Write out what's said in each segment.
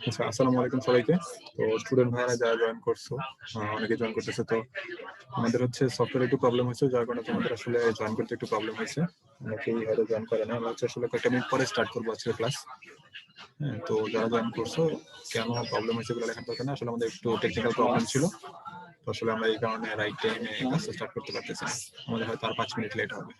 আচ্ছা, আসসালামু আলাইকুম সবাইকে। তো স্টুডেন্ট ভাইরা যারা জয়েন করছো, অনেকে জয়েন করতেছে। তো আমাদের হচ্ছে সফটওয়্যারে একটু প্রবলেম হয়েছে, যার কারণে তোমাদের আসলে জয়েন করতে একটু প্রবলেম হয়েছে। অনেকেই হয়তো জয়েন করে না। আমরা হচ্ছে আসলে কয়েকটা মিনিট পরে স্টার্ট করবো আজকের ক্লাস। হ্যাঁ, তো যারা জয়েন করছো, কেন প্রবলেম হয়েছে এগুলো লেখার দরকার না। আসলে আমাদের একটু টেকনিক্যাল প্রবলেম ছিল। তো আসলে আমরা এই কারণে রাইট টাইমে ক্লাসটা স্টার্ট করতে পারতেছি না। আমাদের হয়তো আর 5 মিনিট লেট হবে।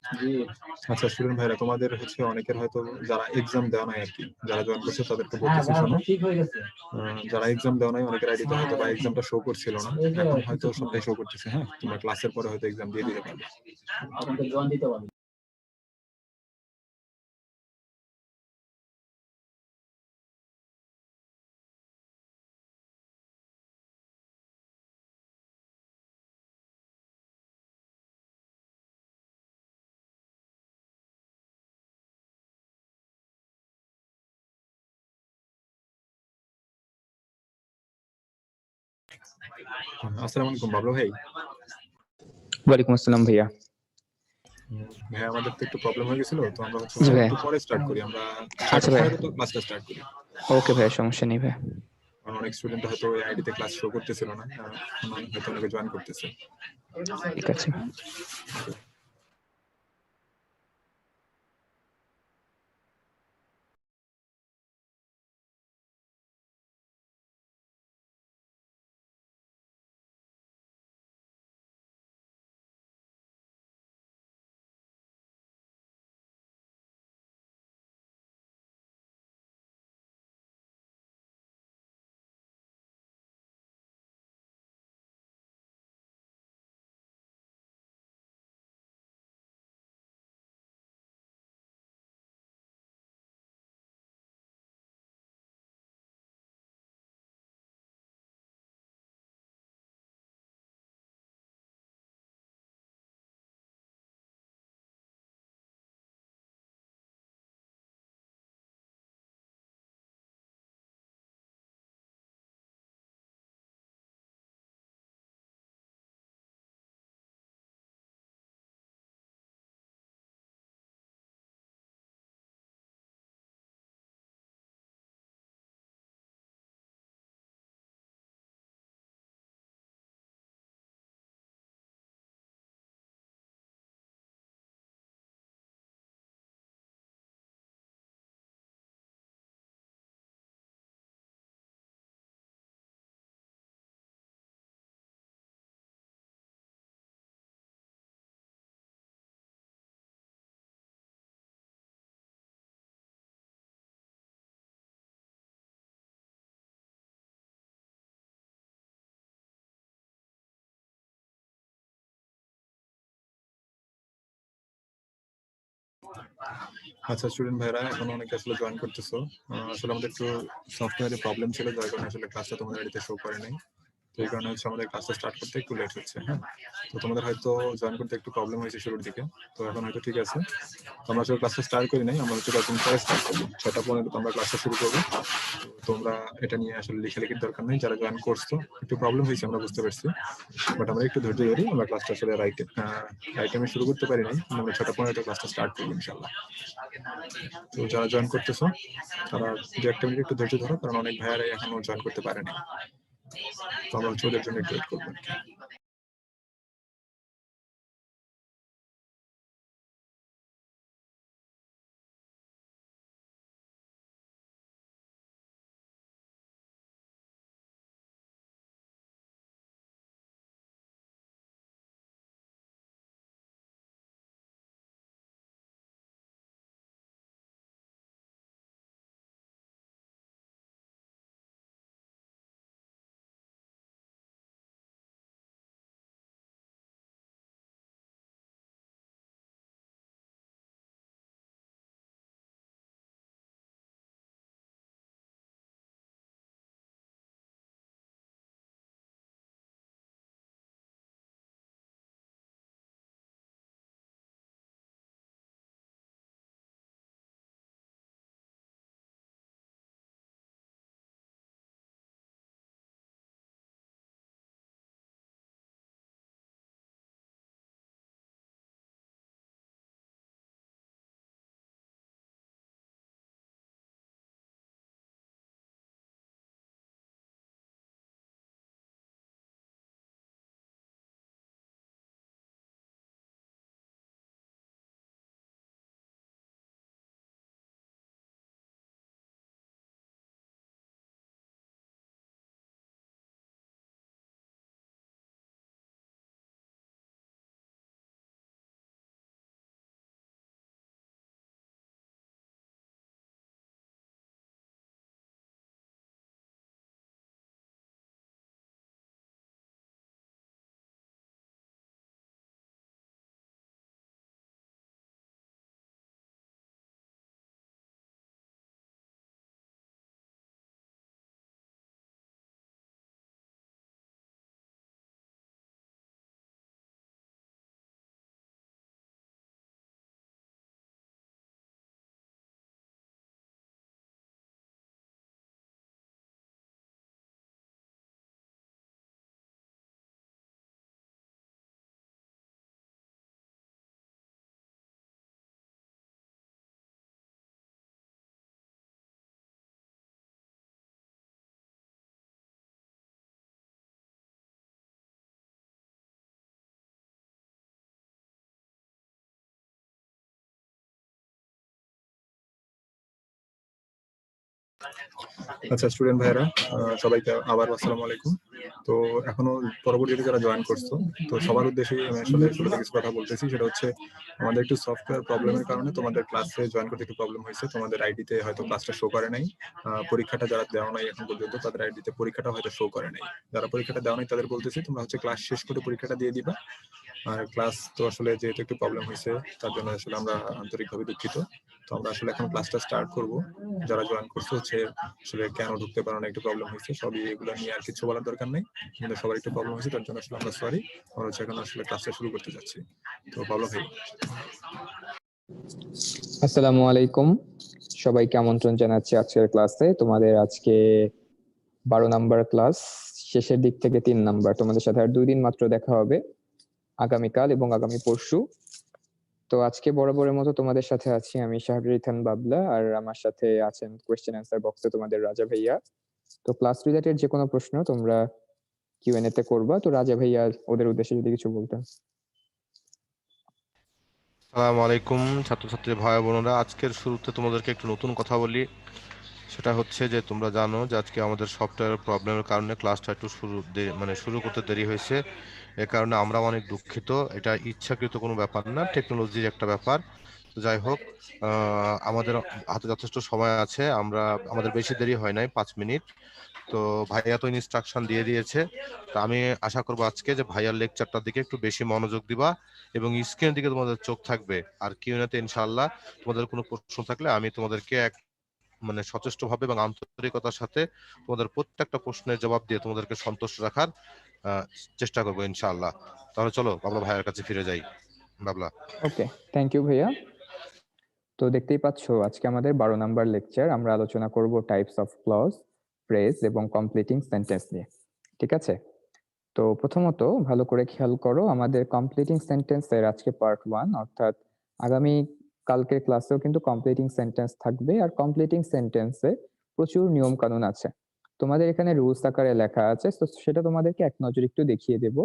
হ্যাঁ, আচ্ছা স্টুডেন্ট ভাইরা, তোমাদের হচ্ছে অনেকের হয়তো যারা এক্সাম দেওয়া নাই আর কি, যারা জয়েন করছে তাদেরকে বলতেছি শোনো। যারা এক্সাম দেওয়া নাই অনেকের আইডিতে হয়তো বা এক্সামটা শো করছিল না, এখন হয়তো সবটাই শো করতেছে। হ্যাঁ, তোমরা ক্লাসের পরে হয়তো এক্সাম দিয়ে দিতে পারবে। আসসালামু আলাইকুম বাবলু ভাই। ওয়ালাইকুম আসসালাম ভাইয়া। ভাই আমাদের তো একটু প্রবলেম হয়ে গেছিল, তো আমরা হচ্ছে জি ভাই। একটু পরে স্টার্ট করি। আমরা আচ্ছা 6টার ভাই, পরে তো ক্লাসটা স্টার্ট করি। ওকে ভাই, সমস্যা নেই ভাই। কারণ অনেক স্টুডেন্ট হয়তো এই আইডিতে ক্লাস শো করতেছিল না, হয়তো অনেকে জয়েন করতেছে। ঠিক আছে। আচ্ছা স্টুডেন্ট ভাইরা, এখন অনেকে আসলে জয়েন করতেছো। আসলে আমাদের একটু সফটওয়্যারে প্রবলেম ছিল, যার কারণে আসলে ক্লাসটা তোমাদের আইডিতে শো করে নাই। তো এই কারণে হচ্ছে আমাদের ক্লাসটা স্টার্ট করতে একটু লেট হচ্ছে। হ্যাঁ, তো তোমাদের হয়তো জয়েন করতে একটু প্রবলেম হয়েছে শুরুর দিকে, তো এখন হয়তো ঠিক আছে। তো আমরা আসলে ক্লাসটা স্টার্ট করি নাই, আমরা হচ্ছে কয়েকদিন পরে স্টার্ট করবো, 6টা 15 তো আমরা ক্লাসটা শুরু করবো। তো তোমরা এটা নিয়ে আসলে লেখালেখির দরকার নেই, যারা জয়েন করছো একটু প্রবলেম হয়েছে আমরা বুঝতে পারছি, বাট আমরা একটু ধৈর্য ধরি, আমরা ক্লাসটা আসলে রাইট টাইমে শুরু করতে পারি নাই, কিন্তু আমরা 6টা 15 ক্লাসটা স্টার্ট করবো ইনশাল্লাহ। তো যারা জয়েন করতেছো তারা 2-1 মিনিট একটু ধৈর্য ধরো, কারণ অনেক ভাইয়ারাই এখনো জয়েন করতে পারেনি, তো আমরা হচ্ছে ওদের জন্য একটু ওয়েট করবো। আচ্ছা স্টুডেন্ট ভাইরা, সবাইকে আবার আসসালামু আলাইকুম। তো এখনো পরবর্তীতে যারা জয়েন করছো, তো সবার উদ্দেশ্যে আমি আসলে শুরুতে কিছু কথা বলতেছি, সেটা হচ্ছে আমাদের একটু সফটওয়্যার প্রবলেমের কারণে তোমাদের ক্লাসে জয়েন করতে একটু প্রবলেম হয়েছে, তোমাদের আইডিতে হয়তো ক্লাসটা শো করে নাই, পরীক্ষাটা যারা দেওয়া নাই এখন পর্যন্ত তাদের আইডিতে পরীক্ষাটা হয়তো শো করে নাই। যারা পরীক্ষাটা দেওয়া নাই তাদের বলতেছি তোমরা হচ্ছে ক্লাস শেষ করে পরীক্ষাটা দিয়ে দিবা। আর ক্লাস তো আসলে যেহেতু একটু প্রবলেম হয়েছে, তার জন্য আসলে আমরা আন্তরিকভাবে দুঃখিত। তো আমরা আসলে এখন ক্লাসটা স্টার্ট করব। যারা জয়েন করছে হচ্ছে আসলে কেন ঢুকতে পারো না, একটু প্রবলেম হয়েছে, সবই এগুলো নিয়ে আর কিছু বলার দরকার নেই, কিন্তু সবার একটু প্রবলেম হয়েছে, তার জন্য আসলে আমরা সরি। আমরা হচ্ছে এখন আসলে ক্লাসটা শুরু করতে যাচ্ছি। তো ভালো ভাই। আসসালামু আলাইকুম, সবাইকে আমন্ত্রণ জানাচ্ছি আজকের ক্লাসে। তোমাদের আজকে 12 নাম্বার ক্লাস, শেষের দিক থেকে 3 নাম্বার। তোমাদের সাথে আর 2 দিন মাত্র দেখা হবে, আগামীকাল এবং আগামী পরশু। তো আজকে বরাবরের মতো তোমাদের সাথে আছি আমি শাহরিয়ার খান বাবলা, আর আমার সাথে আছেন কোয়েশ্চেন অ্যান্সার বক্সে তোমাদের রাজা ভাইয়া। তো ক্লাস রিলেটেড যে কোনো প্রশ্ন তোমরা কিউএনএ তে করবা। তো রাজা ভাইয়া ওদের উদ্দেশ্যে যদি কিছু বলতেন। আসসালামু আলাইকুম ছাত্রছাত্রী ভাই বোনেরা, আজকের শুরুতে তোমাদেরকে একটু নতুন কথা বলি। সেটা হচ্ছে যে তোমরা জানো যে আজকে আমাদের সফটওয়্যার প্রবলেমের কারণে ক্লাসটা একটু শুরু করতে দেরি হয়েছে। এ কারণে আমরা অনেক দুঃখিত। এটা ইচ্ছাকৃত কোনো ব্যাপার না, টেকনোলজির একটা ব্যাপার। তো যাই হোক, আমাদের হাতে যথেষ্ট সময় আছে, আমাদের বেশি দেরি হয় নাই, 5 মিনিট। তো ভাইয়া তো ইনস্ট্রাকশন দিয়ে দিয়েছে। তো আমি আশা করবো আজকে যে ভাইয়ার লেকচারটার দিকে একটু বেশি মনোযোগ দিবা এবং স্ক্রিনের দিকে তোমাদের চোখ থাকবে। আর কিউএনএ তে ইনশাআল্লাহ তোমাদের কোনো প্রশ্ন থাকলে আমি তোমাদেরকে মানে সচেষ্টভাবে এবং আন্তরিকতার সাথে তোমাদের প্রত্যেকটা প্রশ্নের জবাব দিয়ে তোমাদেরকে সন্তুষ্ট রাখার আহ, চেষ্টা করবো ইনশাআল্লাহ। তাহলে চলো বাবলা ভাইয়ের কাছে ফিরে যাই। বাবলা। ওকে, থ্যাংক ইউ ভাইয়া। তো দেখতেই পাচ্ছ আজকে আমাদের 12 নাম্বার লেকচার, আমরা আলোচনা করব টাইপস অফ ক্লজ, ফ্রেজ এবং কমপ্লিটিং সেন্টেন্স নিয়ে। ঠিক আছে, তো প্রথমত ভালো করে খেয়াল করো, আমাদের কমপ্লিটিং সেন্টেন্সের আজকে পার্ট 1, অর্থাৎ আগামী কালকের ক্লাসেও কিন্তু কমপ্লিটিং সেন্টেন্স থাকবে। আর কমপ্লিটিং সেন্টেন্সে প্রচুর নিয়ম কানুন আছে, তোমাদের এখানে রুলস আকারে লেখা আছে, তো সেটা তোমাদেরকে এক নজর একটু দেখিয়ে দেব।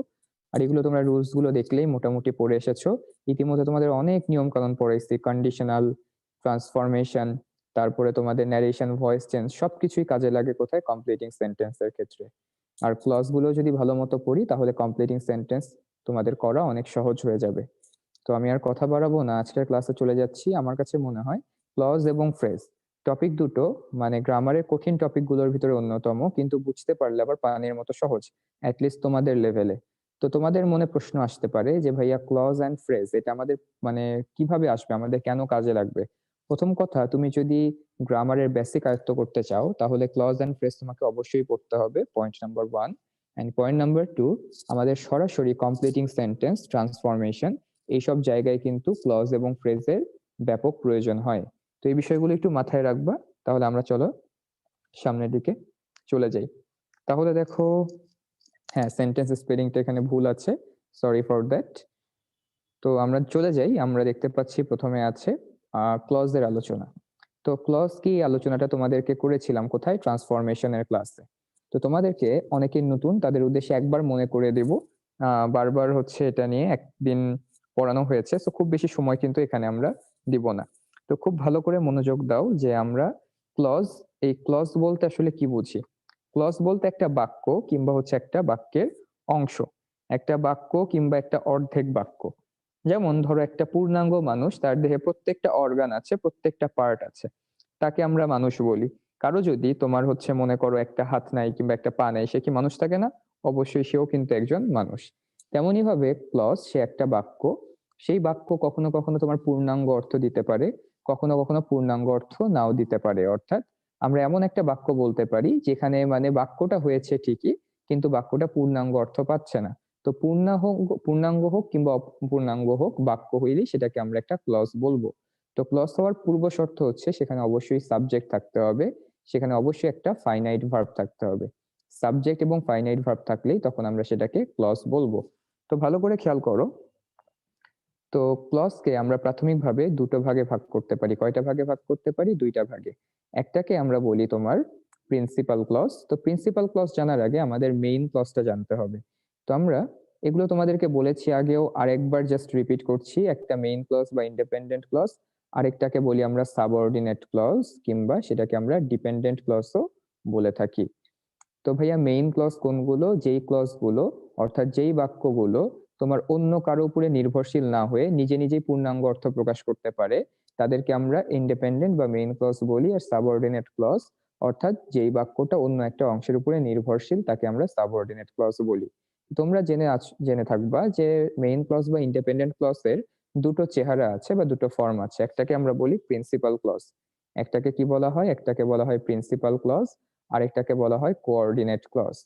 আর এগুলো তোমরা রুলস গুলো দেখলেই মোটামুটি পড়ে এসেছো। ইতিমধ্যে তোমাদের অনেক নিয়ম কানুন পড়েছি, কন্ডিশনাল, ট্রান্সফরমেশন, তারপরে তোমাদের ন্যারেশন, ভয়েস চেঞ্জ, সবকিছুই কাজে লাগে কোথায়? কমপ্লিটিং সেন্টেন্সের ক্ষেত্রে। আর ক্লজ গুলো যদি ভালো মতো পড়ি তাহলে কমপ্লিটিং সেন্টেন্স তোমাদের করা অনেক সহজ হয়ে যাবে। তো আমি আর কথা বাড়াবো না, আজকের ক্লাসে চলে যাচ্ছি। আমার কাছে মনে হয় ক্লজ এবং ফ্রেজ টপিক দুটো মানে গ্রামারের কঠিন টপিক গুলোর ভিতরে অন্যতম, কিন্তু বুঝতে পারলে আবার পানির মতো সহজ, অ্যাটলিস্ট তোমাদের লেভেলে। তো তোমাদের মনে প্রশ্ন আসতে পারে যে ভাইয়া ক্লজ অ্যান্ড ফ্রেজ এটা আমাদের মানে কিভাবে আসবে, আমাদের কেন কাজে লাগবে? প্রথম কথা, তুমি যদি গ্রামারের বেসিক আয়ত্ত করতে চাও তাহলে ক্লজ অ্যান্ড ফ্রেজ তোমাকে অবশ্যই পড়তে হবে, point number 1। End point number 2, আমাদের সরাসরি কমপ্লিটিং সেন্টেন্স, ট্রান্সফরমেশন, এইসব জায়গায় কিন্তু ক্লজ এবং ফ্রেজের ব্যাপক প্রয়োজন হয়। তো এই বিষয়গুলো একটু মাথায় রাখবা। তাহলে আমরা চলো সামনের দিকে চলে যাই। তাহলে দেখো, হ্যাঁ, সেন্টেন্স স্পেলিংটা এখানে ভুল আছে, সরি ফর দ্যাট। তো আমরা চলে যাই, আমরা দেখতে পাচ্ছি প্রথমে আছে ক্লজের আলোচনা। তো ক্লজ কি, আলোচনাটা তোমাদেরকে করেছিলাম কোথায়? ট্রান্সফরমেশনের ক্লাসে। তো তোমাদেরকে অনেকের নতুন, তাদের উদ্দেশ্যে একবার মনে করে দেব, বারবার হচ্ছে এটা নিয়ে একদিন পড়ানো হয়েছে, তো খুব বেশি সময় কিন্তু এখানে আমরা দিব না। তো খুব ভালো করে মনোযোগ দাও যে আমরা ক্লজ, এই ক্লজ বলতে আসলে কি বুঝি? ক্লজ বলতে একটা বাক্য কিংবা হচ্ছে একটা বাক্যের অংশ, একটা বাক্য কিংবা একটা অর্ধেক বাক্য। যেমন ধরো একটা পূর্ণাঙ্গ মানুষ, তার দেহে প্রত্যেকটা অর্গান আছে, প্রত্যেকটা পার্ট আছে, তাকে আমরা মানুষ বলি। কারো যদি তোমার হচ্ছে মনে করো একটা হাত নাই কিংবা একটা পা নাই, সে কি মানুষ থাকে না? অবশ্যই সেও কিন্তু একজন মানুষ। তেমনি ভাবে ক্লজ, সে একটা বাক্য, সেই বাক্য কখনো কখনো তোমার পূর্ণাঙ্গ অর্থ দিতে পারে, কখনো কখনো পূর্ণাঙ্গ অর্থ নাও দিতে পারে। অর্থাৎ আমরা এমন একটা বাক্য বলতে পারি যেখানে মানে বাক্যটা হয়েছে ঠিকই, কিন্তু বাক্যটা পূর্ণাঙ্গ অর্থ পাচ্ছে না। তো পূর্ণাঙ্গ হোক কিংবা অপূর্ণাঙ্গ হোক, বাক্য হইলেই সেটাকে আমরা একটা ক্লজ বলবো। তো ক্লজ হওয়ার পূর্ব শর্ত হচ্ছে সেখানে অবশ্যই সাবজেক্ট থাকতে হবে, সেখানে অবশ্যই একটা ফাইনাইট ভার্ব থাকতে হবে। সাবজেক্ট এবং ফাইনাইট ভার্ব থাকলেই তখন আমরা সেটাকে ক্লজ বলবো। তো ভালো করে খেয়াল করো, তো ক্লজকে আমরা প্রাথমিকভাবে দুটো ভাগে ভাগ করতে পারি। কয়টা ভাগে ভাগ করতে পারি? দুইটা ভাগে। একটাকে আমরা বলি তোমার প্রিন্সিপাল ক্লজ। তো প্রিন্সিপাল ক্লজ জানার আগে আমাদের মেইন ক্লজটা জানতে হবে। তো আমরা এগুলো তোমাদেরকে বলেছি আগেও, আরেকবার জাস্ট রিপিট করছি। একটা মেইন ক্লজ বা ইন্ডিপেন্ডেন্ট ক্লজ, আরেকটাকে বলি আমরা সাবঅর্ডিনেট ক্লজ, কিংবা সেটাকে আমরা ডিপেন্ডেন্ট ক্লজও বলে থাকি। তো ভাইয়া মেইন ক্লজ কোনগুলো? যেই ক্লজগুলো, অর্থাৎ যেই বাক্যগুলো তোমার অন্য কারো উপরে নির্ভরশীল না হয়ে নিজে নিজেই পূর্ণাঙ্গ অর্থ প্রকাশ করতে পারে, তাদেরকে আমরা ইন্ডিপেন্ডেন্ট বা মেইন ক্লজ বলি। আর সাবঅর্ডিনেট ক্লজ, অর্থাৎ যেই বাক্যটা অন্য একটা অংশের উপরে নির্ভরশীল, তাকে আমরা সাবঅর্ডিনেট ক্লজ বলি। তোমরা জেনে থাকবা যে মেইন ক্লজ বা ইন্ডিপেন্ডেন্ট ক্লজের দুটো চেহারা আছে বা দুটো ফর্ম আছে। একটাকে আমরা বলি প্রিন্সিপাল ক্লজ, একটাকে কি বলা হয়? একটাকে বলা হয় প্রিন্সিপাল ক্লজ, আরেকটাকে বলা হয় কোঅর্ডিনেট ক্লজ।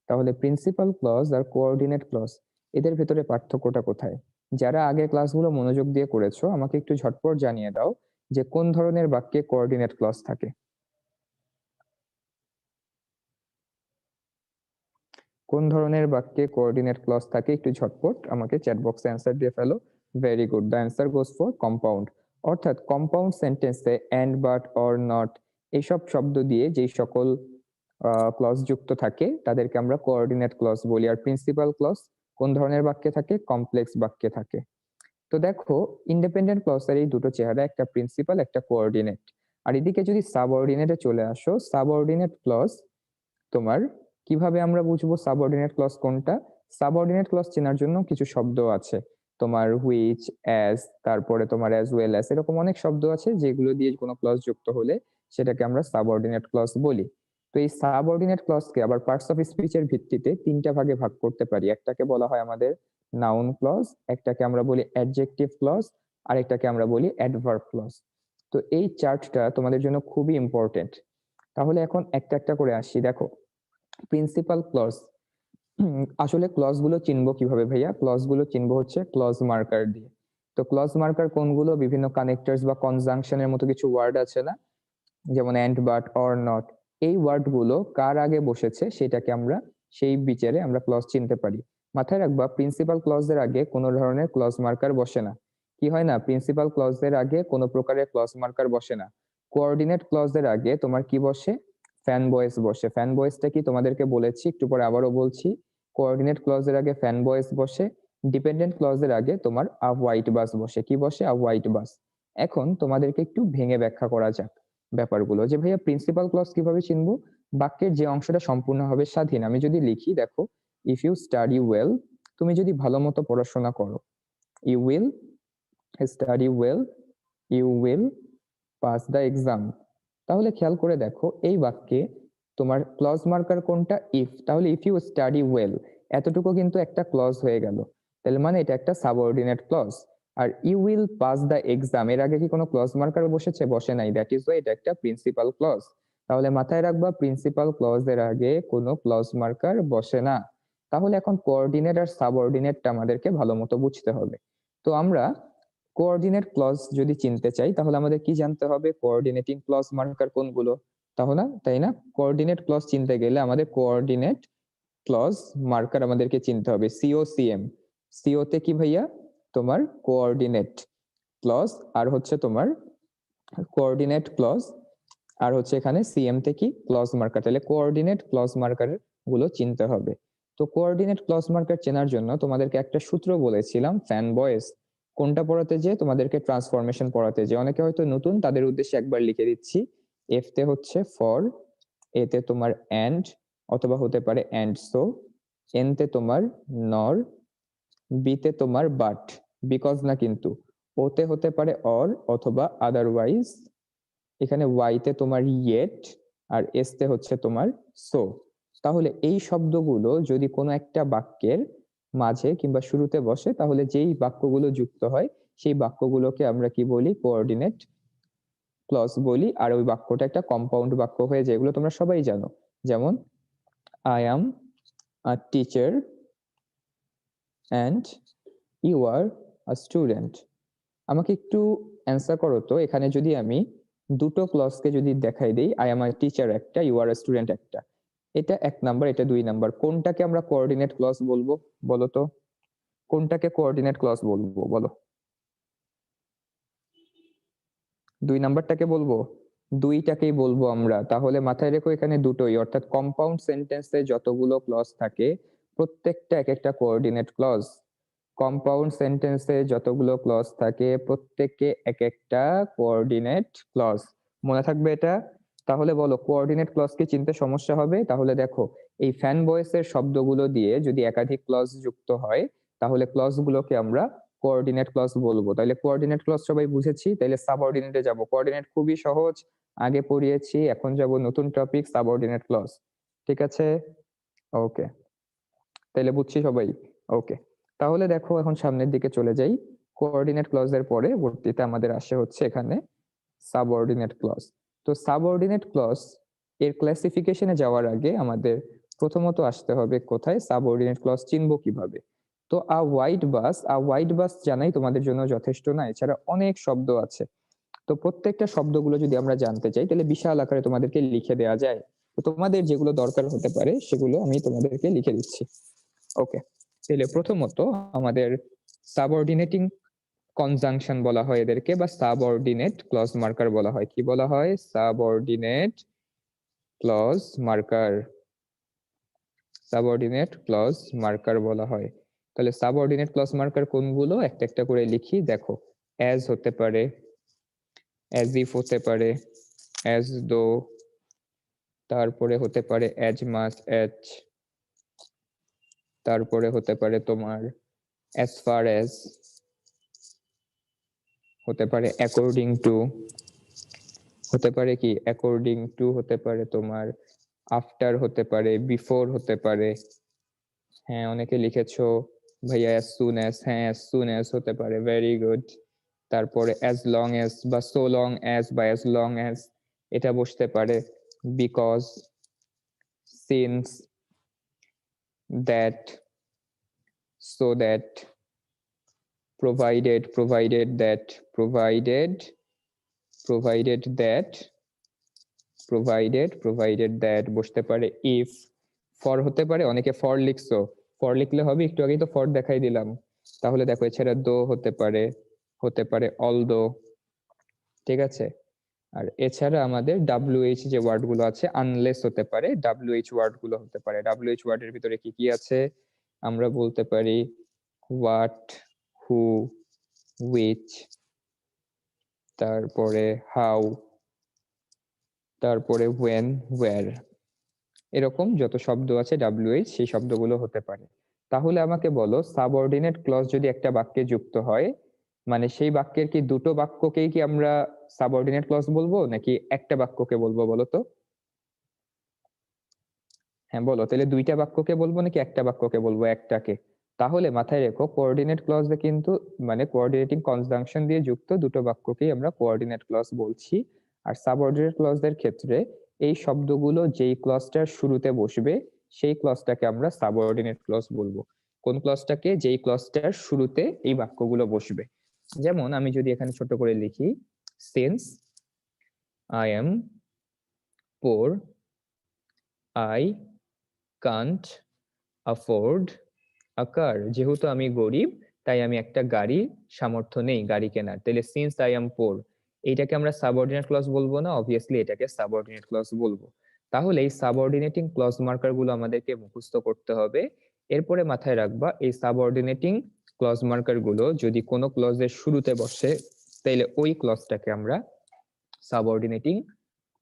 তাহলে প্রিন্সিপাল ক্লজ আর কোঅর্ডিনেট ক্লজ, এদের ভেতরে পার্থক্যটা কোথায়? যারা আগে ক্লাসগুলো মনোযোগ দিয়ে করেছো আমাকে একটু ঝটপট জানিয়ে দাও যে কোন ধরনের বাক্যে কোঅর্ডিনেট ক্লজ থাকে। কোন ধরনের বাক্যে কোঅর্ডিনেট ক্লজ থাকে একটু ঝটপট আমাকে চ্যাট বক্সে অ্যান্সার দিয়ে ফেলো। Very good, the answer goes for compound. অর্থাৎ কম্পাউন্ড সেন্টেন্সে এন্ড, বাট, অর, নট এইসব শব্দ দিয়ে যেই সকল ক্লজ যুক্ত থাকে তাদেরকে আমরা কোঅর্ডিনেট ক্লজ বলি। আর প্রিন্সিপাল ক্লজ কোন ধরনের বাক্যে থাকে? কমপ্লেক্স বাক্যে থাকে। তো দেখো, ইন্ডিপেন্ডেন্ট ক্লজের এই দুটো চেহারা, একটা প্রিন্সিপাল, একটা কোঅর্ডিনেট। আর এদিকে যদি সাবঅর্ডিনেটে চলে আসো, সাবঅর্ডিনেট ক্লজ তোমার কিভাবে আমরা বুঝবো সাবঅর্ডিনেট ক্লজ কোনটা? সাবঅর্ডিনেট ক্লজ চেনার জন্য কিছু শব্দ আছে, তোমার হুইচ, অ্যাজ, তারপরে তোমার অ্যাজ ওয়েল অ্যাজ, এরকম অনেক শব্দ আছে যেগুলো দিয়ে কোনো ক্লজ যুক্ত হলে সেটাকে আমরা সাবঅর্ডিনেট ক্লজ বলি। তো এই সাবঅর্ডিনেট ক্লজকে আবার পার্টস অফ স্পিচের ভিত্তিতে তিনটা ভাগে ভাগ করতে পারি। একটাকে বলা হয় আমাদের নাউন ক্লজ, একটাকে আমরা বলি অ্যাডজেক্টিভ ক্লজ, আরেকটাকে আমরা বলি অ্যাডভার্ব ক্লজ। তো এই চার্টটা তোমাদের জন্য খুবই ইম্পর্টেন্ট। তাহলে এখন একটা একটা করে আসি। দেখো, প্রিন্সিপাল ক্লজ। আসলে ক্লজ গুলো চিনবো কিভাবে ভাইয়া? ক্লজ গুলো চিনবো হচ্ছে ক্লজ মার্কার দিয়ে। তো ক্লজ মার্কার কোনগুলো? বিভিন্ন কানেক্টরস বা কনজাংশনের মতো কিছু ওয়ার্ড আছে না, যেমন এন্ড, বাট, অর, নট। এই ওয়ার্ড গুলো কার আগে বসেছে সেটাকে আমরা সেই বিচারে আমরা ক্লজ চিনতে পারি। মাথায় রাখবা, প্রিন্সিপাল ক্লজের আগে কোনো ধরনের ক্লজ মার্কার বসে না। কি হয় না? প্রিন্সিপাল ক্লজের আগে কোনো প্রকারের ক্লজ মার্কার বসে না। কোঅর্ডিনেট ক্লজের আগে তোমার কি বসে? ফ্যান বয়েস বসে। ফ্যান বয়েসটা কি তোমাদেরকে বলেছি, একটু পরে আবারও বলছি। কোঅর্ডিনেট ক্লজের আগে ফ্যান বয়েস বসে। ডিপেন্ডেন্ট ক্লজের আগে তোমার আ হোয়াইট বাস বসে। কি বসে? আ হোয়াইট বাস। এখন তোমাদেরকে একটু ভেঙে ব্যাখ্যা করা যাক ব্যাপারগুলো, যে ভাইয়া প্রিন্সিপাল ক্লজ কিভাবে চিনবো? বাক্যের যে অংশটা সম্পূর্ণভাবে স্বাধীন। আমি যদি লিখি, দেখো, ইফ ইউ স্টাডি ওয়েল, তুমি যদি ভালো মতো পড়াশোনা করো, you will study well, you will pass the exam. তাহলে খেয়াল করে দেখো, এই বাক্যে তোমার ক্লজ মার্কার কোনটা? ইফ। তাহলে ইফ ইউ স্টাডি ওয়েল, এতটুকু কিন্তু একটা ক্লজ হয়ে গেল। তাহলে মানে এটা একটা সাবঅর্ডিনেট ক্লজ। আর you will pass the exam, এর আগে কি কোনো ক্লজ মার্কার বসেছে? বসে নাই। দ্যাট ইজ ওয়াই এটা একটা প্রিন্সিপাল ক্লজ। তাহলে মাথায় রাখবা, প্রিন্সিপাল ক্লজের আগে কোনো ক্লজ মার্কার বসে না। তাহলে এখন কোঅর্ডিনেট আর সাবঅর্ডিনেটটা আমাদেরকে ভালো মতো বুঝতে হবে। তো আমরা কোঅর্ডিনেট ক্লজ যদি চিনতে চাই, তাহলে আমাদের কি জানতে হবে? কোঅর্ডিনেটিং ক্লজ মার্কার কোনগুলো, তাহলে তাই না? কোঅর্ডিনেট ক্লজ চিনতে গেলে আমাদের কোঅর্ডিনেট ক্লজ মার্কার আমাদেরকে চিনতে হবে। CO, CM. সিও তে কি ভাইয়া? তোমার কোঅর্ডিনেট ক্লজ, আর হচ্ছে তোমার কোঅর্ডিনেট ক্লজ, আর হচ্ছে এখানে সিএম তে কি? Clause marker. তাহলে কোঅর্ডিনেট ক্লজ মার্কার গুলো চিনতে হবে। তো কোঅর্ডিনেট ক্লজ মার্কার চেনার জন্য তোমাদেরকে একটা সূত্র বলেছিলাম, ফ্যান বয়েস। কোনটা পড়াতে? যে তোমাদেরকে ট্রান্সফরমেশন পড়াতে। যে অনেকে হয়তো নতুন, তাদের উদ্দেশ্যে একবার লিখে দিচ্ছি। এফ তে হচ্ছে ফর, এ তে তোমার এন্ড অথবা হতে পারে এন্ড সো, এন তে তোমার নর, বি তে তোমার বাট, বিকজ না কিন্তু, ওতে হতে পারে অর অথবা আদারওয়াইজ, এখানে ওয়াই তে তোমার ইয়েট, আর এস তে হচ্ছে তোমার সো। তাহলে এই শব্দগুলো যদি কোনো একটা বাক্যের মাঝে কিংবা শুরুতে বসে, তাহলে যেই বাক্যগুলো যুক্ত হয় সেই বাক্যগুলোকে আমরা কি বলি? কোঅর্ডিনেট ক্লজ বলি। আর ওই বাক্যটা একটা কম্পাউন্ড বাক্য হয়ে যায়। এগুলো তোমরা সবাই জানো। যেমন I am a teacher and you are a student. আমাকে একটু অ্যান্সার করো তো, এখানে যদি আমি দুটো ক্লজকে যদি দেখাই দিই, আই এম আ টিচার একটা, ইউ আর আ স্টুডেন্ট একটা, এটা 1 নাম্বার, এটা 2 নাম্বার, কোনটাকে আমরা কোঅর্ডিনেট ক্লজ বলবো বলো তো? কোনটাকে কোঅর্ডিনেট ক্লজ বলবো বলো? 2 নাম্বারটাকে বলবো? দুইটাকেই বলবো আমরা। তাহলে মাথায় রেখো, এখানে দুটোই, অর্থাৎ কম্পাউন্ড সেন্টেন্সে যতগুলো ক্লজ থাকে প্রত্যেকটা এক একটা কোঅর্ডিনেট ক্লজ। কম্পাউন্ড সেন্টেন্সে যতগুলো ক্লজ থাকে প্রত্যেককে এক একটা কোঅর্ডিনেট ক্লজ। মনে থাকবে এটা? তাহলে বলো, কোঅর্ডিনেট ক্লজ কি চিনতে সমস্যা হবে? তাহলে দেখো, এই ফ্যান ভয়েসের শব্দগুলো দিয়ে যদি একাধিক ক্লজ যুক্ত হয়, তাহলে ক্লজ গুলোকে আমরা কোঅর্ডিনেট ক্লজ বলবো। তাহলে কোঅর্ডিনেট ক্লজ সবাই বুঝেছি। তাহলে সাবঅর্ডিনেটে যাব। কোঅর্ডিনেট খুবই সহজ, আগে পড়িয়েছি। এখন যাব নতুন টপিক, সাবঅর্ডিনেট ক্লজ। ঠিক আছে? ওকে, তাহলে বুঝছি সবাই? ওকে, তাহলে দেখো এখন সামনের দিকে চলে যাই। কোঅর্ডিনেট ক্লজের পরে বর্তীতে আমাদের আসে হচ্ছে এখানে সাবঅর্ডিনেট ক্লজ। তো সাবঅর্ডিনেট ক্লজ এর ক্লাসিফিকেশনে যাওয়ার আগে আমাদের প্রথমত আসতে হবে কোথায়? সাবঅর্ডিনেট ক্লজ চিনবো কিভাবে? তো আ হোয়াইট বাস জানাই তোমাদের জন্য যথেষ্ট না, এছাড়া অনেক শব্দ আছে। তো প্রত্যেকটা শব্দগুলো যদি আমরা জানতে চাই, তাহলে বিশাল আকারে তোমাদেরকে লিখে দেওয়া যায়। তো তোমাদের যেগুলো দরকার হতে পারে সেগুলো আমি তোমাদেরকে লিখে দিচ্ছি। ওকে, তাহলে প্রথমত আমাদের সাবঅর্ডিনেটিং কনজাংশন বলা হয় এদেরকে, বা সাবঅর্ডিনেট ক্লজ মার্কার বলা হয়। কি বলা হয়? Subordinate clause marker. Subordinate clause marker বলা হয়। তাহলে সাবঅর্ডিনেট ক্লজ মার্কার কোনগুলো একটা একটা করে লিখি। দেখো, অ্যাজ হতে পারে, অ্যাজ ইফ হতে পারে, অ্যাজ দো, তারপরে হতে পারে অ্যাজ মাস অ্যাজ, তারপরে হতে পারে তোমার অ্যাজ ফার অ্যাজ, হতে পারে অ্যাকর্ডিং টু, হতে পারে কি অ্যাকর্ডিং টু, হতে পারে তোমার আফটার, হতে পারে বিফোর, হতে পারে, হ্যাঁ অনেকে লিখেছো ভাইয়া অ্যাজ সুন অ্যাজ, হ্যাঁ অ্যাজ সুন অ্যাজ হতে পারে, ভেরি গুড। তারপরে as long as বা so long as বা as long as এটা বসতে পারে, because, since, that, so that, provided that, provided that বসতে পারে, if, for হতে পারে, অনেকে for লিখছো, for লিখলে হবে, একটু আগেই তো for দেখাই দিলাম। তাহলে দেখো এছাড়া though হতে পারে although, ঠিক আছে। আর এছাড়া আমাদের WH যে ওয়ার্ড গুলো আছে, আনলেস হতে পারে, WH ওয়ার্ড গুলো হতে পারে। WH ওয়ার্ডের ভিতরে কি কি আছে? আমরা বলতে পারি হোয়াট, হু, হুইচ, তারপরে হাউ, তারপরে when, where, এরকম যত শব্দ আছে WH সেই শব্দগুলো হতে পারে। তাহলে আমাকে বলো, সাবঅর্ডিনেট ক্লজ যদি একটা বাক্যে যুক্ত হয়, মানে সেই বাক্যের কি দুটো বাক্যকেই কি আমরা সাবঅর্ডিনেট ক্লজ বলবো নাকি একটা বাক্যকে বলবো বলো তো? হ্যাঁ বলো, তাহলে দুইটা বাক্যকে বলবো নাকি একটা বাক্যকে বলবো? একটাকে। তাহলে মাথায় রেখো, কোঅর্ডিনেট ক্লজে কিন্তু মানে কোঅর্ডিনেটিং কনজাংশন দিয়ে যুক্ত দুটো বাক্যকেই আমরা কোঅর্ডিনেট ক্লজ বলছি। আর সাবঅর্ডিনেট ক্লজের ক্ষেত্রে এই শব্দগুলো যেই ক্লজটার শুরুতে বসবে সেই ক্লজটাকে আমরা সাবঅর্ডিনেট ক্লজ বলবো। কোন ক্লজটাকে? যেই ক্লজটার শুরুতে এই বাক্যগুলো বসবে। যেমন আমি যদি এখানে ছোট করে লিখি, since I am poor, I can't afford a car, যেহেতু আমি গরিব তাই আমি একটা গাড়ি সামর্থ্য নেই গাড়ি কেনার। তাহলে সিন্স আই এম পোর, এইটাকে আমরা সাবঅর্ডিনেট ক্লজ বলবো না? অবভিয়াসলি এটাকে সাবঅর্ডিনেট ক্লজ বলবো। তাহলে এই সাবঅর্ডিনেটিং ক্লজ মার্কার গুলো আমাদেরকে মুখস্থ করতে হবে। এরপরে মাথায় রাখবা, এই সাবঅর্ডিনেটিং ক্লজ মার্কার গুলো যদি কোনো ক্লজের শুরুতে বসে তাহলে ওই ক্লজটাকে আমরা সাবঅর্ডিনেটিং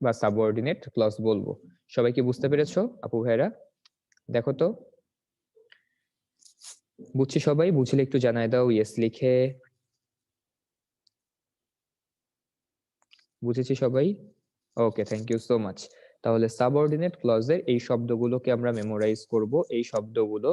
বা সাবঅর্ডিনেট ক্লজ বলবো। সবাই কি বুঝতে পেরেছো আপু ভাইরা? দেখো তো, বুঝছি সবাই? বুঝলে একটু জানায় দাও ইয়েস লিখে। বুঝেছি সবাই? ওকে, থ্যাংক ইউ সো মাচ। তাহলে সাবঅর্ডিনেট ক্লজের এই শব্দগুলোকে আমরা মেমোরাইজ করব। এই শব্দগুলো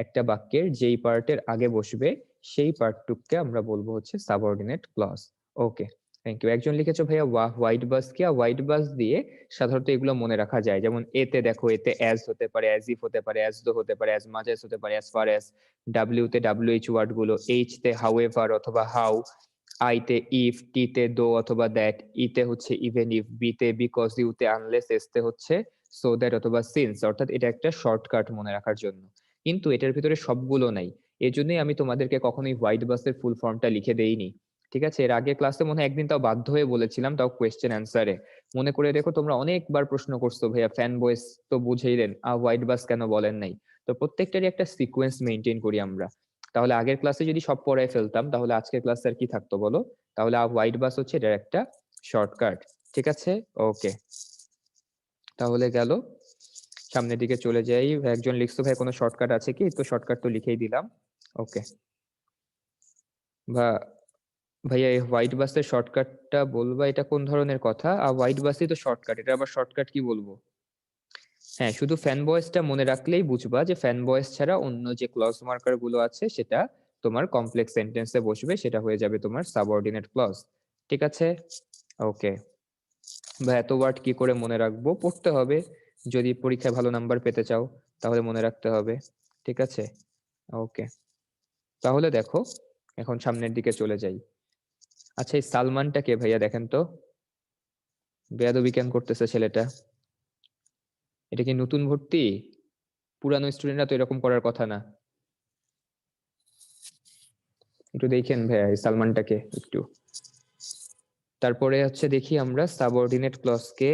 একটা বাক্যের যেই পার্টের আগে বসবে সেই পার্টটুককে আমরা বলবো হচ্ছে subordinate clause. Okay, thank you. একজন লিখেছো ভাইয়া হোয়াইট বাস কি? হোয়াইট বাস দিয়ে সাধারণত এগুলো মনে রাখা যায়। যেমন এতে দেখো, এতে অ্যাজ হতে পারে, অ্যাজ ইফ হতে পারে, অ্যাজ দো হতে পারে, অ্যাজ মাচ অ্যাজ হতে পারে, অ্যাজ ফার অ্যাজ। ডাব্লিউ তে WH ওয়ার্ড গুলো, এইচ তে হাউএভার অথবা হাউ, আই তে ইফ, টি তে দো অথবা দ্যাট, ই তে হচ্ছে ইভেন ইফ, বি তে বিকজ, ইউ তে আনলেস, এস তে হচ্ছে সো দ্যাট অথবা সিন্স। অর্থাৎ এটা একটা শর্টকাট মনে রাখার জন্য, কিন্তু এটার ভিতরে সবগুলো নাই। এজন্যই আমি তোমাদেরকে কখনোই হোয়াইট বাসের ফুল ফর্মটা লিখে দেইনি। ঠিক আছে, এর আগে ক্লাসে মনে হয় একদিন তাও বাধ্য হয়ে বলেছিলাম, তাও কোয়েশ্চেন অ্যান্সারে। মনে করে দেখো, তোমরা অনেকবার প্রশ্ন করছো ভাইয়া ফ্যান বয়েস তো বুঝেইলেন, হোয়াইট বাস কেন বলেন নাই? তো প্রত্যেকটারই একটা সিকোয়েন্স মেনটেন করি আমরা। তাহলে আগের ক্লাসে যদি সব পড়ায় ফেলতাম তাহলে আজকের ক্লাসে আর কি থাকতো বলো? তাহলে হোয়াইট বাস হচ্ছে এটার একটা শর্টকাট। ঠিক আছে, ওকে। তাহলে গেল, সামনের দিকে চলে যাই। একজন লিখছো ভাই কোনো শর্টকাট আছে কি? তো শর্টকাট তো লিখেই দিলাম। ওকে ভাইয়া, এই হোয়াইট বাসের শর্টকাটটা বলবা, এটা কোন ধরনের কথা? হোয়াইট বাসই তো শর্টকাট, এটা আবার শর্টকাট কি বলবো? হ্যাঁ, শুধু ফ্যান বয়েসটা মনে রাখলেই বুঝবা যে ফ্যান বয়েস ছাড়া অন্য যে ক্লজ মার্কার গুলো আছে সেটা তোমার কমপ্লেক্স সেন্টেন্সে বসবে, সেটা হয়ে যাবে তোমার সাবঅর্ডিনেট ক্লজ। ঠিক আছে, ওকে ভাই। এত ওয়ার্ড কি করে মনে রাখবো? পড়তে হবে। যদি পরীক্ষায় ভালো নাম্বার পেতে চাও তাহলে মনে রাখতে হবে। ঠিক আছে, ওকে। তাহলে দেখো, এখন সামনের দিকে চলে যাই। আচ্ছা, এই সালমানটা কে ভাইয়া? দেখেন তো, বেয়াদবি কেন করতেছে ছেলেটা? এটা কি নতুন ভর্তি? পুরানো স্টুডেন্টরা তো এরকম করার কথা না। একটু দেখেন ভাইয়া এই সালমানটাকে একটু। তারপরে হচ্ছে দেখি আমরা সাবঅর্ডিনেট ক্লজকে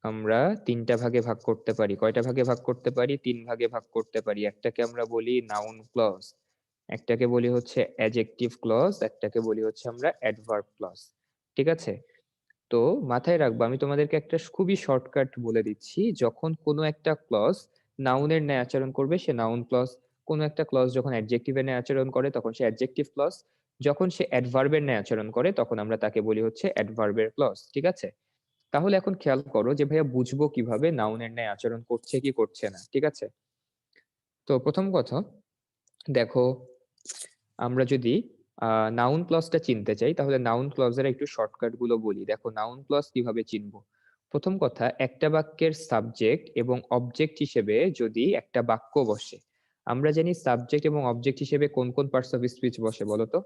আমরা তিনটা ভাগে ভাগ করতে পারি। কয়টা ভাগে ভাগ করতে পারি? তিন ভাগে ভাগ করতে পারি। একটাকে আমরা বলি নাউন ক্লজ, একটাকে বলি হচ্ছে অ্যাডজেক্টিভ ক্লজ, একটাকে বলি হচ্ছে আমরা অ্যাডভার্ব ক্লজ। ঠিক আছে, তো মাথায় রাখবো, আমি তোমাদেরকে একটা খুবই শর্টকাট বলে দিচ্ছি। যখন কোনো একটা ক্লজ নাউনের ন্যায় আচরণ করবে সে নাউন ক্লজ, কোনো একটা ক্লজ যখন অ্যাডজেক্টিভের ন্যায় আচরণ করে তখন সে অ্যাডজেক্টিভ ক্লজ, যখন সে অ্যাডভার্বের ন্যায় আচরণ করে তখন আমরা তাকে বলি হচ্ছে অ্যাডভার্বের ক্লজ। ঠিক আছে, তাহলে এখন খেয়াল করো যে ভাইয়া বুঝবো কিভাবে নাউনের ন্যায় আচরণ করছে কি করছে না। ঠিক আছে, তো প্রথম কথা দেখো, আমরা যদি নাউন ক্লজটা চিনতে চাই, তাহলে নাউন ক্লজের একটু শর্টকাট গুলো বলি। দেখো নাউন ক্লজ কিভাবে চিনবো। প্রথম কথা, একটা বাক্যের সাবজেক্ট এবং অবজেক্ট হিসেবে যদি একটা বাক্য বসে, আমরা জানি সাবজেক্ট এবং অবজেক্ট হিসেবে কোন কোন পার্টস অফ স্পিচ বসে বলো তো।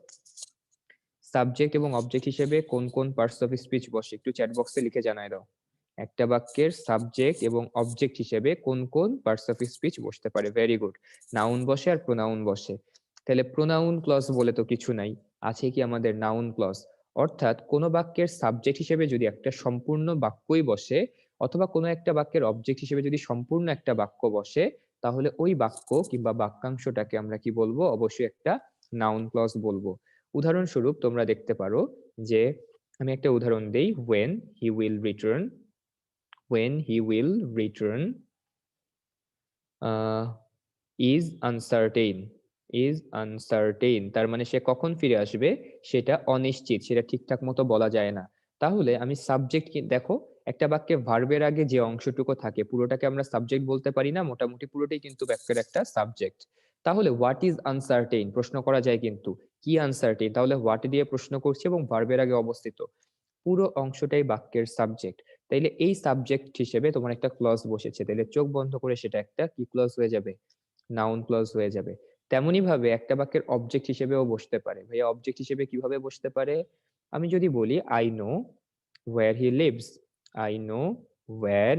সাবজেক্ট এবং অবজেক্ট হিসেবে কোন কোন পার্টস অফ স্পিচ বসে একটু চ্যাট বক্সে লিখে জানাই দাও। একটা বাক্যের সাবজেক্ট এবং অবজেক্ট হিসেবে কোন কোন পার্টস অফ স্পিচ বসতে পারে? ভেরি গুড, নাউন বসে আর প্রোনাউন বসে। তাহলে প্রোনাউন ক্লজ বলে তো কিছু নাই, আছে কি আমাদের নাউন ক্লজ। অর্থাৎ কোন বাক্যের সাবজেক্ট হিসেবে যদি একটা সম্পূর্ণ বাক্যই বসে, অথবা কোনো একটা বাক্যের অবজেক্ট হিসেবে যদি সম্পূর্ণ একটা বাক্য বসে, তাহলে ওই বাক্য কিংবা বাক্যাংশটাকে আমরা কি বলবো? অবশ্যই একটা নাউন ক্লজ বলবো। উদাহরণস্বরূপ তোমরা দেখতে পারো যে, আমি একটা উদাহরণ দেই, when he will return, when he will return is uncertain, is uncertain, তার মানে সে কখন ফিরে আসবে সেটা অনিশ্চিত, সেটা ঠিকঠাক মতো বলা যায় না। তাহলে আমি সাবজেক্ট, দেখো একটা বাক্যে ভার্বের আগে যে অংশটুকু থাকে পুরোটাকে আমরা সাবজেক্ট বলতে পারি না, মোটামুটি পুরোটাই কিন্তু বাক্যের একটা সাবজেক্ট। তাহলে হোয়াট ইজ আনসার্টেইন প্রশ্ন করা যায়, কিন্তু কি আনসার্টেইন, তাহলে হোয়াট দিয়ে প্রশ্ন করছি এবং ভার্বের আগে অবস্থিত, পুরো অংশটাই বাক্যের সাবজেক্ট। তাইলে এই সাবজেক্ট হিসেবে তোমার একটা ক্লজ বসেছে, তাইলে চোখ বন্ধ করে সেটা একটা কি ক্লজ হয়ে যাবে? নাউন ক্লজ হয়ে যাবে। তেমনি ভাবে একটা বাক্যের অবজেক্ট হিসেবেও বসতে পারে। ভাইয়া অবজেক্ট হিসেবে কিভাবে বসতে পারে? আমি যদি বলি I know wire he lives, I know wire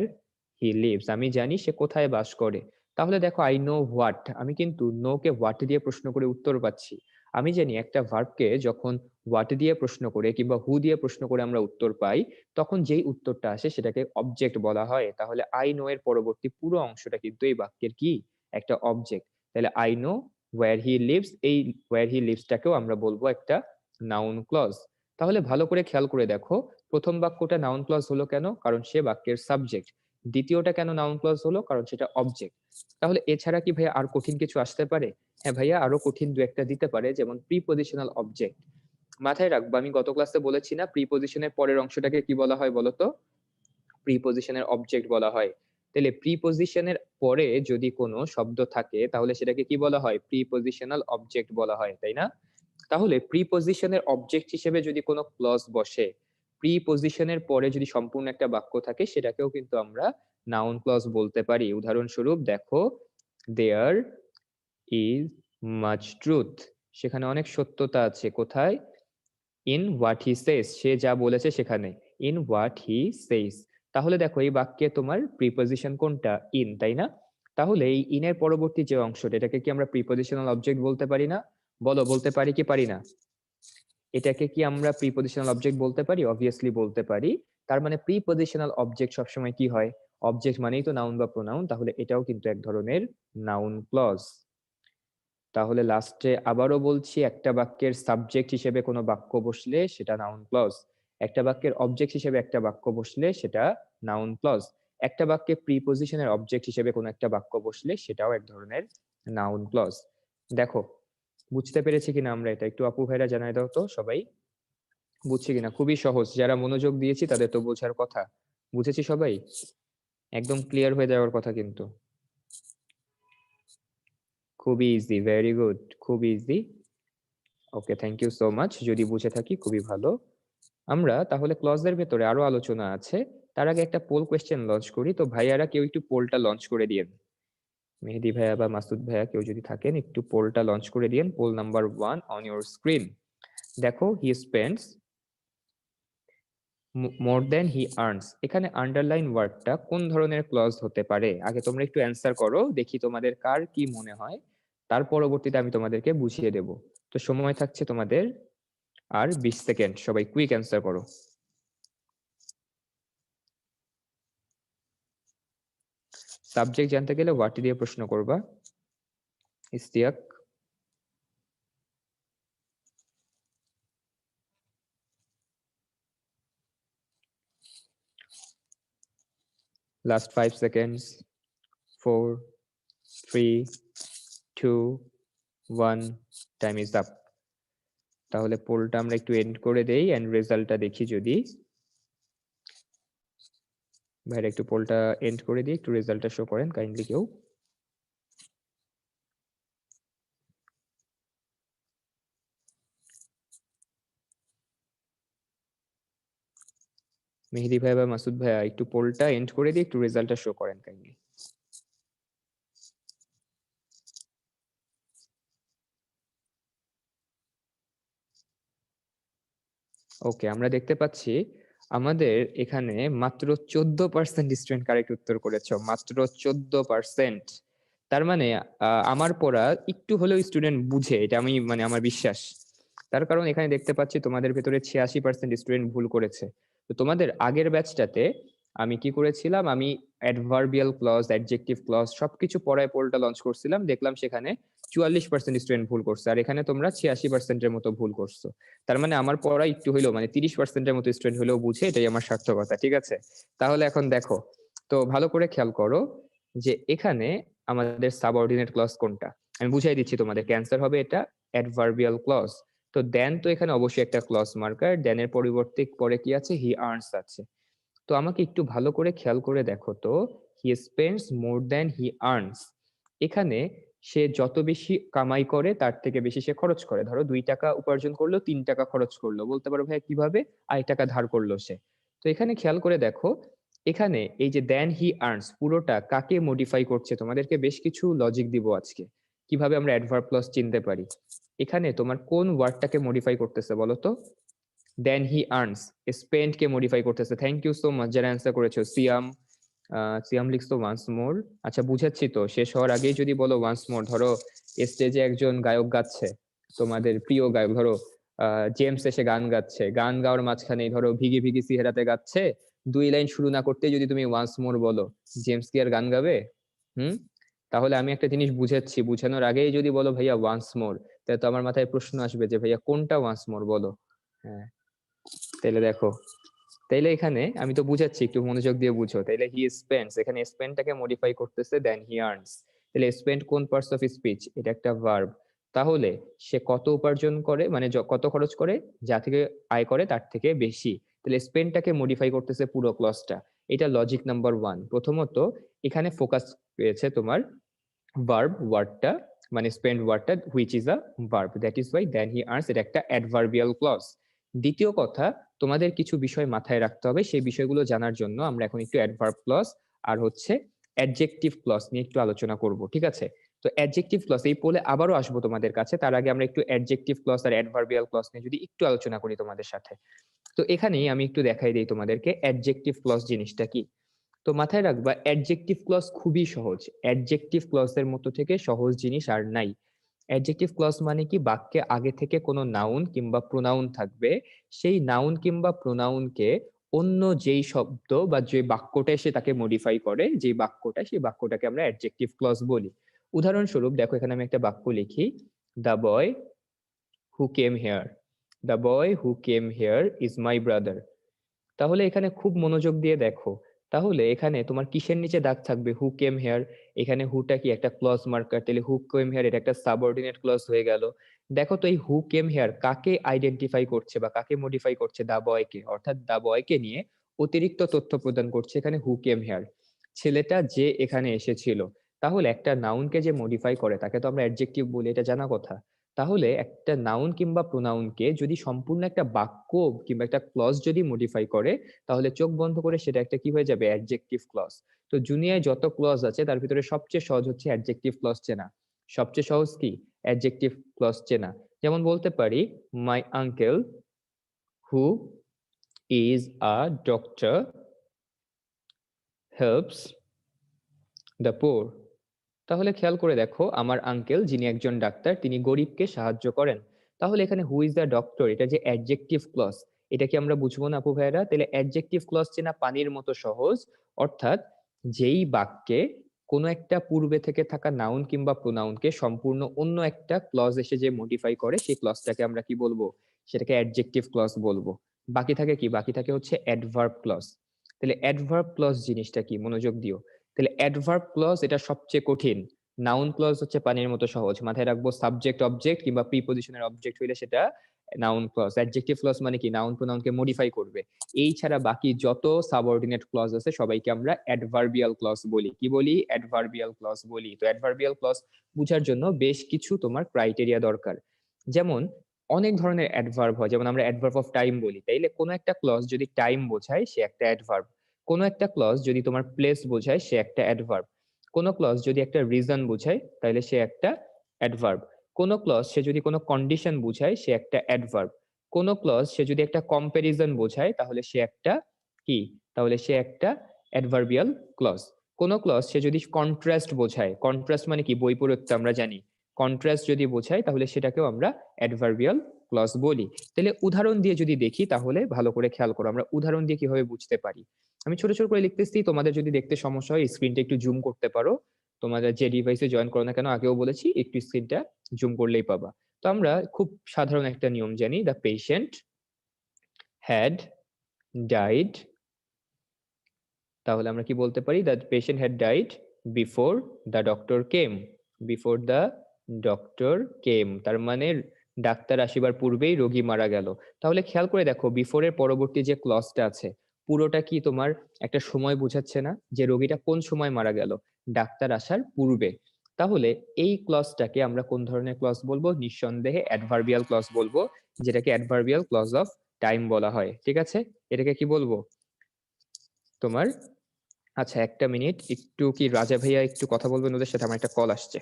he lives, আমি জানি সে কোথায় বাস করে। তাহলে দেখো আই নো হোয়াট, আমি কিন্তু নো কে হোয়াট দিয়ে প্রশ্ন করে উত্তর পাচ্ছি। আমি জানি একটা ভার্বকে যখন হোয়াট দিয়ে প্রশ্ন করে কিংবা হু দিয়ে প্রশ্ন করে আমরা উত্তর পাই, তখন যেই উত্তরটা আসে সেটাকে অবজেক্ট বলা হয়। তাহলে আই নো এর পরবর্তী পুরো অংশটা কিন্তু এই বাক্যের কি? একটা অবজেক্ট। তাহলে I know wire he lives, এই ওয়্যার হি লিভসটাকেও আমরা বলবো একটা নাউন ক্লজ। তাহলে ভালো করে খেয়াল করে দেখো, প্রথম বাক্যটা নাউন ক্লজ হলো কেন? কারণ সে বাক্যের সাবজেক্ট। দ্বিতীয়টা কেন নাউন ক্লজ হলো? কারণ সেটা অবজেক্ট। তাহলে এছাড়া কি ভাইয়া আর কঠিন কিছু আসতে পারে? হ্যাঁ ভাইয়া, আরো কঠিন দু একটা দিতে পারে, যেমন প্রিপজিশনাল অবজেক্ট। মাথায় রাখবো, আমি গত ক্লাসে বলেছি না, প্রিপজিশনের পরের অংশটাকে কি বলা হয় বলতো? প্রিপজিশনের অবজেক্ট বলা হয়। তাহলে প্রিপজিশনের পরে যদি কোনো শব্দ থাকে তাহলে সেটাকে কি বলা হয়? প্রিপজিশনাল অবজেক্ট বলা হয়, তাই না? তাহলে প্রিপজিশনের অবজেক্ট হিসেবে যদি কোনো ক্লজ বসে, প্রিপজিশনের পরে যদি সম্পূর্ণ একটা বাক্য থাকে, সেটাকেও কিন্তু আমরা নাউন ক্লজ বলতে পারি। উদাহরণস্বরূপ দেখো, দেয়ার ইজ মাচ ট্রুথ, সেখানে অনেক সত্যতা আছে। কোথায়? ইন হোয়াট হি সেজ, সে যা বলেছে সেখানে, ইন হোয়াট হি সেজ। তাহলে দেখো এই বাক্যে তোমার প্রিপজিশন কোনটা? ইন, তাই না? তাহলে এই ইনের পরবর্তী যে অংশটা, এটাকে কি আমরা প্রিপজিশনাল অবজেক্ট বলতে পারি না? বলো, বলতে পারি কি পারি না? এটাকে কি আমরা প্রিপজিশনাল অবজেক্ট বলতে পারি? অবভিয়াসলি বলতে পারি। তার মানে প্রিপজিশনাল অবজেক্ট সবসময় কি হয়? অবজেক্ট মানেই তো নাউন বা প্রোনাউন, তাহলে এটাও কিন্তু এক ধরনের নাউন ক্লজ। তাহলে লাস্টে আবারও বলছি, একটা বাক্যের সাবজেক্ট হিসেবে কোনো বাক্য বসলে সেটা নাউন ক্লজ, একটা বাক্যের অবজেক্ট হিসেবে একটা বাক্য বসলে সেটা নাউন ক্লজ, একটা বাক্যে প্রিপজিশনের অবজেক্ট হিসেবে কোনো একটা বাক্য বসলে সেটাও এক ধরনের নাউন ক্লজ। দেখো বুঝতে পেরেছি কিনা আমরা এটা? একটু আপু ভাইরা জানাই দাও তো সবাই, বুঝছি কিনা? খুবই সহজ, যারা মনোযোগ দিয়েছি তাদের তো বোঝার কথা। বুঝেছি সবাই? একদম ক্লিয়ার হয়ে যাওয়ার কথা কিন্তু। খুবই ইজি, ভেরি গুড, খুব easy. Okay, thank you so much, যদি বুঝে থাকি খুবই ভালো। আমরা তাহলে ক্লজের ভেতরে আরো আলোচনা আছে, তার আগে একটা পোল কোয়েশ্চেন লঞ্চ করি। তো ভাইয়ারা কেউ একটু পোলটা লঞ্চ করে দিয়েন, মেহেদি ভাইয়া বা মাসুদ ভাইয়া কেউ যদি থাকেন একটু পোলটা লঞ্চ করে দিয়েন। Poll number 1 on your screen. দেখো, he spends more than he earns, এখানে আন্ডারলাইন ওয়ার্ডটা কোন ধরনের ক্লজ হতে পারে? আগে তোমরা একটু অ্যান্সার করো, দেখি তোমাদের কার কি মনে হয়, তার পরবর্তীতে আমি তোমাদেরকে বুঝিয়ে দেব। তো সময় থাকছে তোমাদের আর 20 সেকেন্ড, সবাই কুইক অ্যান্সার করো। সাবজেক্ট জানতে গেলে হোয়াট দিয়ে প্রশ্ন করবা। Istiaq, last 5 seconds. 4, 3, 2, 1, time is up. তাহলে পোলটা আমরা একটু এন্ড করে দেই এন্ড রেজাল্টটা দেখি যদি। ভাইরা একটু পোলটা এন্ড করে দিই, একটু রেজাল্টটা শো করেন কাইন্ডলি কেউ। মেহেদি ভাই বা মাসুদ ভাইয়া একটু পোলটা এন্ড করে দিয়ে একটু রেজাল্টটা শো করেন কাইন্ডলি। ওকে, আমরা দেখতে পাচ্ছি আমাদের এখানে মাত্র 14% স্টুডেন্ট কারেক্ট উত্তর করেছো, মাত্র 14%। তার মানে আমার পড়া একটু হলেও স্টুডেন্ট বুঝে, এটা আমি মানে আমার বিশ্বাস। তার কারণ এখানে দেখতে পাচ্ছি তোমাদের ভেতরে 86% স্টুডেন্ট ভুল করেছে। তো তোমাদের আগের ব্যাচটাতে আমি কি করেছিলাম, আমি অ্যাডভার্বিয়াল ক্লজ, অ্যাডজেক্টিভ ক্লজ সবকিছু পড়ায় পোলটা লঞ্চ করছিলাম, দেখলাম সেখানে 44% স্টুডেন্ট ভুল করছে, আর এখানে তোমরা 86%-এর মতো ভুল করছো। তার মানে আমার পড়া একটু হইলো মানে 30%-এর মতো স্টুডেন্ট হলেও বুঝে, এটাই আমার সার্থকতা। ঠিক আছে, তাহলে এখন দেখো তো ভালো করে খেয়াল করো যে এখানে আমাদের সাবঅর্ডিনেট ক্লজ কোনটা। আমি বুঝাই দিচ্ছি তোমাদের, ক্যান্সার হবে এটা অ্যাডভার্বিয়াল ক্লজ। তো দেন তো এখানে অবশ্যই একটা ক্লজ মার্কার, দেনের পরিবর্তে পরে কি আছে, হি আর্নস আছে। তো আমাকে একটু ভালো করে খেয়াল করে দেখো তো, হি spends more than he earns, এখানে সে যত বেশি কামাই করে তার থেকে বেশি সে খরচ করে। ধরো 2 টাকা উপার্জন করলো, 3 টাকা খরচ করলো। বলতে পারো ভাইয়া কিভাবে, 8 টাকা ধার করলো সে। তো এখানে খেয়াল করে দেখো, এখানে এই যে দেন হি আর্নস পুরোটা কাকে মডিফাই করছে, তোমাদেরকে বেশ কিছু লজিক দিব আজকে কিভাবে আমরা অ্যাডভার্ব ক্লজ চিনতে পারি। এখানে তোমার কোন ওয়ার্ডটাকে মডিফাই করতেছে বলো তো, দেন হি আর্নস স্পেন্ড কে মডিফাই করতেছে। থ্যাংক ইউ সো মাচ যারা অ্যান্সার করেছো। সিয়াম, সিয়াম লিখছো ওয়ান্স মোর। আচ্ছা বুঝাচ্ছি তো, শেষ হওয়ার আগেই যদি বলো ওয়ান্স মোর। ধরো স্টেজে একজন গায়ক গাচ্ছে, তোমাদের প্রিয় গায়ক, ধরো জেমস এসে গান গাচ্ছে, গান গাওয়ার মাঝখানে ধরো ভিগি ভিগি সিহেরাতে গাচ্ছে, 2 লাইন শুরু না করতে যদি তুমি ওয়ান্স মোর বলো, জেমস কি আর গান গাবে? হুম? তাহলে আমি একটা জিনিস বুঝাচ্ছি, বুঝানোর আগেই যদি বলো ভাইয়া ওয়ান্স মোর, তাহলে তো আমার মাথায় প্রশ্ন আসবে যে ভাইয়া কোনটা ওয়ান্স মোর বলো। হ্যাঁ, তাহলে দেখো, তাইলে এখানে আমি তো বুঝাচ্ছি, একটু মনোযোগ দিয়ে বুঝো। তাইলে হি স্পেন্ডস, এখানে স্পেন্ডটাকে মডিফাই করতেছে দেন হি আর্নস। তাহলে স্পেন্ড কোন পার্টস অফ স্পিচ, এটা একটা ভার্ব। তাহলে সে কত উপার্জন করে, মানে কত খরচ করে, যা থেকে আয় করে তার থেকে বেশি। তাহলে স্পেন্ডটাকে মডিফাই করতেছে পুরো ক্লজটা। এটা লজিক নাম্বার 1। প্রথমত এখানে ফোকাস পেয়েছে তোমার ভার্ব ওয়ার্ডটা, মানে স্পেন্ড ওয়ার্ডটা, which is a verb, that is why then he earns এটা একটা অ্যাডভার্বিয়াল ক্লজ। দ্বিতীয় কথা, তোমাদের কিছু বিষয় মাথায় রাখতে হবে, সেই বিষয়গুলো জানার জন্য আমরা এখন একটু অ্যাডভার্ব ক্লজ আর হচ্ছে অ্যাডজেক্টিভ ক্লজ নিয়ে একটু আলোচনা করব। ঠিক আছে, তো অ্যাডজেক্টিভ ক্লজ এই পোলে আবারও আসবো তোমাদের কাছে, তার আগে আমরা একটু অ্যাডজেক্টিভ ক্লজ আর অ্যাডভার্বিয়াল ক্লজ নিয়ে যদি একটু আলোচনা করি তোমাদের সাথে। তো এখানেই আমি একটু দেখাই দিই তোমাদেরকে অ্যাডজেক্টিভ ক্লজ জিনিসটা কি। তো মাথায় রাখবা অ্যাডজেক্টিভ ক্লজ খুবই সহজ, অ্যাডজেক্টিভ ক্লজের মতো থেকে সহজ জিনিস আর নাই। অ্যাডজেক্টিভ ক্লজ মানে কি, বাক্যে আগে থেকে কোনো নাউন কিংবা প্রোনাউন থাকবে, সেই নাউন কিংবা প্রোনাউনকে অন্য যেই শব্দ বা যে বাক্যটা এসে তাকে মডিফাই করে, যে বাক্যটা, সেই বাক্যটাকে আমরা অ্যাডজেক্টিভ ক্লজ বলি। উদাহরণস্বরূপ দেখো, এখানে আমি একটা বাক্য লিখি, the boy who came here, the boy who came here is my brother. তাহলে এখানে খুব মনোযোগ দিয়ে দেখো, তাহলে এখানে তোমার কিসের নিচে দাগ থাকবে, হু কেম হেয়ার। এখানে হুটা কি একটা ক্লজ মার্কার, তাহলে হু কেম হেয়ার এটা একটা সাবঅর্ডিনেট ক্লজ হয়ে গেল। দেখো তো এই হু কেম হেয়ার কাকে আইডেন্টিফাই করছে বা কাকে মডিফাই করছে, দা বয়কে, অর্থাৎ দা বয়কে নিয়ে অতিরিক্ত তথ্য প্রদান করছে এখানে হু কেম হেয়ার, ছেলেটা যে এখানে এসেছিল। তাহলে একটা নাউনকে যে মডিফাই করে তাকে তো আমরা অ্যাডজেক্টিভ বলি, এটা জানা কথা। তাহলে একটা নাউন কিংবা প্রোনাউনকে যদি সম্পূর্ণ একটা বাক্য কিংবা একটা ক্লজ যদি মডিফাই করে, তাহলে চোখ বন্ধ করে সেটা একটা কি হয়ে যাবে, অ্যাডজেক্টিভ ক্লজ। তো দুনিয়ায় যত ক্লজ আছে তার ভিতরে সবচেয়ে সহজ হচ্ছে অ্যাডজেক্টিভ ক্লজ চেনা। সবচেয়ে সহজ কি, অ্যাডজেক্টিভ ক্লজ চেনা। যেমন বলতে পারি, my uncle who is a doctor helps the poor. তাহলে খেয়াল করে দেখো, আমার আঙ্কেল যিনি একজন ডাক্তার, তিনি গরিবকে সাহায্য করেন। তাহলে এখানে হু ইজ দ্য ডক্টর এটা যে অ্যাডজেক্টিভ ক্লজ, এটা কি আমরা বুঝবো না আপু ভাইয়েরা? তাহলে অ্যাডজেক্টিভ ক্লজ চেনা পানির মতো সহজ। অর্থাৎ যেই বাক্যে কোনো একটা পূর্বে থেকে থাকা নাউন কিংবা প্রোনাউনকে সম্পূর্ণ অন্য একটা ক্লজ এসে যে মডিফাই করে, সেই ক্লজটাকে আমরা কি বলবো, সেটাকে অ্যাডজেক্টিভ ক্লজ বলবো। বাকি থাকে কি, বাকি থাকে হচ্ছে অ্যাডভার্ব ক্লজ। তাহলে অ্যাডভার্ব ক্লজ জিনিসটা কি, মনোযোগ দিও। তাহলে অ্যাডভার্ব ক্লজ এটা সবচেয়ে কঠিন, নাউন ক্লজ হচ্ছে পানির মতো সহজ। মাথায় রাখবো সাবজেক্ট অবজেক্ট কিংবা প্রিপজিশনের অবজেক্ট হইলে সেটা নাউন ক্লজ। অ্যাডজেক্টিভ ক্লজ মানে কি, নাউন প্রোনাউনকে মডিফাই করবে। এই ছাড়া বাকি যত সাবঅর্ডিনেট ক্লজ আছে সবাইকে আমরা অ্যাডভার্বিয়াল ক্লজ বলি। কি বলি, অ্যাডভার্বিয়াল ক্লজ বলি। তো অ্যাডভার্বিয়াল ক্লজ বুঝার জন্য বেশ কিছু তোমার ক্রাইটেরিয়া দরকার। যেমন অনেক ধরনের অ্যাডভার্ব হয়, যেমন আমরা অ্যাডভার্ব অফ টাইম বলি। তাইলে কোনো একটা ক্লজ যদি টাইম বোঝায় সে একটা অ্যাডভার্ব, কোনো একটা ক্লজ যদি তোমার প্লেস বোঝায় সে একটা অ্যাডভার্ব, কোনো ক্লজ যদি একটা রিজন বোঝায় তাহলে সে একটা অ্যাডভার্ব, কোনো ক্লজ সে যদি কোনো কন্ডিশন বোঝায় সে একটা অ্যাডভার্ব, কোনো ক্লজ সে যদি একটা কম্প্যারিজন বোঝায় তাহলে সে একটা কি, তাহলে সে একটা অ্যাডভার্বিয়াল ক্লজ। কোনো ক্লজ সে যদি কন্ট্রাস্ট বোঝায়, কন্ট্রাস্ট মানে কি বৈপরীত্য আমরা জানি, কন্ট্রাস্ট যদি বোঝায় তাহলে সেটাকেও আমরা অ্যাডভার্বিয়াল ক্লজ বলি। তাহলে উদাহরণ দিয়ে যদি দেখি তাহলে ভালো করে খেয়াল করো আমরা উদাহরণ দিয়ে কিভাবে বুঝতে পারি। আমি ছোট ছোট করে লিখতেছি, তোমাদের যদি দেখতে সমস্যা হয় স্ক্রিনটা একটু জুম করতে পারো, তোমাদের যে ডিভাইসে জয়েন করো না কেন, আগেও বলেছি একটু স্ক্রিনটা জুম করলেই পাবা। তো আমরা খুব সাধারণ একটা নিয়ম জানি, দ্য পেশেন্ট হ্যাড ডাইড, তাহলে আমরা কি বলতে পারি, the patient had died before the doctor came, before the doctor কেম তার মানে ডাক্তার আসিবার পূর্বেই রোগী মারা গেল। তাহলে খেয়াল করে দেখো বিফোরের পরবর্তী যে ক্লজটা আছে পুরোটা কি তোমার একটা সময় বোঝাচ্ছে না, যে রোগীটা কোন সময় মারা গেল, ডাক্তার আসার পূর্বে। তাহলে এই ক্লজটাকে আমরা কোন ধরনের ক্লজ বলবো, নিঃসন্দেহে অ্যাডভার্বিয়াল ক্লজ বলবো, যেটাকে অ্যাডভার্বিয়াল ক্লজ অফ টাইম বলা হয়। ঠিক আছে, এটাকে কি বলবো তোমার, আচ্ছা একটা মিনিট, একটু কি রাজা ভাইয়া একটু কথা বলবেন ওদের সাথে, আমার একটা কল আসছে।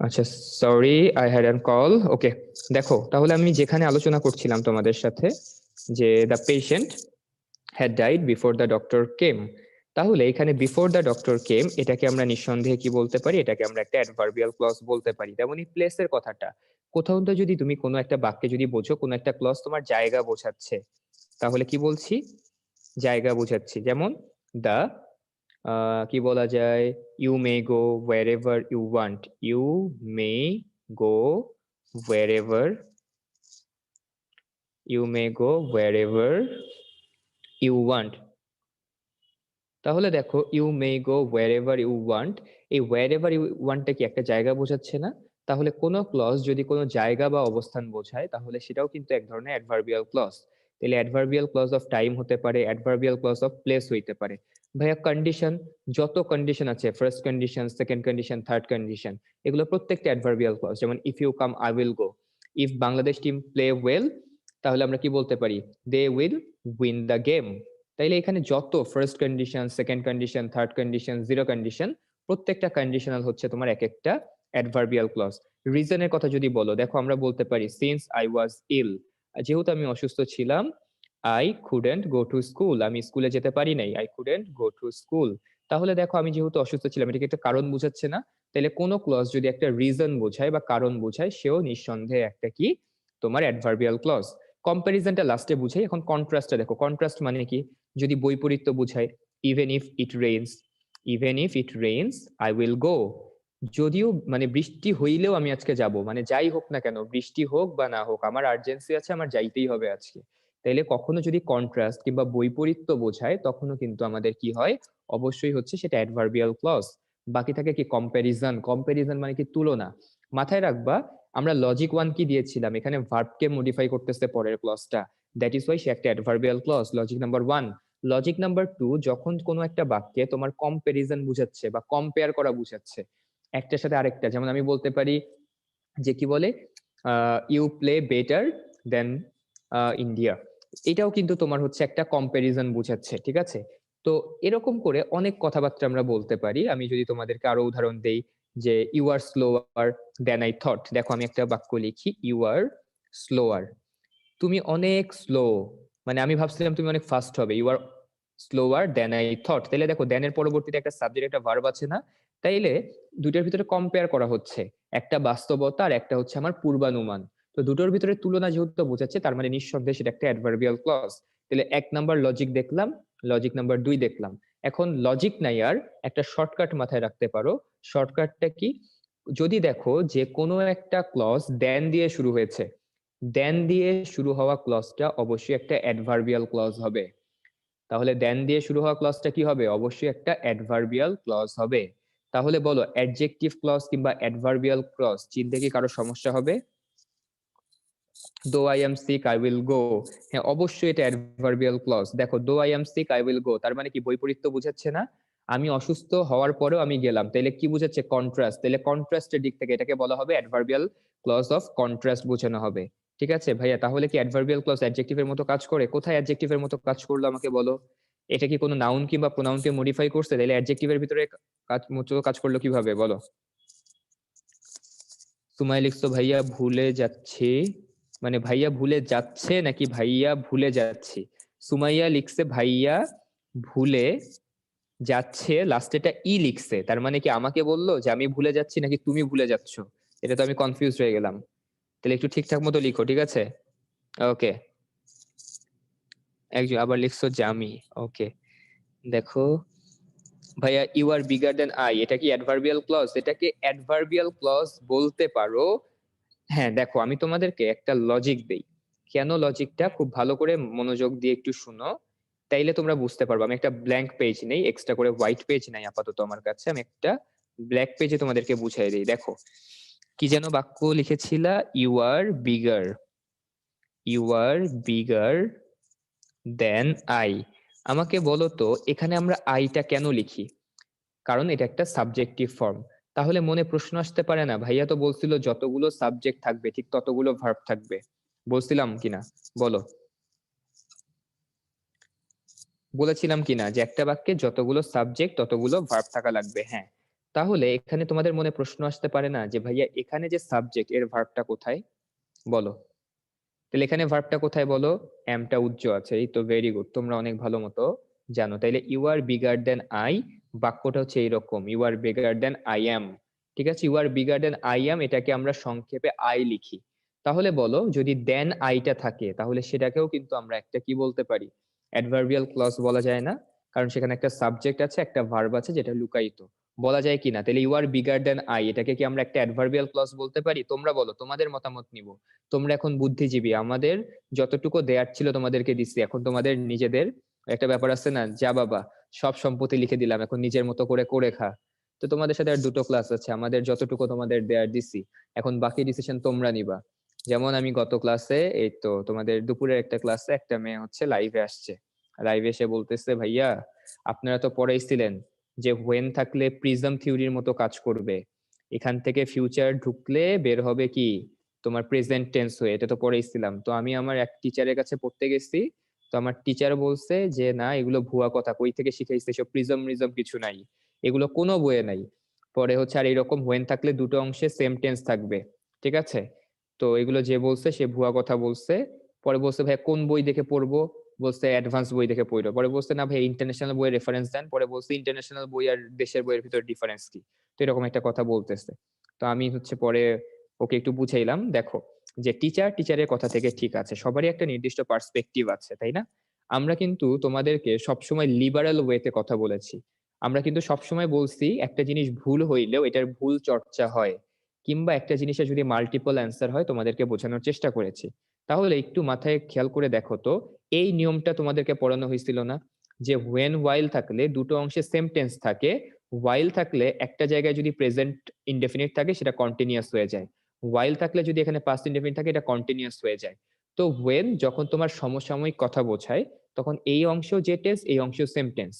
আচ্ছা sorry, I had an call. Okay, দেখো তাহলে আমি যেখানে আলোচনা করছিলাম তোমাদের সাথে যে the patient had died before the doctor came, তাহলে এখানে বিফোর দ্য ডক্টর কেম এটাকে আমরা নিঃসন্দেহে কি বলতে পারি, এটাকে আমরা একটা অ্যাডভার্বিয়াল ক্লজ বলতে পারি। তেমনি প্লেসের কথাটা, কোথাও তো যদি তুমি কোনো একটা বাক্যে যদি বোঝো কোনো একটা ক্লজ তোমার জায়গা বোঝাচ্ছে তাহলে কি বলছি, জায়গা বোঝাচ্ছি। যেমন দা কি বলা যায়, you may go wherever you want, you may go wherever, you may go wherever you want. তাহলে দেখো you may go wherever you want, এই ওয়ার এভার ইউ ওয়ান্টটা কি একটা জায়গা বোঝাচ্ছে না? তাহলে কোনো ক্লজ যদি কোনো জায়গা বা অবস্থান বোঝায় তাহলে সেটাও কিন্তু এক ধরনের অ্যাডভার্বিয়াল ক্লজ। তাহলে অ্যাডভার্বিয়াল ক্লজ অফ টাইম হতে পারে, অ্যাডভার্বিয়াল ক্লজ অফ প্লেস হইতে পারে। ভাইয়া কন্ডিশন, যত কন্ডিশন আছে, first condition, second condition, third condition, এগুলো প্রত্যেকটা অ্যাডভার্বিয়াল ক্লজ। যেমন if you come I will go, if Bangladesh team play well তাহলে আমরা কি বলতে পারি, they will win the game. তাইলে এখানে যত first condition, second condition, third condition, zero condition, প্রত্যেকটা কন্ডিশনাল হচ্ছে তোমার এক একটা অ্যাডভার্বিয়াল ক্লজ। রিজনের কথা যদি বলো, দেখো আমরা বলতে পারি সিন্স আই ওয়াজ ইল, যেহেতু আমি অসুস্থ ছিলাম, I couldn't go to school, আমি স্কুলে যেতে পারি নাই, I couldn't go to school. তাহলে দেখো আমি যেহেতু অসুস্থ ছিলাম, এটাকে একটা কারণ বোঝাচ্ছে না? তাহলে কোনো ক্লজ যদি একটা রিজন বোঝায় বা কারণ বোঝায় সেও নিঃসন্দেহে একটা কি তোমার অ্যাডভার্বিয়াল ক্লজ। কম্পারিজনটা লাস্টে বুঝাই। এখন কন্ট্রাস্টটা দেখো, কন্ট্রাস্ট মানে কি, যদি বৈপরীত্য বুঝায়, even if it rains, even if it rains I will গো, যদিও মানে বৃষ্টি হইলেও আমি আজকে যাব, মানে যাই হোক না কেন, বৃষ্টি হোক বা না হোক, আমার আর্জেন্সি আছে, আমার যাইতেই হবে আজকে। তাইলে কখনো যদি কন্ট্রাস্ট কিংবা বৈপরীত্য বোঝায় তখনও কিন্তু আমাদের কি হয়, অবশ্যই হচ্ছে সেটা অ্যাডভার্বিয়াল ক্লজ। বাকি থাকে কি কম্প্যারিজন, কম্প্যারিজন মানে কি তুলনা। মাথায় রাখবা আমরা লজিক ওয়ান কি দিয়েছিলাম, এখানে ভার্বকে মডিফাই করতেছে পরের ক্লজটা, দ্যাট ইজ ওয়াই সে একটা adverbial clause, logic number one. Logic number two, যখন কোনো একটা বাক্যে তোমার কম্প্যারিজন বুঝাচ্ছে বা কম্পেয়ার করা বুঝাচ্ছে একটার সাথে আরেকটা, যেমন আমি বলতে পারি যে কি বলে, you play better than India, এটাও কিন্তু তোমার হচ্ছে একটা কম্প্যারিজন বুঝাচ্ছে। ঠিক আছে, তো এরকম করে অনেক কথাবার্তা আমরা বলতে পারি। আমি যদি তোমাদেরকে আরো উদাহরণ দেই, যে you are slower than I thought, দেখো আমি একটা বাক্য লিখি, ইউ আর স্লোয়ার, তুমি অনেক স্লো, মানে আমি ভাবছিলাম তুমি অনেক ফাস্ট হবে, you are slower than I thought. তাইলে দেখো দেনের পরবর্তীতে একটা সাবজেক্ট একটা ভার্ব আছে না, তাইলে দুইটার ভিতরে কম্পেয়ার করা হচ্ছে, একটা বাস্তবতা আর একটা হচ্ছে আমার পূর্বানুমান। তো দুটোর ভিতরে তুলনা যেহেতু বোঝাচ্ছে তার মানে নিঃসন্দেহে সেটা একটা অ্যাডভার্বিয়াল ক্লজ। তাহলে এক নাম্বার লজিক দেখলাম, লজিক নাম্বার দুই দেখলাম। এখন লজিক নাই আর একটা শর্টকাট মাথায় রাখতে পারো। শর্টকাটটা কি, যদি দেখো যে কোনো একটা ক্লজ দেন দিয়ে শুরু হয়েছে, দেন দিয়ে শুরু হওয়া ক্লজটা অবশ্যই একটা অ্যাডভার্বিয়াল ক্লজ হবে। তাহলে দেন দিয়ে শুরু হওয়া ক্লজটা কি হবে? অবশ্যই একটা অ্যাডভার্বিয়াল ক্লজ হবে। তাহলে বলো অ্যাডজেক্টিভ ক্লজ কিংবা অ্যাডভার্বিয়াল ক্লজ চিনতে কি কারো সমস্যা হবে? Though I am sick I will go, হ্যাঁ অবশ্যই এটা অ্যাডভার্বিয়াল ক্লজ। দেখো though I am sick I will go, তার মানে কি বৈপরীত্য বুঝাচ্ছে না? আমি অসুস্থ হওয়ার পরেও আমি গেলাম, তাহলে কি বুঝাচ্ছে? কন্ট্রাস্ট। তাহলে কন্ট্রাস্টের দিক থেকে এটাকে বলা হবে অ্যাডভার্বিয়াল ক্লজ অফ কন্ট্রাস্ট বোঝানো হবে। ঠিক আছে ভাইয়া, তাহলে কি অ্যাডভার্বিয়াল ক্লজ অ্যাডজেক্টিভের মতো কাজ করে? কোথায় অ্যাডজেক্টিভের মতো কাজ করলো আমাকে বলো? এটা কি কোনো নাউন কিংবা প্রোনাউনকে মডিফাই করছে? তাহলে অ্যাডজেক্টিভের ভিতরে কাজ করলো কিভাবে বলো? সুমাই লিখছো ভাইয়া ভুলে যাচ্ছি, মানে ভাইয়া ভুলে যাচ্ছে নাকি ভাইয়া ভুলে যাচ্ছি? সুমাইয়া লিখছে ভাইয়া ভুলে যাচ্ছে, লাস্টেটা ই লিখছে, তার মানে কি আমাকে বললো যে আমি ভুলে যাচ্ছি নাকি তুমি ভুলে যাচ্ছ? এটা তো আমি কনফিউজ হয়ে গেলাম। তাহলে একটু ঠিকঠাক মতো লিখো, ঠিক আছে? ওকে, একজন আবার লিখছো জামি। ওকে, দেখো ভাইয়া you are bigger than I, এটা কি অ্যাডভার্বিয়াল ক্লজ? এটাকে অ্যাডভার্বিয়াল ক্লজ বলতে পারো। হ্যাঁ দেখো, আমি তোমাদেরকে একটা লজিক দেই, কেন লজিকটা খুব ভালো করে মনোযোগ দিয়ে একটু শুনো, তাইলে তোমরা বুঝতে পারবে। আমি একটা ব্ল্যাঙ্ক পেজ নেই, এক্সট্রা করে হোয়াইট পেজ নাই আপাতত আমার কাছে, আমি একটা ব্ল্যাক পেজে তোমাদেরকে বুঝাই দিই। দেখো কি যেন বাক্য লিখেছিলা, you are bigger than I. আমাকে বলো তো এখানে আমরা আইটা কেন লিখি? কারণ এটা একটা সাবজেক্টিভ ফর্ম। তাহলে মনে প্রশ্ন আসতে পারে না, ভাইয়া তো বলছিল যতগুলো সাবজেক্ট থাকবে ঠিক ততগুলো ভার্ব থাকবে, বলছিলাম কিনা বলো? বলেছিলাম কিনা যে একটা বাক্যে যতগুলো সাবজেক্ট ততগুলো ভার্ব থাকা লাগবে? হ্যাঁ, তাহলে এখানে তোমাদের মনে প্রশ্ন আসতে পারে না যে ভাইয়া এখানে যে সাবজেক্ট এর ভার্বটা কোথায় বলো? তাহলে এখানে ভার্বটা কোথায় বলো? এমটা উজ্জ আছে, এই তো ভেরি গুড, তোমরা অনেক ভালো মতো জানো। তাইলে you are bigger than I বাক্যটা হচ্ছে এইরকম, you are bigger than I am. ঠিক আছে, you are bigger than I am এটাকে আমরা সংক্ষেপে আই লিখি। তাহলে বলো যদি দেন আইটা থাকে তাহলে সেটাকেও কিন্তু আমরা একটা কি বলতে পারি? অ্যাডভার্বিয়াল ক্লজ বলা যায় না? কারণ সেখানে একটা সাবজেক্ট আছে, একটা ভার্ব আছে যেটা লুকায়িত। বলা যায় কিনা? তাহলে you are bigger than I এটাকে কি আমরা একটা অ্যাডভার্বিয়াল ক্লজ বলতে পারি? তোমরা বলো, তোমাদের মতামত নিব। তোমরা এখন বুদ্ধিজীবী, আমাদের যতটুকু দেয়ার ছিল তোমাদেরকে দিচ্ছি, এখন তোমাদের নিজেদের একটা ব্যাপার আছে না, যা বাবা সব সম্পত্তি লিখে দিলাম, এখন নিজের মতো করে করে খা। তো তোমাদের সাথে আর দুটো ক্লাস আছে, আমাদের যতটুকু তোমাদের দেয়ার দিছি, এখন বাকি ডিসিশন তোমরা নিবা। যেমন আমি গত ক্লাসে, এই তো তোমাদের দুপুরের একটা ক্লাসে একটা মেয়ে হচ্ছে লাইভে আসছে, লাইভে এসে বলতেছে ভাইয়া আপনারা তো পড়াইছিলেন যে হোয়েন থাকলে প্রিজম থিওরির মতো কাজ করবে, এখান থেকে ফিউচার ঢুকলে বের হবে কি তোমার প্রেজেন্ট টেন্স হয়ে, এটা তো পড়েইছিলাম। তো আমি আমার এক টিচারের কাছে পড়তে গেছি, তো আমার টিচার বলছে যে না এগুলো ভুয়া কথা, কই থেকে শিখাইছে, সব প্রিজম কিছু নাই, এগুলো কোনো বইয়ে নাই। পরে হচ্ছে আর এরকম হোয়েন থাকলে দুটো অংশে সেম টেন্স থাকবে, ঠিক আছে? তো এগুলো যে বলছে সে ভুয়া কথা বলছে। পরে বলছে ভাই কোন বই দেখে পড়বো? বলছে অ্যাডভান্স বই দেখে পড়ো। পরে বলছে না ভাই ইন্টারন্যাশনাল বইয়ের রেফারেন্স দেন। পরে বলছে ইন্টারন্যাশনাল বই আর দেশের বইয়ের ভিতর ডিফারেন্স কি? তো এরকম একটা কথা বলতেছে। তো আমি হচ্ছে পরে ওকে একটু বুঝাইলাম, দেখো যে টিচারের কথা থেকে ঠিক আছে, সবারই একটা নির্দিষ্ট পার্সপেক্টিভ আছে, তাই না? আমরা কিন্তু তোমাদেরকে সবসময় লিবারাল ওয়েতে কথা বলেছি। আমরা কিন্তু সবসময় বলছি একটা জিনিস ভুল হইলেও এটার ভুল চর্চা হয়, কিংবা একটা জিনিসের যদি মাল্টিপল অ্যান্সার হয় তোমাদেরকে বোঝানোর চেষ্টা করেছি। তাহলে একটু মাথায় খেয়াল করে দেখো তো, এই নিয়মটা তোমাদেরকে পড়ানো হয়েছিল না যে হোয়েন ওয়াইল থাকলে দুটো অংশে সেম টেন্স থাকে, ওয়াইল থাকলে একটা জায়গায় যদি প্রেজেন্ট ইনডেফিনিট থাকে সেটা কন্টিনিউয়াস হয়ে যায়, ওয়াইল থাকলে যদি এখানে পাস্ট ইনডেফিনিট থাকে এটা কন্টিনিউয়াস হয়ে যায়। তো হোয়েন যখন তোমার সমসাময়িক কথা বোঝায় তখন এই অংশ যে টেন্স এই অংশ সেম টেন্স।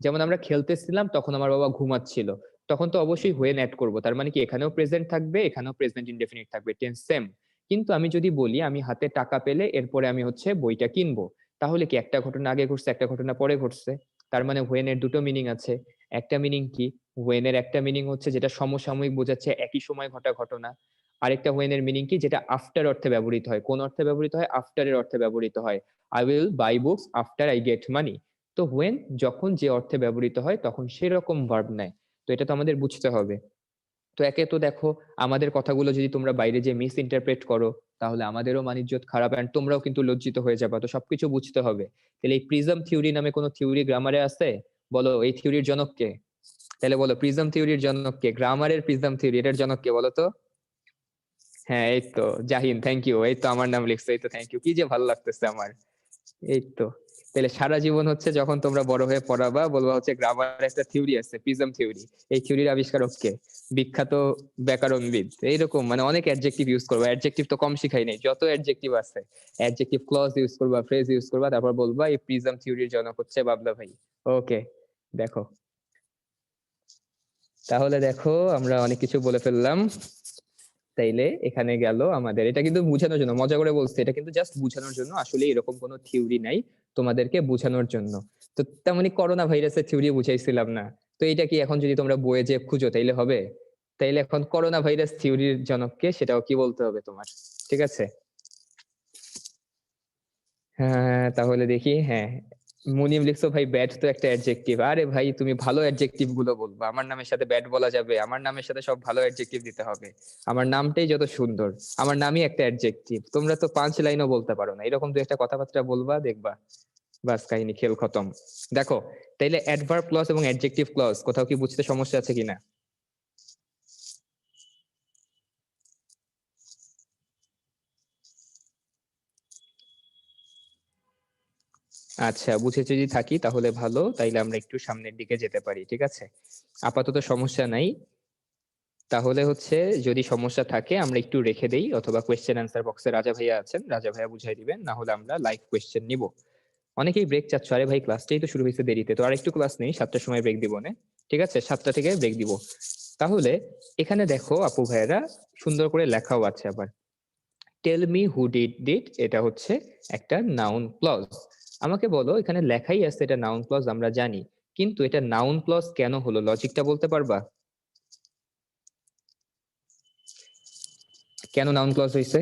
যেমন আমরা খেলতেছিলাম তখন আমার বাবা ঘুমাচ্ছিল, তখন তো অবশ্যই হোয়েন অ্যাড করবো, তার মানে কি এখানেও প্রেজেন্ট থাকবে এখানেও প্রেজেন্ট ইনডেফিনিট থাকবে, টেন্স সেম। কিন্তু আমি যদি বলি আমি হাতে টাকা পেলে এরপরে আমি হচ্ছে বইটা কিনবো, তাহলে কি একটা ঘটনা আগে ঘটছে একটা ঘটনা পরে ঘটছে? তার মানে হোয়েন এর দুটো মিনিং আছে। একটা মিনিং কি? হোয়েন এর একটা মিনিং হচ্ছে যেটা সমসাময়িক বোঝাচ্ছে, একই সময় ঘটা ঘটনা। আরেকটা হোয়েন এর মিনিং কি? যেটা আফটার অর্থে ব্যবহৃত হয়। কোন অর্থে ব্যবহৃত হয়? আফটার এর অর্থে ব্যবহৃত হয়। I will buy books after I get money. তো হোয়েন যখন যে অর্থে ব্যবহৃত হয় তখন সেরকম ভার্ব নেয়। তো এটা তো আমাদের বুঝতে হবে। তো একে তো দেখো আমাদের কথাগুলো যদি তোমরা বাইরে যে মিস ইন্টারপ্রেট করো তাহলে আমাদেরও মানিজ্যত খারাপ, এন্ড তোমরাও কিন্তু লজ্জিত হয়ে যাবে। তো সবকিছু বুঝতে হবে। তাহলে এই প্রিজম থিওরি নামে কোনো থিওরি গ্রামারে আছে? বলো এই থিওরির জনক কে? তাহলে বলো প্রিজম থিওরির জনক কে? গ্রামারের প্রিজম থিওরি, এটার জনক কে বলো তো? হ্যাঁ এই তো জাহিন, থ্যাংক ইউ। এই তো আমার নাম লিখছো, এই তো থ্যাংক ইউ, কি যে ভালো লাগতেছে আমার। এই তো তাহলে সারা জীবন হচ্ছে যখন তোমরা বড় হয়ে পড়াবা বলবা হচ্ছে গ্রামার একটা থিওরি আছে, প্রিজম থিওরি, এই থিওরির আবিষ্কারক কে? বিখ্যাত ব্যাকরণবিদ। এইরকম মানে অনেক অ্যাডজেক্টিভ ইউজ করবা, অ্যাডজেক্টিভ তো কম শিখাই নাই, যত অ্যাডজেক্টিভ আছে অ্যাডজেক্টিভ ক্লজ ইউজ করবা, ফ্রেজ ইউজ করবা, তারপর বলবা এই প্রিজম থিওরির জনক হচ্ছে বাবলা ভাই। ওকে, দেখো তাহলে দেখো আমরা অনেক কিছু বলে ফেললাম। তাইলে এখানে গেল আমাদের, এটা কিন্তু বোঝানোর জন্য মজা করে বলছি, এটা কিন্তু জাস্ট বোঝানোর জন্য, আসলে এরকম কোনো থিওরি নাই, তোমাদেরকে বোঝানোর জন্য। তো তেমনি করোনা ভাইরাসের থিওরি বুঝাইছিলাম না? তো এটা কি এখন যদি তোমরা বইয়ে যে খুঁজো তাইলে হবে? তাইলে এখন করোনা ভাইরাস থিওরির জনককে সেটাও কি বলতে হবে তোমার, ঠিক আছে? হ্যাঁ তাহলে দেখি, হ্যাঁ মুনিম লিখছো ভাই ব্যাড তো একটা অ্যাডজেক্টিভ। আরে ভাই তুমি ভালো অ্যাডজেক্টিভ গুলো বলবা, আমার নামের সাথে ব্যাড বলা যাবে? আমার নামের সাথে সব ভালো অ্যাডজেক্টিভ দিতে হবে। আমার নামটাই যত সুন্দর, আমার নামই একটা অ্যাডজেক্টিভ। তোমরা তো 5 লাইনও বলতে পারো না, এরকম দু একটা কথাবার্তা বলবা, দেখবা বাস কাহিনী খেল খতম। দেখো তাইলে অ্যাডভার্ব ক্লজ এবং অ্যাডজেক্টিভ ক্লজ কোথাও কি বুঝতে সমস্যা আছে কিনা? আচ্ছা বুঝেছি যদি থাকি তাহলে ভালো, তাইলে আমরা একটু সামনের দিকে যেতে পারি, ঠিক আছে? আপাতত সমস্যা নাই। তাহলে হচ্ছে যদি সমস্যা থাকে আমরা একটু রেখে দেই, অথবা কোয়েশ্চেন অ্যান্সার বক্সে রাজা ভাইয়া আছেন, রাজা ভাইয়া বুঝাই দিবেন, না হলে আমরা লাইভ কোয়েশ্চেন নিব। অনেকেই ব্রেক চাচ্ছ, আরে ভাই ক্লাসটাই তো শুরু হয়েছে দেরিতে, তো আর একটু ক্লাস নেই, 7টার সময় ব্রেক দিব না, ঠিক আছে? 7টা থেকে ব্রেক দিব। তাহলে এখানে দেখো আপু ভাইয়েরা সুন্দর করে লেখাও আছে আবার, tell me who did did, এটা হচ্ছে একটা নাউন ক্লজ। আমাকে বলো, এখানে লেখাই আছে এটা নাউন ক্লজ আমরা জানি, কিন্তু এটা নাউন ক্লজ কেন হলো, লজিকটা বলতে পারবা? কেন নাউন ক্লজ হয়েছে?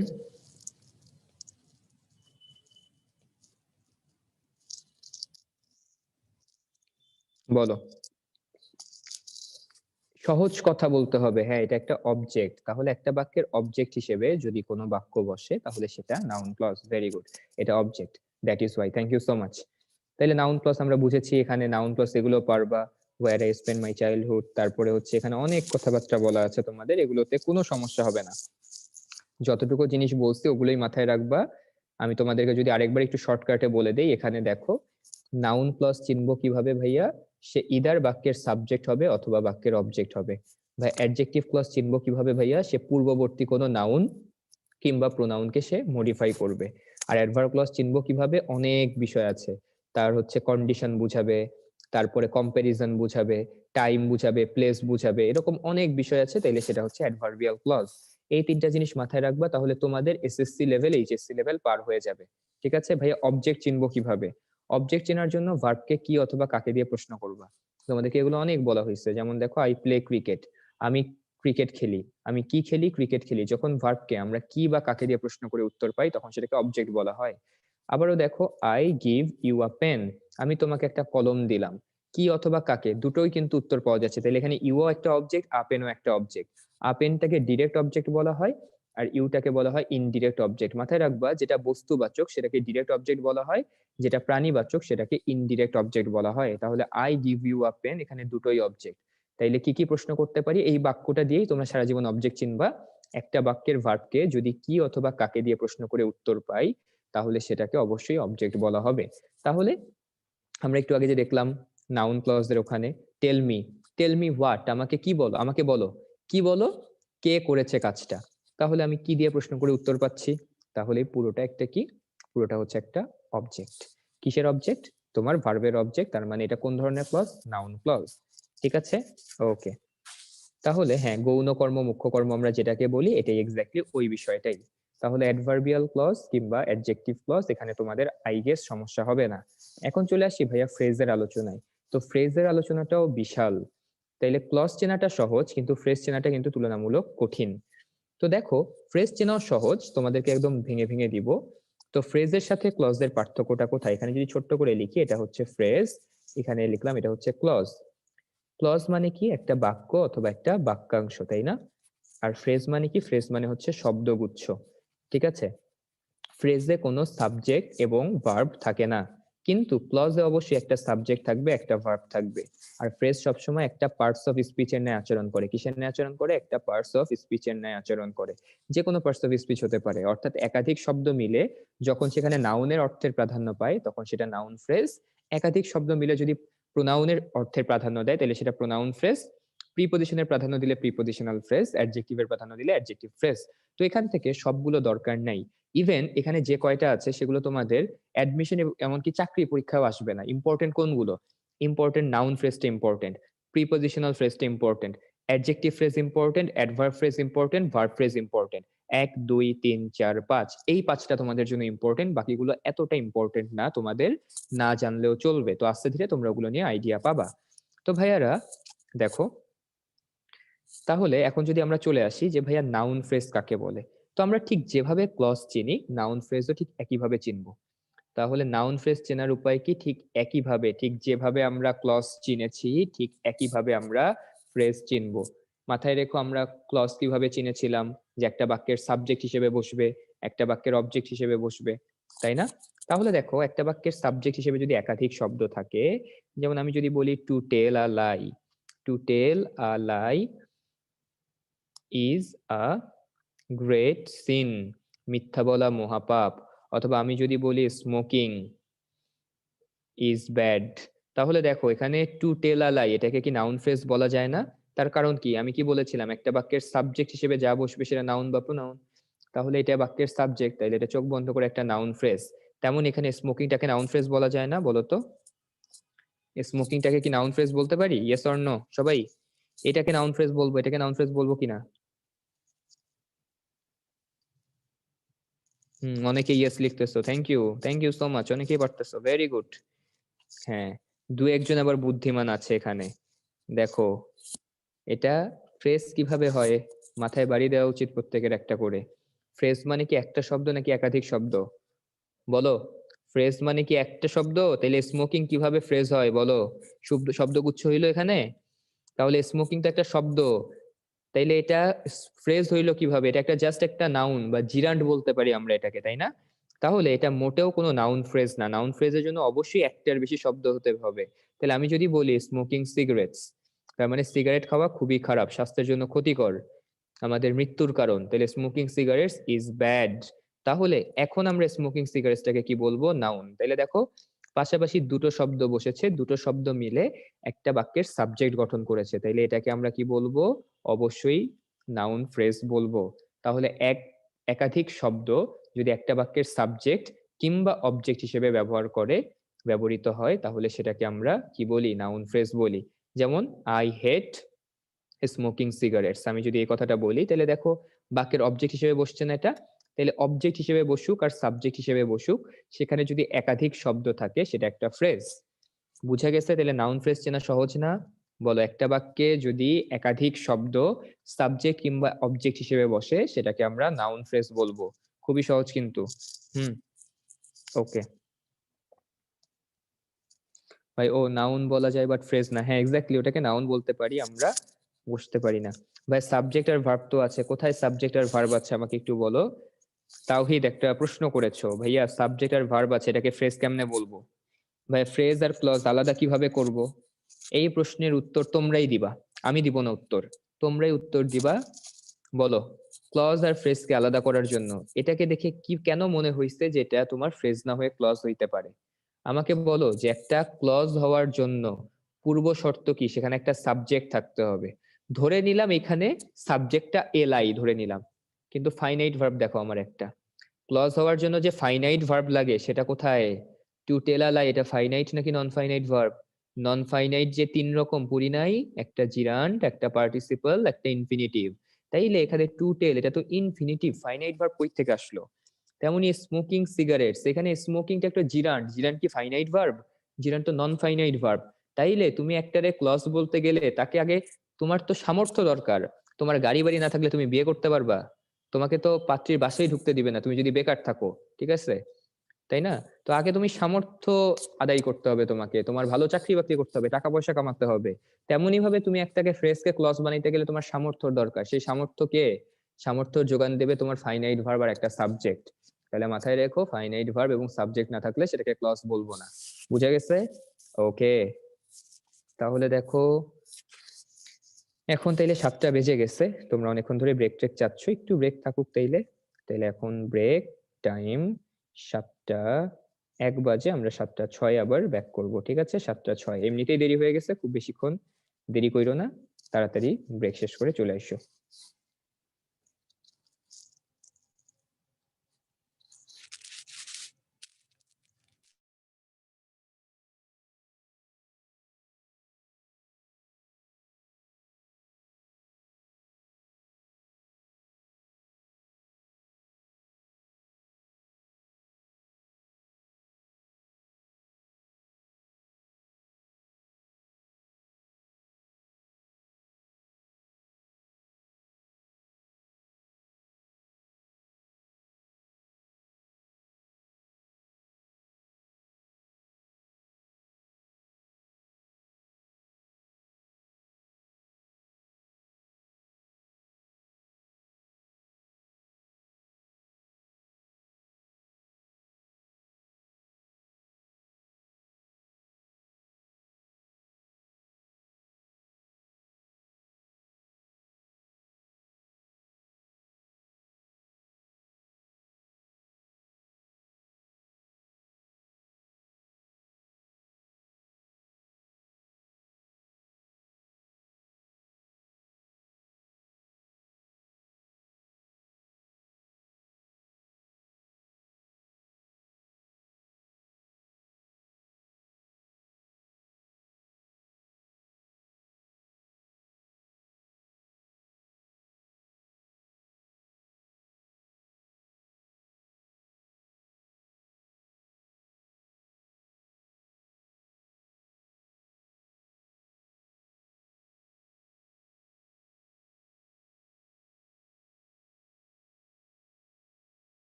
বলো। সহজ কথা বলতে হবে, হ্যাঁ এটা একটা অবজেক্ট, তাহলে একটা বাক্যের অবজেক্ট হিসেবে যদি কোনো বাক্য বসে তাহলে সেটা নাউন ক্লজ। ভেরি গুড, এটা object, that is why, thank you so much. তাহলে নাউন ক্লজ আমরা বুঝেছি, এখানে নাউন ক্লজ এগুলো পারবা, where I spend my childhood, তারপরে হচ্ছে এখানে অনেক কথাবার্তা বলা আছে তোমাদের, এগুলোতে কোনো সমস্যা হবে না। যতটুকু জিনিস বলছি ওগুলোই মাথায় রাখবা। আমি তোমাদেরকে যদি আরেকবার একটু শর্টকাটে বলে দেই, এখানে দেখো নাউন ক্লজ চিনবো কিভাবে ভাইয়া, সে ইদার বাক্যের সাবজেক্ট হবে অথবা বাক্যের অবজেক্ট হবে। ভাই অ্যাডজেক্টিভ ক্লজ চিনবো কিভাবে ভাইয়া, সে পূর্ববর্তী কোনো নাউন কিংবা প্রোনাউনকে সে মডিফাই করবে। আর অ্যাডভার্ব ক্লজ চিনবো কিভাবে, অনেক বিষয় আছে, তার হচ্ছে কন্ডিশন বুঝাবে, তারপরে কম্পারিজন বুঝাবে, টাইম বুঝাবে, প্লেস বুঝাবে, এরকম অনেক বিষয় আছে, তাইলে সেটা হচ্ছে অ্যাডভার্বিয়াল ক্লজ। এই 3টা জিনিস মাথায় রাখবা, তাহলে তোমাদের এসএসসি লেভেল এইচএসসি লেভেল পার হয়ে যাবে, ঠিক আছে? ভাইয়া অবজেক্ট চিনবো কিভাবে, অবজেক্ট চেনার জন্য ভার্বকে কি অথবা কাকে দিয়ে প্রশ্ন করবা। তোমাদেরকে এগুলো অনেক বলা হয়েছে, যেমন দেখো আই প্লে ক্রিকেট, আমি ক্রিকেট খেলি, আমি কি খেলি, ক্রিকেট খেলি। যখন ভার্বকে আমরা কি বা কাকে দিয়ে প্রশ্ন করে উত্তর পাই তখন সেটাকে অবজেক্ট বলা হয়। আবারও দেখো I give you a pen, আমি তোমাকে একটা কলম দিলাম, কি অথবা কাকে দুটোই কিন্তু উত্তর পাওয়া যাচ্ছে, তাহলে এখানে ইউও একটা অবজেক্ট, আ পেনও একটা অবজেক্ট। আ পেনটাকে ডিরেক্ট অবজেক্ট বলা হয়, আর ইউটাকে বলা হয় ইনডিরেক্ট অবজেক্ট। মাথায় রাখবা, যেটা বস্তুবাচক সেটাকে ডিরেক্ট অবজেক্ট বলা হয়, যেটা প্রাণীবাচক সেটাকে ইনডিরেক্ট অবজেক্ট বলা হয়। তাহলে I give you a pen, এখানে দুটোই অবজেক্ট। তাইলে কি কি প্রশ্ন করতে পারি, এই বাক্যটা দিয়েই তোমরা সারা জীবন অবজেক্ট চিনবা। একটা বাক্যের ভার্বকে যদি কি অথবা কাকে দিয়ে প্রশ্ন করে উত্তর পাই তাহলে সেটাকে অবশ্যই অবজেক্ট বলা হবে। তাহলে আমরা একটু আগে যে দেখলাম নাউন ক্লজের ওখানে, tell me, tell me what, আমাকে কি বলো, আমাকে বলো, কি বলো, কে করেছে কাজটা। তাহলে আমি কি দিয়ে প্রশ্ন করে উত্তর পাচ্ছি, তাহলে পুরোটা একটা কি, পুরোটা হচ্ছে একটা অবজেক্ট। কিসের অবজেক্ট? তোমার ভার্বের অবজেক্ট, তার মানে এটা কোন ধরনের ক্লজ, নাউন ক্লজ, ঠিক আছে? ওকে, তাহলে হ্যাঁ গৌণ কর্ম মুখ্য কর্ম আমরা যেটাকে বলি এটাই এক্স্যাক্টলি ওই বিষয়টাই। তাহলে অ্যাডভার্বিয়াল ক্লজ কিংবা অ্যাডজেক্টিভ ক্লজ এখানে তোমাদের আই গেস সমস্যা হবে না। এখন চলে আসি ভাইয়া ফ্রেজের আলোচনায়। তো ফ্রেজের আলোচনাটাও বিশাল, তাইলে ক্লজ চেনাটা সহজ কিন্তু ফ্রেজ চেনাটা কিন্তু তুলনামূলক কঠিন। তো দেখো ফ্রেজ চেনাও সহজ, তোমাদেরকে একদম ভেঙে ভেঙে দিব। তো ফ্রেজের সাথে ক্লজের পার্থক্যটা কোথায়, এখানে যদি ছোট্ট করে লিখি, এটা হচ্ছে ফ্রেজ, এখানে লিখলাম এটা হচ্ছে ক্লজ। ক্লজ মানে কি, একটা বাক্য অথবা একটা বাক্যাংশ, তাই না? আর ফ্রেজ মানে কি, ফ্রেজ মানে হচ্ছে শব্দগুচ্ছ, ঠিক আছে? ফ্রেজে কোনো সাবজেক্ট এবং ভার্ব থাকে না, কিন্তু ক্লজে অবশ্যই একটা সাবজেক্ট থাকবে, একটা ভার্ব থাকবে। আর ফ্রেজ সবসময় একটা পার্টস অফ স্পিচের ন্যায় আচরণ করে। কিসের ন্যায় আচরণ করে? একটা পার্টস অফ স্পিচের ন্যায় আচরণ করে। যে কোনো পার্টস অফ স্পিচ হতে পারে, অর্থাৎ একাধিক শব্দ মিলে যখন সেখানে নাউনের অর্থের প্রাধান্য পায় তখন সেটা নাউন ফ্রেজ। একাধিক শব্দ মিলে যদি প্রোনাউনের অর্থের প্রাধান্য দেয় তাহলে সেটা প্রোনাউন ফ্রেজ। প্রিপজিশনের প্রাধান্য দিলে প্রিপজিশনাল ফ্রেজ, অ্যাডজেক্টিভের প্রাধান্য দিলে অ্যাডজেক্টিভ ফ্রেজ। তো এখান থেকে সবগুলো দরকার নাই। ইভেন এখানে যে কয়টা আছে সেগুলো তোমাদের অ্যাডমিশন এমনকি চাকরি পরীক্ষাও আসবে না। ইম্পর্টেন্ট কোনগুলো? ইম্পর্টেন্ট নাউন ফ্রেজটা ইম্পর্টেন্ট, প্রিপজিশনাল ফ্রেজটা important, adjective phrase important, adverb phrase important, verb phrase important. 1 2 3 4 5 এই 5টা তোমাদের জন্য ইম্পর্টেন্ট, বাকিগুলো এতটা ইম্পর্টেন্ট না, তোমাদের না জানলেও চলবে। তো আস্তে ধীরে তোমরা ওগুলো নিয়ে আইডিয়া পাবা। তো ভাইয়ারা দেখো, তাহলে এখন যদি আমরা চলে আসি যে ভাইয়া নাউন ফ্রেজ কাকে বলে, তো আমরা ঠিক যেভাবে ক্লজ চিনি নাউন ফ্রেজও ঠিক একইভাবে চিনবো। তাহলে নাউন ফ্রেজ চেনার উপায় কি? ঠিক একইভাবে, ঠিক যেভাবে আমরা ক্লজ চিনেছি ঠিক একইভাবে আমরা ফ্রেজ চিনবো। মাথায় রেখো আমরা ক্লজ কিভাবে চিনেছিলাম, যে একটা বাক্যের সাবজেক্ট হিসেবে বসবে, একটা বাক্যের অবজেক্ট হিসেবে বসবে, তাই না? তাহলে দেখো একটা বাক্যের সাবজেক্ট হিসেবে যদি একাধিক শব্দ থাকে, যেমন আমি যদি বলি to tell a lie, to tell a lie is a great sin, মিথ্যা বলা মহাপাপ। অথবা আমি যদি বলি স্মোকিং ইজ ব্যাড, তাহলে দেখো এখানে টু টেল আ লাই এটাকে কি নাউন ফ্রেজ বলা যায় না? তার কারণ কি? আমি কি বলেছিলাম একটা বাক্যের সাবজেক্ট হিসেবে যা বসবে সেটা নাউন বা প্রোনাউন। তাহলে এটা বাক্যের সাবজেক্ট, তাইলে এটা চোখ বন্ধ করে একটা নাউন ফ্রেজ। তেমন এখানে স্মোকিংটাকে নাউন ফ্রেজ বলা যায় না? বলো তো, স্মোকিংটাকে কি নাউন ফ্রেজ বলতে পারি? ইয়েস অর নো সবাই? এটাকে নাউন ফ্রেজ বলবো, এটাকে নাউন ফ্রেজ বলবো কিনা? অনেকে ইয়েস লিখতেছো, থ্যাংক ইউ সো মাচ, অনেকেই পারতেছো, ভেরি গুড। হ্যাঁ, দু একজন আবার বুদ্ধিমান আছে এখানে। দেখো এটা ফ্রেজ কিভাবে হয়, মাথায় বাড়ি দেওয়া উচিত প্রত্যেকের একটা করে। ফ্রেজ মানে কি একটা শব্দ নাকি একাধিক শব্দ? বলো, ফ্রেজ মানে কি একটা শব্দ? তাহলে স্মোকিং কিভাবে ফ্রেজ হয় বলো? শব্দগুচ্ছ হইলো এখানে, তাহলে স্মোকিং তো একটা শব্দ, তাইলে এটা ফ্রেজ হইলো কিভাবে? এটা একটা জাস্ট একটা নাউন বা জিরান্ড বলতে পারি আমরা এটাকে, তাই না? তাহলে এটা মোটেও কোনো নাউন ফ্রেজ না। নাউন ফ্রেজের জন্য অবশ্যই একটার বেশি শব্দ হতে হবে। তাহলে আমি যদি বলি স্মোকিং সিগারেটস, তার মানে সিগারেট খাওয়া খুবই খারাপ, স্বাস্থ্যের জন্য ক্ষতিকর, আমাদের মৃত্যুর কারণ। তাহলে স্মোকিং সিগারেটস ইজ ব্যাড। তাহলে এখন আমরা স্মোকিং সিগারেটসটাকে কি বলবো? নাউন। তাহলে দেখো পাশাপাশি দুটো শব্দ বসেছে, দুটো শব্দ মিলে একটা বাক্যের সাবজেক্ট গঠন করেছে, তাইলে এটাকে আমরা কি বলবো? অবশ্যই নাউন ফ্রেজ বলবো। তাহলে একাধিক শব্দ যদি একটা বাক্যের সাবজেক্ট কিংবা অবজেক্ট হিসেবে ব্যবহৃত হয় তাহলে সেটাকে আমরা কি বলি? নাউন ফ্রেজ বলি। যেমন আই হেট স্মোকিং সিগারেটস, আমি যদি এই কথাটা বলি তাহলে দেখো বাক্যের অবজেক্ট হিসেবে বসছে না এটা? তাহলে অবজেক্ট হিসেবে বসুক আর সাবজেক্ট হিসেবে বসুক, সেখানে যদি একাধিক শব্দ থাকে সেটা একটা ফ্রেজ। বুঝা গেছে? তাহলে নাউন ফ্রেজ চেনা সহজ না? বলো, একটা বাক্যে যদি একাধিক শব্দ সাবজেক্ট কিংবা অবজেক্ট হিসেবে বসে সেটাকে আমরা নাউন ফ্রেজ বলবো। খুবই সহজ কিন্তু। ওকে ভাই, ও নাউন বলা যায় বাট ফ্রেজ না। হ্যাঁ এক্স্যাক্টলি, ওটাকে নাউন বলতে পারি আমরা, বুঝতে পারি না। ভাই সাবজেক্ট আর ভার্ব তো আছে, কোথায় সাবজেক্ট আর ভার্ব আছে আমাকে একটু বলো। তাওহিদ একটা প্রশ্ন করেছো, ভাইয়া সাবজেক্ট আর ভার্ব আছে এটাকে ফ্রেজ কেমনে বলবো? ভাই ফ্রেজ আর ক্লজ আলাদা কিভাবে করব? এই প্রশ্নের উত্তর তোমরাই দিবা, আমি দিব না উত্তর, তোমরাই উত্তর দিবা। বলো, ক্লজ আর ফ্রেজকে আলাদা করার জন্য এটাকে দেখে কি কেন মনে হইছে যে এটা তোমার ফ্রেজ না হয়ে ক্লজ হইতে পারে? আমাকে বলো যে একটা ক্লজ হওয়ার জন্য পূর্ব শর্ত কি? সেখানে একটা সাবজেক্ট থাকতে হবে। ধরে নিলাম এখানে সাবজেক্টটা এলাই ধরে নিলাম, কিন্তু ফাইনাইট ভার্ব দেখো আমার একটা। ক্লজ হওয়ার জন্য যে ফাইনাইট ভার্ব লাগে সেটা কোথায়? টু টেল আ লাই এটা ফাইনাইট নাকি non finite verb? Non finite যে তিন রকম পড়ি নাই, একটা জিরান্ড, একটা পার্টিসিপল, একটা ইনফিনিটিভ। তাইলে এখানে টু টেল এটা তো ইনফিনিটিভ, ফাইনাইট ভার্ব কই থেকে আসলো? তেমনি স্মোকিং সিগারেটস, এখানে স্মোকিংটা একটা জিরান্ড, জিরান্ড কি ফাইনাইট ভার্ব? জিরান্ড তো নন ফাইনাইট ভার্ব। তাইলে তুমি একটারে ক্লজ বলতে গেলে তাকে আগে তোমার তো সামর্থ্য দরকার। তোমার গাড়ি বাড়ি না থাকলে তুমি বিয়ে করতে পারবা? তোমাকে তো পাত্রীর বাসায় ঢুকতে দিবে না তুমি যদি বেকার থাকো, ঠিক আছে? তাই না? তো আগে তুমি সামর্থ্য আদায় করতে হবে, তোমাকে তোমার ভালো চাকরি বাকরি করতে হবে, টাকা পয়সা কামাতে হবে। তেমনি ভাবে তুমি একটাকে ফ্রেজকে ক্লজ বানাইতে গেলে তোমার সামর্থ্য দরকার। সেই সামর্থ্য যোগান দেবে তোমার ফাইনাইট ভার্ব আর একটা সাবজেক্ট। তাহলে মাথায় রেখো, ফাইনাইট ভার্ব এবং সাবজেক্ট না থাকলে সেটাকে ক্লজ বলবো না। বুঝা গেছে? ওকে, তাহলে দেখো এখন তাইলে 7টা বেজে গেছে, তোমরা অনেকক্ষণ ধরে ব্রেক ট্রেক চাচ্ছ, একটু ব্রেক থাকুক তাইলে। তাইলে এখন ব্রেক টাইম 7টা 1 বাজে, আমরা 7টা 6 আবার ব্যাক করব, ঠিক আছে? 7টা 6, এমনিতেই দেরি হয়ে গেছে, খুব বেশিক্ষণ দেরি কইরো না, তাড়াতাড়ি ব্রেক শেষ করে চলে আসো।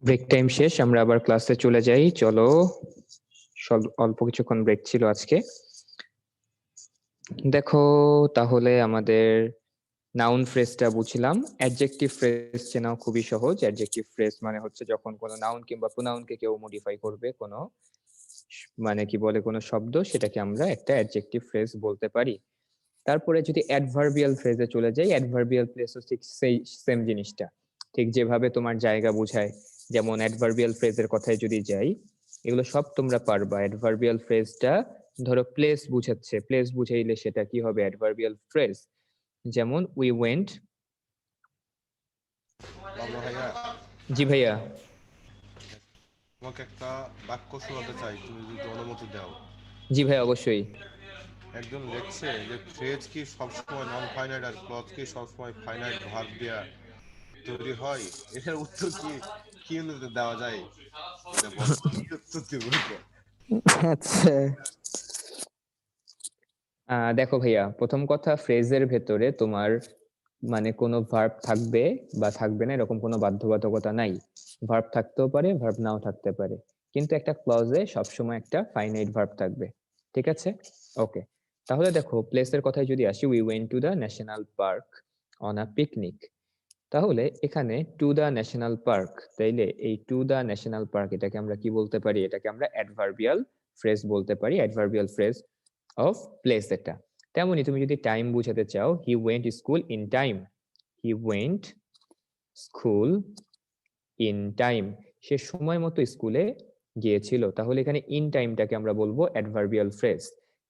ব্রেক টাইম শেষ, আমরা আবার ক্লাসে চলে যাই। চলো, অল্প কিছুক্ষণ ব্রেক ছিল আজকে। দেখো তাহলে আমাদের নাউন ফ্রেজটা বুঝলাম। অ্যাডজেক্টিভ ফ্রেজ চেনাও খুবই সহজ। অ্যাডজেক্টিভ ফ্রেজ মানে হচ্ছে যখন কোনো নাউন কিংবা প্রোনাউনকে কেউ মডিফাই করবে, কোনো মানে কি বলে কোনো শব্দ, সেটাকে আমরা একটা অ্যাডজেক্টিভ ফ্রেজ বলতে পারি। তারপরে যদি অ্যাডভার্বিয়াল ফ্রেজে চলে যাই, অ্যাডভার্বিয়াল ফ্রেজও ঠিক সেই সেম জিনিসটা, ঠিক যেভাবে তোমার জায়গা বোঝায়, যেমন অ্যাডভার্বিয়াল ফ্রেজের কথায় যদি যাই, এগুলো সব তোমরা পারবা। অ্যাডভার্বিয়াল ফ্রেজটা ধরো প্লেস বুঝাচ্ছে, প্লেস বুঝাইলে সেটা কি হবে অ্যাডভার্বিয়াল ফ্রেজ। যেমন উই ওয়েন্ট। বাবলু ভাইয়া, জি ভাইয়া। তোমাকে একটা বাক্য শোনাতে চাই, তুমি যদি অনুমতি দাও। জি ভাই, অবশ্যই। একজন লিখছে যে ফ্রেজ কি সবসময় নন ফাইনাইট আর ক্লজ কি সবসময় ফাইনাইট ভার্ব দিয়া তৈরি হয়? এটার উত্তর কি কি অনুযায়ী দেওয়া যায়? এটা বলো, উত্তর দিবো তো। আচ্ছা, দেখো ভাইয়া, প্রথম কথা, ফ্রেজের ভেতরে তোমার মানে কোনো ভার্ব থাকবে বা থাকবে না এরকম কোনো বাধ্যবাধকতা নাই। ভার্ব থাকতেও পারে, ভার্ব নাও থাকতে পারে, কিন্তু একটা ক্লজে সবসময় একটা ফাইনাইট ভার্ব থাকবে। ঠিক আছে, ওকে। তাহলে দেখো, প্লেসের কথায় যদি আসি, we went to the national park on a picnic. তাহলে এখানে টু দ্য ন্যাশনাল পার্ক, তাইলে এই টু দ্য ন্যাশনাল পার্ক এটাকে আমরা কি বলতে পারি? এটাকে আমরা অ্যাডভার্বিয়াল ফ্রেজ বলতে পারি, অ্যাডভার্বিয়াল ফ্রেজ অফ প্লেস এটা। তেমনি তুমি যদি টাইম বুঝাতে চাও, he went school in time, he went school in time, সে সময় মতো স্কুলে গিয়েছিল। তাহলে এখানে ইন টাইমটাকে আমরা বলবো অ্যাডভার্বিয়াল ফ্রেজ।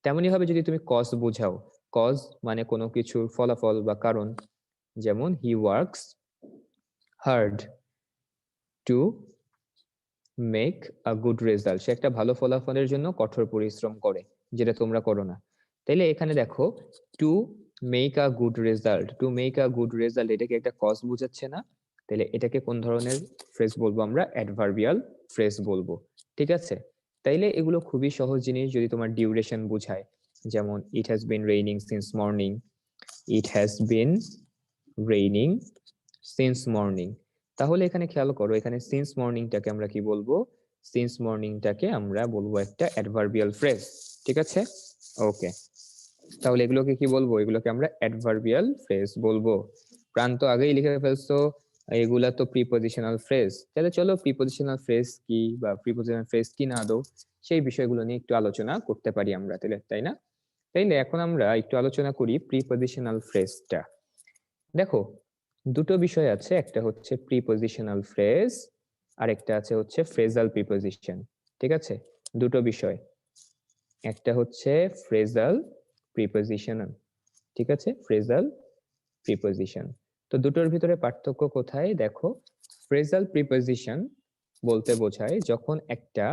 তেমনি ভাবে যদি তুমি কজ বুঝাও, কজ মানে কোনো কিছুর ফলাফল বা কারণ, যেমন he works hard to make a good result, সে একটা ভালো ফলাফলের জন্য কঠোর পরিশ্রম করে, যেটা তোমরা করো না। তাইলে এখানে দেখো, two make a good result, two make a good result, এটাকে একটা কজ বুঝাচ্ছে না? তাহলে এটাকে কোন ধরনের ফ্রেজ বলবো? আমরা অ্যাডভার্বিয়াল ফ্রেজ বলবো। ঠিক আছে, তাইলে এগুলো খুবই সহজ জিনিস। যদি তোমার ডিউরেশন বুঝায়, যেমন it has been raining since morning, it has been raining since morning, তাহলে এখানে খেয়াল করো, এখানে সিন্স মর্নিংটাকে আমরা কি বলবো? সিন্স মর্নিংটাকে আমরা বলবো একটা অ্যাডভার্বিয়াল ফ্রেজ। ঠিক আছে, ওকে। তাহলে এগুলোকে কি বলবো? এগুলোকে আমরা অ্যাডভার্বিয়াল ফ্রেজ বলবো। প্রান্ত আগেই লিখে ফেলছো, এগুলা তো প্রিপজিশনাল ফ্রেজ। তাহলে চলো, প্রিপজিশনাল ফ্রেজ কি বা প্রিপজিশনাল ফ্রেজ কি না আদৌ, সেই বিষয়গুলো নিয়ে একটু আলোচনা করতে পারি আমরা, তাই না? তাইলে এখন আমরা একটু আলোচনা করি প্রিপজিশনাল ফ্রেজটা। দেখো, দুটো বিষয় আছে, একটা হচ্ছে প্রিপজিশনাল ফ্রেজ আর একটা আছে হচ্ছে ফ্রেজাল প্রিপজিশন। ঠিক আছে, দুটো বিষয়, একটা হচ্ছে ফ্রেজাল প্রিপজিশন, ঠিক আছে, ফ্রেজাল প্রিপজিশন। তো দুটোর ভিতরে পার্থক্য কোথায়? দেখো, ফ্রেজাল প্রিপজিশন বলতে বোঝায় যখন একটা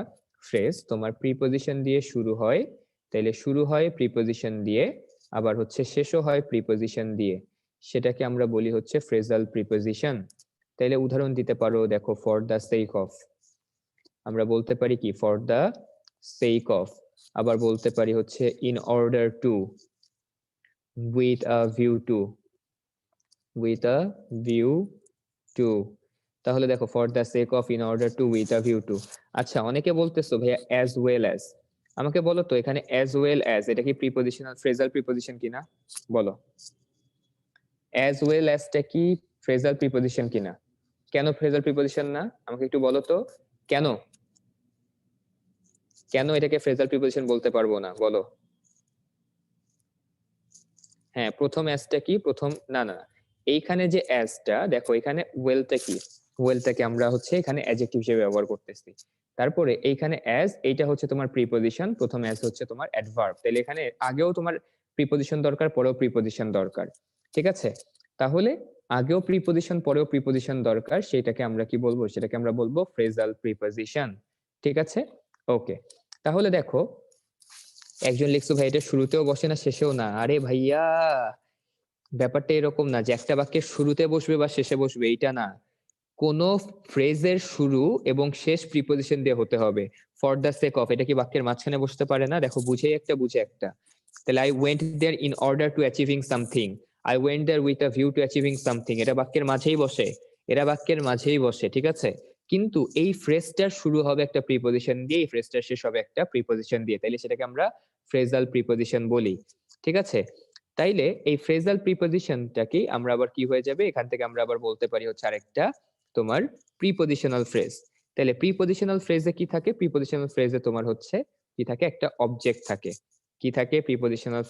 ফ্রেজ তোমার প্রিপজিশন দিয়ে শুরু হয়, তাইলে শুরু হয় প্রিপজিশন দিয়ে, আবার হচ্ছে শেষও হয় প্রিপজিশন দিয়ে, সেটাকে আমরা বলি হচ্ছে ফ্রেজাল প্রিপজিশন। তাইলে উদাহরণ দিতে পারো, দেখো, ফর দ্য সেক অফ, আমরা বলতে পারি কি? For the sake of. আবার বলতে পারি হচ্ছে in order two, with a view two, with a view two. তাহলে দেখো, for the sake of, in order two, with a view two. আচ্ছা, অনেকে বলতেছো ভাইয়া অ্যাজ ওয়েল অ্যাজ, আমাকে বলো তো এখানে অ্যাজ ওয়েল অ্যাজ এটা কি প্রিপজিশনাল ফ্রেজাল প্রিপজিশন কিনা? বলো, অ্যাজ ওয়েল অ্যাজটা কি ফ্রেজাল প্রিপজিশন কিনা? কেন ফ্রেজাল প্রিপজিশন না? আমাকে একটু বলো তো, কেন কেন এটাকে ফ্রেজাল প্রিপজিশন বলতে পারবো না? বলো। হ্যাঁ, প্রথম অ্যাজটা কি? প্রথম না না, এইখানে যে অ্যাজটা, দেখো এখানে ওয়েলটা কি? ওয়েলটাকে আমরা হচ্ছে এখানে অ্যাডজেক্টিভ হিসেবে ব্যবহার করতেছি। তারপরে এইখানে অ্যাজ, এইটা হচ্ছে তোমার প্রিপজিশন, প্রথম অ্যাজ হচ্ছে তোমার অ্যাডভার্ব। তাহলে এখানে আগেও তোমার প্রিপজিশন দরকার, পরেও প্রিপজিশন দরকার। ঠিক আছে, তাহলে আগেও প্রিপজিশন পরেও প্রিপজিশন দরকার, সেটাকে আমরা কি বলবো? সেটাকে আমরা বলবো ফ্রেজাল প্রিপজিশন। ঠিক আছে, ওকে। তাহলে দেখো, একজন লিখছো ভাই এটা শুরুতেও বসে না শেষেও না। আরে ভাইয়া, ব্যাপারটা এরকম না যে একটা বাক্যের শুরুতে বসবে বা শেষে বসবে, এইটা না। কোন ফ্রেজের শুরু এবং শেষ প্রিপজিশন দিয়ে হতে হবে। ফর দ্য সেক অফ, এটা কি বাক্যের মাঝখানে বসতে পারে না? দেখো, বুঝে একটা বুঝে একটা। তাহলে I went there in order to achieving something, I went there with a view to achieving something, এটা বাক্যের মাঝেই বসে, এরা বাক্যের মাঝেই বসে। ঠিক আছে, কিন্তু এই ফ্রেজটার শুরু হবে একটা প্রিপজিশন দিয়ে, এই ফ্রেজটার শেষ হবে একটা প্রিপজিশন দিয়ে, তাইলে সেটাকে আমরা ফ্রেজাল প্রিপজিশন বলি। ঠিক আছে, তাইলে এই ফ্রেজাল প্রিপজিশনটাকে আমরা আবার কি হয়ে যাবে, এখান থেকে আমরা আবার বলতে পারি হচ্ছে আরেকটা তোমার প্রিপজিশনাল ফ্রেজ। তাহলে প্রিপজিশনাল ফ্রেজে কি থাকে, প্রিপজিশনাল ফ্রেজে তোমার হচ্ছে কি থাকে, একটা অবজেক্ট থাকে। কি থাকে প্রিপজিশনাল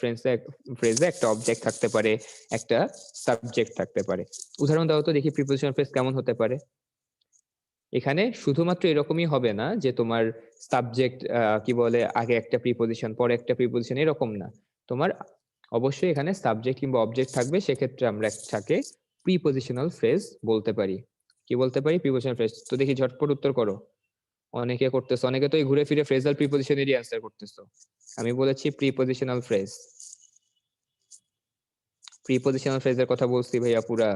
ফ্রেজে একটা অবজেক্ট থাকতে পারে, একটা সাবজেক্ট থাকতে পারে। উদাহরণ দাও তো দেখি প্রিপজিশনাল ফ্রেজ কেমন হতে পারে। এখানে শুধুমাত্র এরকমই হবে না যে তোমার সাবজেক্ট কি বলে আগে একটা প্রিপজিশন পরে একটা প্রিপজিশন, এরকম না। তোমার অবশ্যই এখানে সাবজেক্ট কিংবা অবজেক্ট থাকবে, সেক্ষেত্রে আমরা একটাকে প্রিপজিশনাল ফ্রেজ বলতে পারি। কি বলতে পারি? Prepositional phrase. তো দেখি ঝটপট উত্তর করো। অনেকে করতেছো, অনেকে তো এই ঘুরে ফিরে ফ্রেজাল প্রিপজিশনেরই অ্যান্সার করতেছো। আমি বলেছি প্রিপজিশনাল ফ্রেজ, প্রিপজিশনাল ফ্রেজের কথা বলছি ভাইয়া পুরা।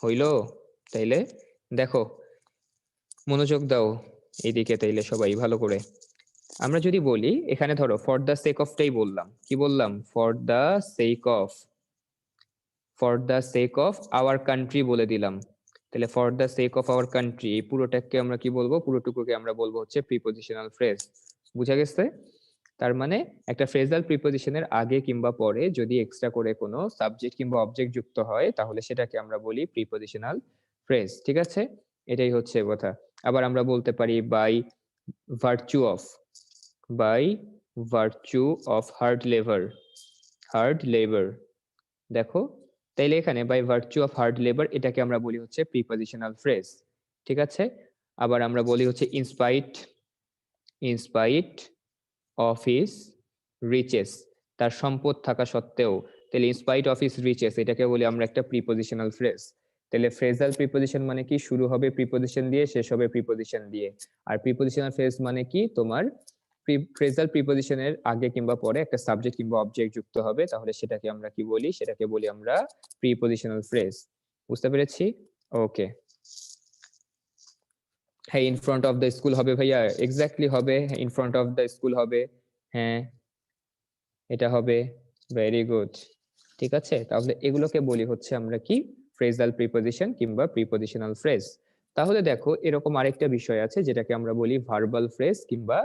হইলো? তাইলে দেখো, মনোযোগ দাও এইদিকে তাইলে সবাই ভালো করে। আমরা যদি বলি এখানে ধরো ফর দ্য সেক অফটাই বললাম, কি বললাম? For the sake of, for the sake of our country বলে দিলাম। তাহলে for the sake of our country, এই পুরোটাকে আমরা কি বলবো, পুরোটুকুকে আমরা বলবো হচ্ছে প্রিপজিশনাল ফ্রেজ। বুঝা গেছে? তার মানে একটা ফ্রেজাল প্রিপজিশনের আগে কিংবা পরে যদি এক্সট্রা করে কোনো সাবজেক্ট কিংবা অবজেক্ট যুক্ত হয় তাহলে সেটাকে আমরা বলি প্রিপজিশনাল ফ্রেজ। ঠিক আছে, এটাই হচ্ছে কথা। আবার আমরা বলতে পারি by virtue of, by virtue of hard labour, hard labour. দেখো, তাইলে এখানে by virtue of hard labour এটাকে আমরা বলি হচ্ছে প্রিপজিশনাল ফ্রেজ। ঠিক আছে, আবার আমরা বলি হচ্ছে in spite, in spite of his riches, তার সম্পদ থাকা সত্ত্বেও, তাহলে ইনস্পাইট অফ হিজ রিচেস এটাকে বলি আমরা একটা প্রিপজিশনাল ফ্রেজ। তাহলে ফ্রেজাল প্রিপজিশন মানে কি, শুরু হবে প্রিপজিশন দিয়ে শেষ হবে প্রিপজিশন দিয়ে। আর প্রিপজিশনাল ফ্রেজ মানে কি, তোমার ফ্রেজাল প্রিপজিশনের আগে কিংবা পরে একটা সাবজেক্ট কিংবা অবজেক্ট যুক্ত হবে, তাহলে সেটাকে আমরা কি বলি, সেটাকে বলি আমরা প্রিপজিশনাল ফ্রেজ। বুঝতে পেরেছি? ওকে। হ্যাঁ, in front of the school হবে ভাইয়া, এক্স্যাক্টলি হবে, in front of the school হবে, হ্যাঁ এটা হবে। Very good. ঠিক আছে, তাহলে এগুলোকে বলি হচ্ছে আমরা কি, ফ্রেজাল প্রিপজিশন কিংবা প্রিপজিশনাল ফ্রেজ। তাহলে দেখো এরকম আরেকটা বিষয় আছে যেটাকে আমরা বলি ভার্বাল ফ্রেজ কিংবা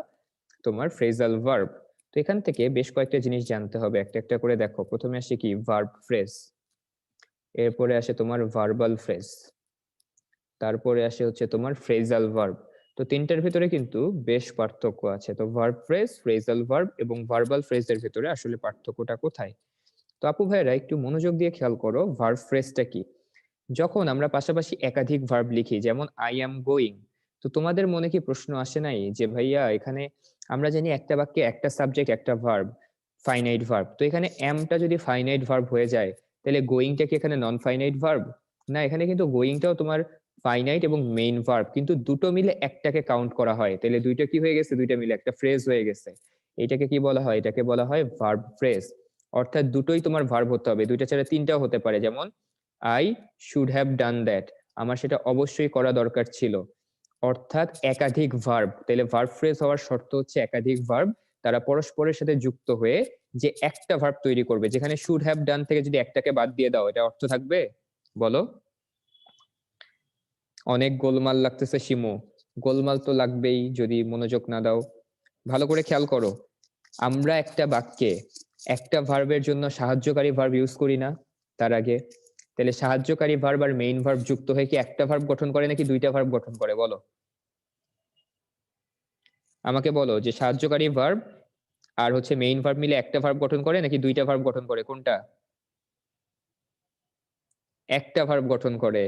তোমার ফ্রেজাল ভার্ব। তো এখান থেকে বেশ কয়েকটা জিনিস জানতে হবে, একটা একটা করে দেখো। প্রথমে আসে কি ভার্ব ফ্রেজ, এরপরে আসে তোমার ভার্বাল ফ্রেজ, তারপরে আসে হচ্ছে তোমার ফ্রেজাল ভার্ব। তো তিনটার ভিতরে কিন্তু বেশ পার্থক্য আছে। তো ভার্ব ফ্রেজ, ফ্রেজাল ভার্ব এবং ভার্বাল ফ্রেজের ভিতরে আসলে পার্থক্যটা কোথায়? তো আপু ভাইরা একটু মনোযোগ দিয়ে খেয়াল করো, ভার্ব ফ্রেজটা কি। যখন আমরা পাশাপাশি একাধিক ভার্ব লিখি, যেমন আই অ্যাম গোয়িং, তো তোমাদের মনে কি প্রশ্ন আসে নাই যে ভাইয়া এখানে আমরা জানি একটা বাক্যে একটা সাবজেক্ট একটা ভার্ব, ফাইনাইট ভার্ব, তো এখানে অ্যামটা যদি ফাইনাইট ভার্ব হয়ে যায় তাহলে গোয়িংটা কি এখানে নন ফাইনাইট ভার্ব? না, এখানে কিন্তু গোয়িংটাও তোমার ফাইনাইট এবং মেইন ভার্ব, কিন্তু দুটো মিলে একটাকে কাউন্ট করা হয়, তাহলে দুইটা কি হয়ে গেছে, দুইটা মিলে একটা ফ্রেজ হয়ে গেছে। এটাকে কি বলা হয়? এটাকে বলা হয় ভার্ব ফ্রেজ। অর্থাৎ দুটোই তোমার ভার্ব হতে হবে, দুইটা ছাড়া তিনটাও হতে পারে। যেমন I should have done that, আমার সেটা অবশ্যই করা দরকার ছিল। অর্থাৎ একাধিক ভার্ব, তাহলে ভার্ব ফ্রেজ হওয়ার শর্ত হচ্ছে একাধিক ভার্ব তারা পরস্পরের সাথে যুক্ত হয়ে যে একটা ভার্ব তৈরি করবে। যেখানে শুড হ্যাভ ডান থেকে যদি একটাকে বাদ দিয়ে দাও, এটা অর্থ থাকবে? বলো। অনেক গোলমাল লাগতেছে শিমু। গোলমাল তো লাগবেই যদি মনোযোগ না দাও। ভালো করে খেয়াল করো, আমরা একটা বাক্যে একটা ভার্বের জন্য সাহায্যকারী ভার্ব ইউজ করি না তার আগে? তাহলে সাহায্যকারী ভার্ব আর মেইন ভার্ব যুক্ত হয়ে কি একটা ভার্ব গঠন করে নাকি দুইটা ভার্ব গঠন করে? বলো আমাকে, বলো যে সাহায্যকারী ভার্ব আর হচ্ছে মেইন ভার্ব মিলে একটা ভার্ব গঠন করে নাকি দুইটা ভার্ব গঠন করে? কোনটা? একটা ভার্ব গঠন করে।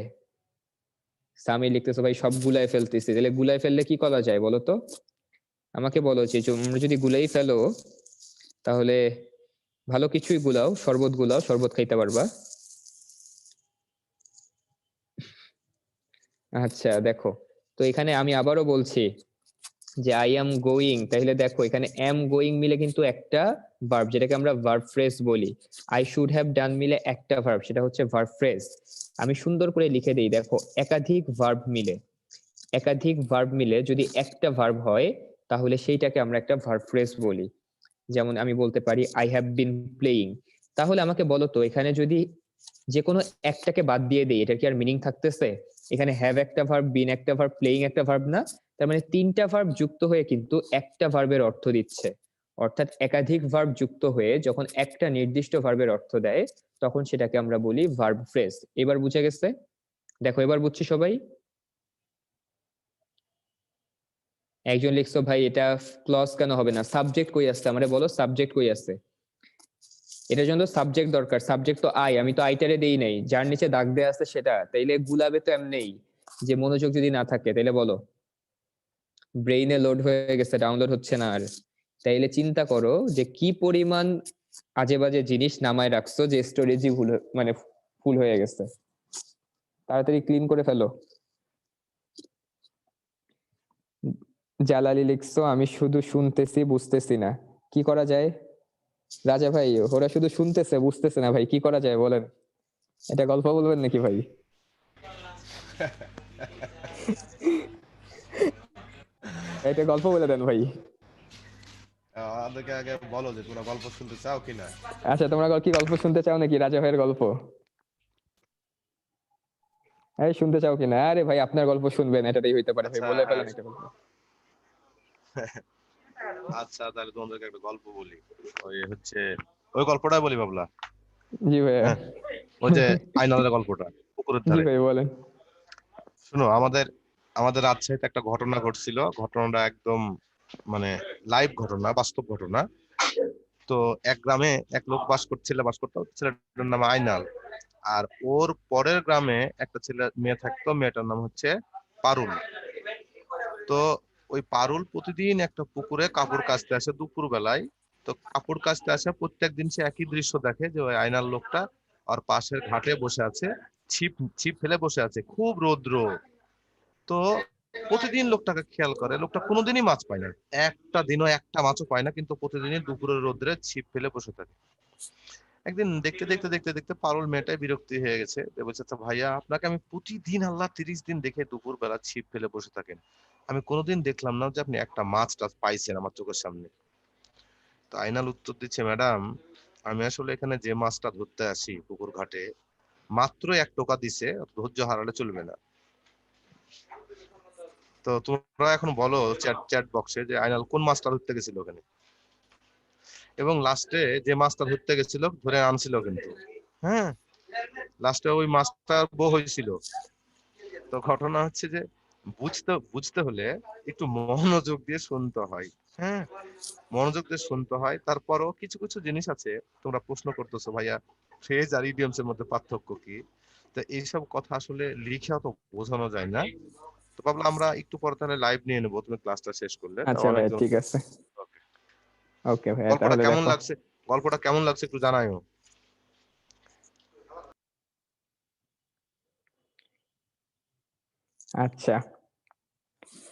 সামি লিখতেছো ভাই সব গুলাই ফেলতেছি, তাহলে গুলাই ফেললে কি করা যায় বলো তো? আমাকে বলো যে তোমরা যদি গুলাই ফেলো তাহলে ভালো কিছুই গুলাও, শরবত গুলাও, শরবত খাইতে পারবা। আচ্ছা দেখো, তো এখানে আমি আবারও বলছি যে আই এম গোয়িং, তাহলে দেখো এখানে এম গোয়িং মিলে কিন্তু একটা ভার্ব, যেটাকে আমরা ভার্ব ফ্রেজ বলি। আই শুড হ্যাভ ডান মিলে একটা ভার্ব, সেটা হচ্ছে ভার্ব ফ্রেজ। আমি সুন্দর করে লিখে দিই, দেখো একাধিক ভার্ব মিলে, একাধিক ভার্ব মিলে যদি একটা ভার্ব হয় তাহলে সেইটাকে আমরা একটা ভার্ব ফ্রেজ বলি। যেমন আমি বলতে পারি আই হ্যাভ বিন প্লেয়িং। তাহলে আমাকে বলো তো এখানে যদি যে কোনো একটাকে বাদ দিয়ে দেই, এটা কি আর মিনিং থাকতেছে? এখানে হ্যাভ একটা ভার্ব, বিন একটা ভার্ব, প্লেইং একটা ভার্ব না? তার মানে তিনটা ভার্ব যুক্ত হয়ে কিন্তু একটা ভার্বের অর্থ দিচ্ছে। অর্থাৎ একাধিক ভার্ব যুক্ত হয়ে যখন একটা নির্দিষ্ট ভার্বের অর্থ দেয় তখন সেটাকে আমরা বলি ভার্ব ফ্রেজ। এবার বুঝে গেছে? দেখো এবার বুঝছি সবাই? একজন লিখছো ভাই এটা ক্লজ কেন হবে না? সাবজেক্ট কই আছে? আমারে বলো সাবজেক্ট কই আছে? এটার জন্য সাবজেক্ট দরকার। সাবজেক্ট তো আই, আমি তো আইটারে দেই নাই, যার নিচে দাগ দেয়া আছে সেটা। তাইলে গুলাবে তো এমনিই, যে মনোযোগ যদি না থাকে। তাইলে বলো ব্রেইনে লোড হয়ে গেছে, ডাউনলোড হচ্ছে না আর। তাইলে চিন্তা করো যে কি পরিমাণ আজে বাজে জিনিস নামায় রাখছো যে স্টোরেজই মানে ফুল হয়ে গেছে। তাড়াতাড়ি ক্লিন করে ফেলো। জালালি লিখছো আমি শুধু শুনতেছি বুঝতেছি না, কি করা যায়? রাজা ভাই ওরা শুধু শুনতেছে বুঝতেছে না ভাই, কি করা যায় বলেন? এটা গল্প বলবেন নাকি ভাই? এটা গল্প বলে দেন ভাই। আমাদেরকে আগে বলো যে তোমরা গল্প শুনতে চাও কিনা। আচ্ছা তোমরা কি গল্প শুনতে চাও নাকি? রাজা ভাইয়ের গল্প এই শুনতে চাও কিনা? আরে ভাই আপনার গল্প শুনবেন, এটাই হইতে পারে ভাই, আচ্ছা বলে ফেলেন একটা গল্প। আচ্ছা তাহলে তোমাদেরকে একটা গল্প বলি। ওই হচ্ছে ওই গল্পটাই বলি বাবলা। জি ভাইয়া। হ্যাঁ, ওই যে আয়নালের গল্পটা পুকুরের জি ধারে। ভাই বলেন। শুনো, আমাদের আমাদের রাজশাহীতে একটা ঘটনা ঘটছিল। ঘটনাটা একদম মানে লাইভ ঘটনা, বাস্তব ঘটনা। তো এক গ্রামে এক লোক বাস করতো, ছেলেটার নাম আইনাল। আর ওর পরের গ্রামে একটা মেয়ে থাকতো, মেয়েটার নাম হচ্ছে পারুল। তো ওই পারুল প্রতিদিন একটা পুকুরে কাপড় কাচতে আসে দুপুর বেলায়। তো কাপড় কাচতে আসে প্রত্যেকদিন সে একই দৃশ্য দেখে যে ওই আয়নাল লোকটা আর পাশের ঘাটে বসে আছে, ছিপ ছিপ ফেলে বসে আছে, খুব রৌদ্র। তো প্রতিদিন লোকটাকে খেয়াল করে, লোকটা কোনোদিনই মাছ পায় না, একটা দিনও একটা মাছও পায় না, কিন্তু প্রতিদিনই দুপুরের রোদ্রে ছিপ ফেলে বসে থাকে। একদিন দেখতে দেখতে দেখতে দেখতে পারুল মেয়েটাই বিরক্তি হয়ে গেছে। বলছে আচ্ছা ভাইয়া, আপনাকে আমি প্রতিদিন আল্লাহ 30 দিন দেখে দুপুর বেলা ছিপ ফেলে বসে থাকেন, আমি কোনোদিন দেখলাম না যে আপনি একটা মাছ টাছ পাইছেন আমার চোখের সামনে। তো আইনাল উত্তর দিচ্ছে, ম্যাডাম আমি আসলে এখানে যে মাছটা ধরতে আসি পুকুর ঘাটে মাত্র 1 টোকা দিছে, ধৈর্য হারালে চলবে না। তো তোমরা এখন বলো চ্যাট চ্যাট বক্সে যে আইনাল কোন মাছটা ধরতে গেছিল ওখানে, এবং লাস্টে যে মাছটা ধরতে গেছিল ধরে আনছিল কিন্তু। হ্যাঁ, লাস্টে ওই মাছটার বউ হয়েছিল। তো ঘটনা হচ্ছে যে বুঝতে বুঝতে হলে একটু মনোযোগ দিয়ে শুনতে হয়। হ্যাঁ, মনোযোগ দিয়ে শুনতে হয়। তারপরও কিছু কিছু জিনিস আছে, তোমরা প্রশ্ন করতেছো ভাইয়া ফ্রেজ আর ইডিয়মস এর মধ্যে পার্থক্য কি, তো এইসব কথা আসলে লিখেও তো বোঝানো যায় না। তো ভাবলাম আমরা একটু পরে তাহলে লাইভ নিয়ে নেবো, তুমি ক্লাসটা শেষ করলে আচ্ছা ভাই অনেকজন। ঠিক আছে। ওকে ভাইয়া গল্পটা তাহলে কেমন দেখো। লাগছে, গল্পটা কেমন লাগছে একটু জানাইও। আচ্ছা